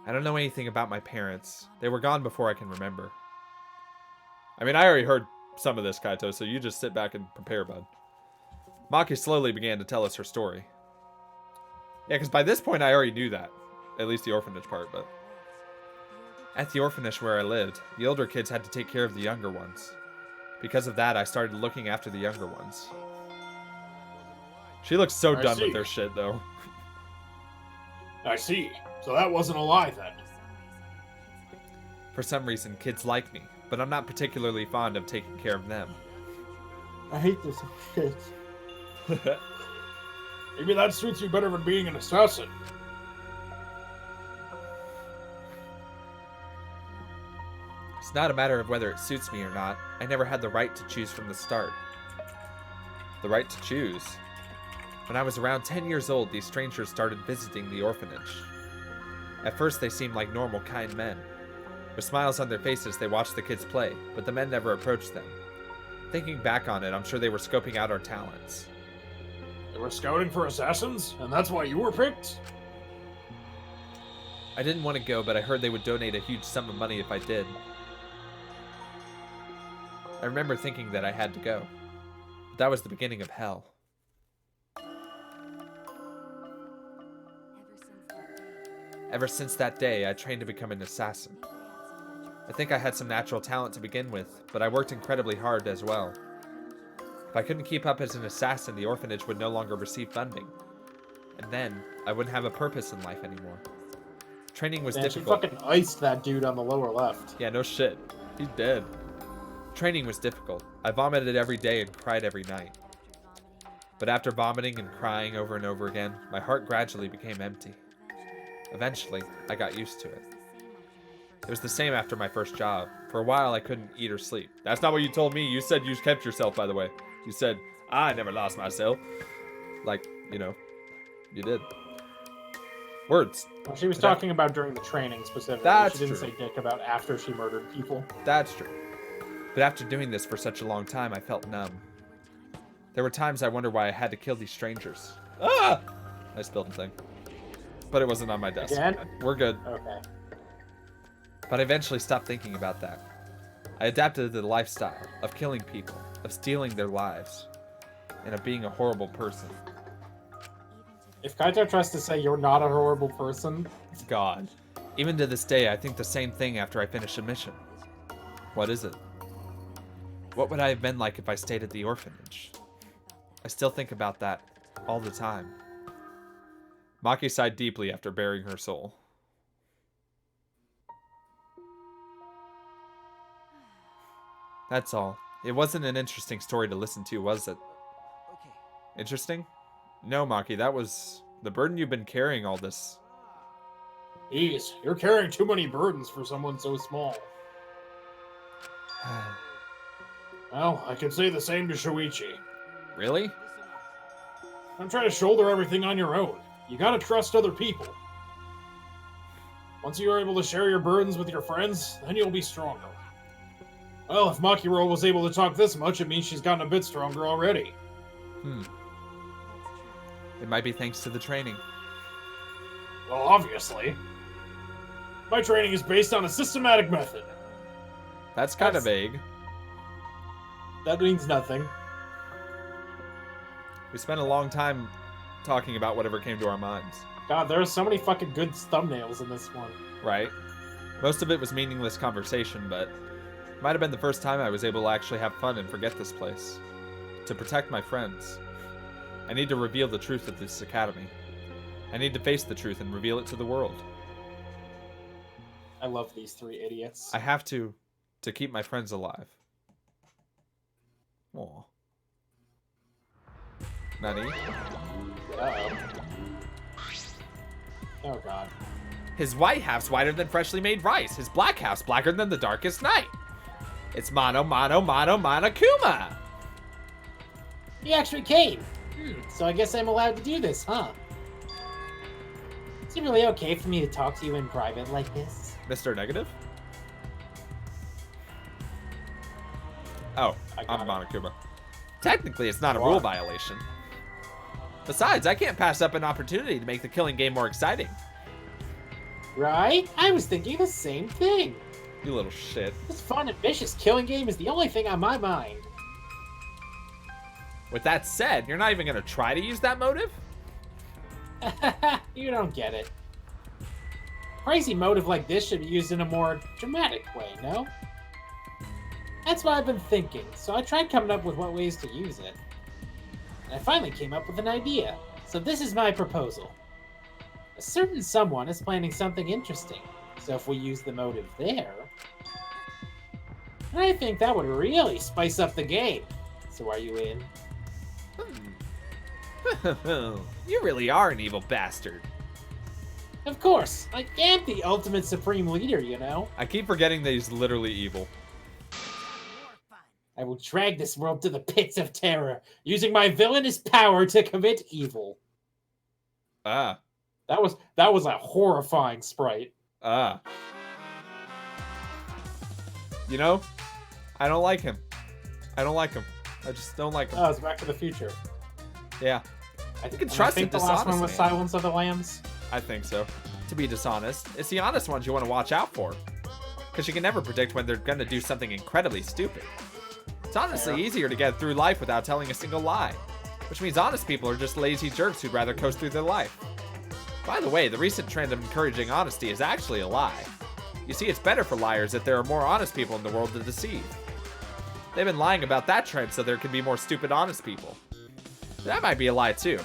Speaker 1: I don't know anything about my parents. They were gone before I can remember. I mean, I already heard some of this, Kaito, so you just sit back and prepare, bud. Maki slowly began to tell us her story. Yeah, because by this point I already knew that. At least the orphanage part, but... At the orphanage where I lived, the older kids had to take care of the younger ones. Because of that, I started looking after the younger ones. She looks so done with their shit, though.
Speaker 2: I see. So that wasn't a lie, then.
Speaker 1: For some reason, kids like me, but I'm not particularly fond of taking care of them.
Speaker 2: I hate this shit. Maybe that suits you better than being an assassin.
Speaker 1: It's not a matter of whether it suits me or not. I never had the right to choose from the start. The right to choose? When I was around 10 years old, these strangers started visiting the orphanage. At first, they seemed like normal, kind men. With smiles on their faces, they watched the kids play, but the men never approached them. Thinking back on it, I'm sure they were scoping out our talents.
Speaker 2: They were scouting for assassins, and that's why you were picked?
Speaker 1: I didn't want to go, but I heard they would donate a huge sum of money if I did. I remember thinking that I had to go. But that was the beginning of hell. Ever since that day, I trained to become an assassin. I think I had some natural talent to begin with, but I worked incredibly hard as well. If I couldn't keep up as an assassin, the orphanage would no longer receive funding. And then, I wouldn't have a purpose in life anymore. Training was difficult.
Speaker 2: She fucking iced that dude on the lower left.
Speaker 1: Yeah, no shit. He's dead. Training was difficult. I vomited every day and cried every night. But after vomiting and crying over and over again, my heart gradually became empty. Eventually, I got used to it. It was the same after my first job. For a while, I couldn't eat or sleep. That's not what you told me. You said you kept yourself, by the way. You said, I never lost myself. Like, you know, you did. Words.
Speaker 2: Well, she was talking about during the training specifically.
Speaker 1: That's
Speaker 2: she didn't
Speaker 1: true.
Speaker 2: say dick about after she murdered people.
Speaker 1: That's true. But after doing this for such a long time, I felt numb. There were times I wondered why I had to kill these strangers. Ah! I spilled a thing. But it wasn't on my desk.
Speaker 2: Again?
Speaker 1: We're good.
Speaker 2: Okay.
Speaker 1: But I eventually stopped thinking about that. I adapted to the lifestyle of killing people, of stealing their lives, and of being a horrible person.
Speaker 2: If Kaito tries to say you're not a horrible person...
Speaker 1: God. Even to this day, I think the same thing after I finish a mission. What is it? What would I have been like if I stayed at the orphanage? I still think about that all the time. Maki sighed deeply after burying her soul. That's all. It wasn't an interesting story to listen to, was it?
Speaker 3: Okay.
Speaker 1: Interesting? No, Maki, that was the burden you've been carrying all this.
Speaker 2: Jeez, you're carrying too many burdens for someone so small. Well, I can say the same to Shuichi.
Speaker 1: Really?
Speaker 2: Don't try to shoulder everything on your own. You gotta trust other people. Once you are able to share your burdens with your friends, then you'll be stronger. Well, if Makiro was able to talk this much, it means she's gotten a bit stronger already.
Speaker 1: It might be thanks to the training.
Speaker 2: Well, obviously. My training is based on a systematic method.
Speaker 1: That's kind of vague.
Speaker 2: That means nothing.
Speaker 1: We spent a long time talking about whatever came to our minds.
Speaker 2: God, there are so many fucking good thumbnails in this one.
Speaker 1: Right? Most of it was meaningless conversation, but it might have been the first time I was able to actually have fun and forget this place. To protect my friends. I need to reveal the truth of this academy. I need to face the truth and reveal it to the world.
Speaker 2: I love these three idiots.
Speaker 1: I have to keep my friends alive. Aw. Nani?
Speaker 2: Uh-oh. Oh, God.
Speaker 1: His white half's whiter than freshly made rice. His black half's blacker than the darkest night. It's Monokuma!
Speaker 2: He actually came. So I guess I'm allowed to do this, huh? Is it really okay for me to talk to you in private like this?
Speaker 1: Mr. Negative? Oh, I'm Monokuma. Technically, it's not a rule violation. Besides, I can't pass up an opportunity to make the killing game more exciting.
Speaker 2: Right? I was thinking the same thing.
Speaker 1: You little shit.
Speaker 2: This fun and vicious killing game is the only thing on my mind.
Speaker 1: With that said, you're not even gonna try to use that motive?
Speaker 2: You don't get it. Crazy motive like this should be used in a more dramatic way, no? That's what I've been thinking, so I tried coming up with what ways to use it. And I finally came up with an idea. So this is my proposal. A certain someone is planning something interesting, so if we use the motive there, I think that would really spice up the game. So are you in?
Speaker 1: You really are an evil bastard.
Speaker 2: Of course, I am the ultimate supreme leader, you know.
Speaker 1: I keep forgetting that he's literally evil.
Speaker 2: I will drag this world to the pits of terror, using my villainous power to commit evil.
Speaker 1: Ah.
Speaker 2: That was a horrifying sprite.
Speaker 1: Ah. You know, I don't like him. I just don't like him.
Speaker 2: Oh, it's Back to the Future.
Speaker 1: Yeah.
Speaker 2: I
Speaker 1: You can trust
Speaker 2: think
Speaker 1: it,
Speaker 2: the last one was
Speaker 1: dishonest man.
Speaker 2: Silence of the Lambs.
Speaker 1: I think so. To be dishonest, it's the honest ones you want to watch out for. Because you can never predict when they're going to do something incredibly stupid. It's honestly easier to get through life without telling a single lie. Which means honest people are just lazy jerks who'd rather coast through their life. By the way, the recent trend of encouraging honesty is actually a lie. You see, it's better for liars if there are more honest people in the world to deceive. They've been lying about that trend so there can be more stupid honest people. That might be a lie too.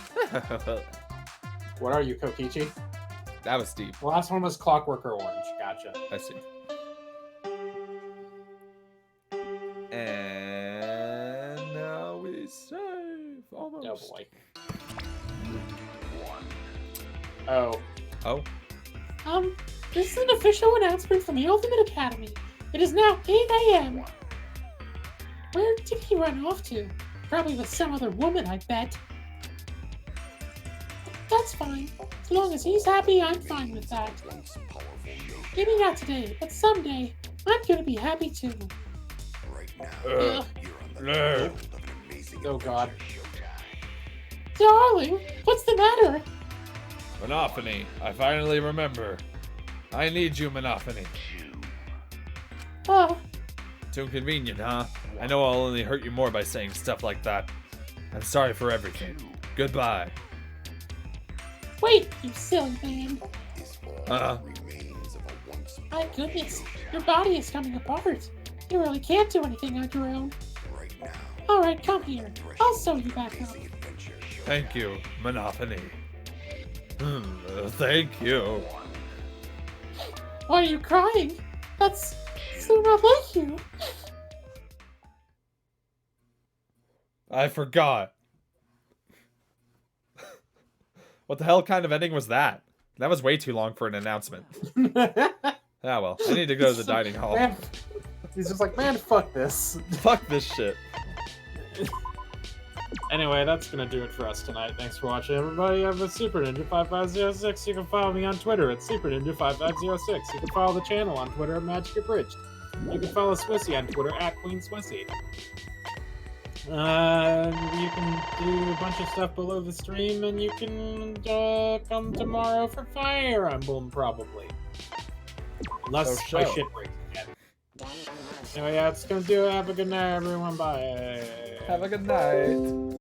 Speaker 2: What are you, Kokichi?
Speaker 1: That was deep.
Speaker 2: The last one was Clockwork Orange. Gotcha.
Speaker 1: I see. And now we save. Almost.
Speaker 2: Oh boy. Oh.
Speaker 1: Oh.
Speaker 6: This is an official announcement from the Ultimate Academy. It is now 8 a.m. Where did he run off to? Probably with some other woman, I bet. That's fine. As long as he's happy, I'm fine with that. Maybe not today, but someday, I'm gonna be happy too.
Speaker 4: Right now,
Speaker 6: Ugh.
Speaker 4: you're on the threshold of an amazing
Speaker 2: Oh God.
Speaker 6: Darling, what's the matter?
Speaker 1: Monophony, I finally remember. I need you, Monophony.
Speaker 6: Oh,
Speaker 1: Too convenient, huh? I know I'll only hurt you more by saying stuff like that. I'm sorry for everything. Goodbye.
Speaker 6: wait, you silly man.
Speaker 4: is all
Speaker 1: Uh-huh.
Speaker 4: that remains of a once
Speaker 6: My goodness, your body is coming apart. You really can't do anything on your own.
Speaker 4: right now.
Speaker 6: Alright, come here. I'll sew you back up.
Speaker 4: Amazing adventure show.
Speaker 1: Thank you, Monophony. Thank you.
Speaker 6: Why are you crying? That's so not like you.
Speaker 1: I forgot. What the hell kind of ending was that? That was way too long for an announcement. Ah well, I need to go to the dining hall.
Speaker 2: Man, he's just like, man, fuck this.
Speaker 1: Fuck this shit.
Speaker 2: Anyway, that's gonna do it for us tonight. Thanks for watching, everybody. I'm a Super Ninja 5506. You can follow me on Twitter at Super Ninja 5506. You can follow the channel on Twitter at Magic Abridged. You can follow Swissy on Twitter at Queen Swissy. You can do a bunch of stuff below the stream, and you can come tomorrow for Fire Emblem, probably. Unless
Speaker 1: Oh,
Speaker 2: my
Speaker 1: show.
Speaker 2: shit breaks again. Anyway, yeah, it's gonna do it. Have a good night, everyone. Bye.
Speaker 1: Have a good night.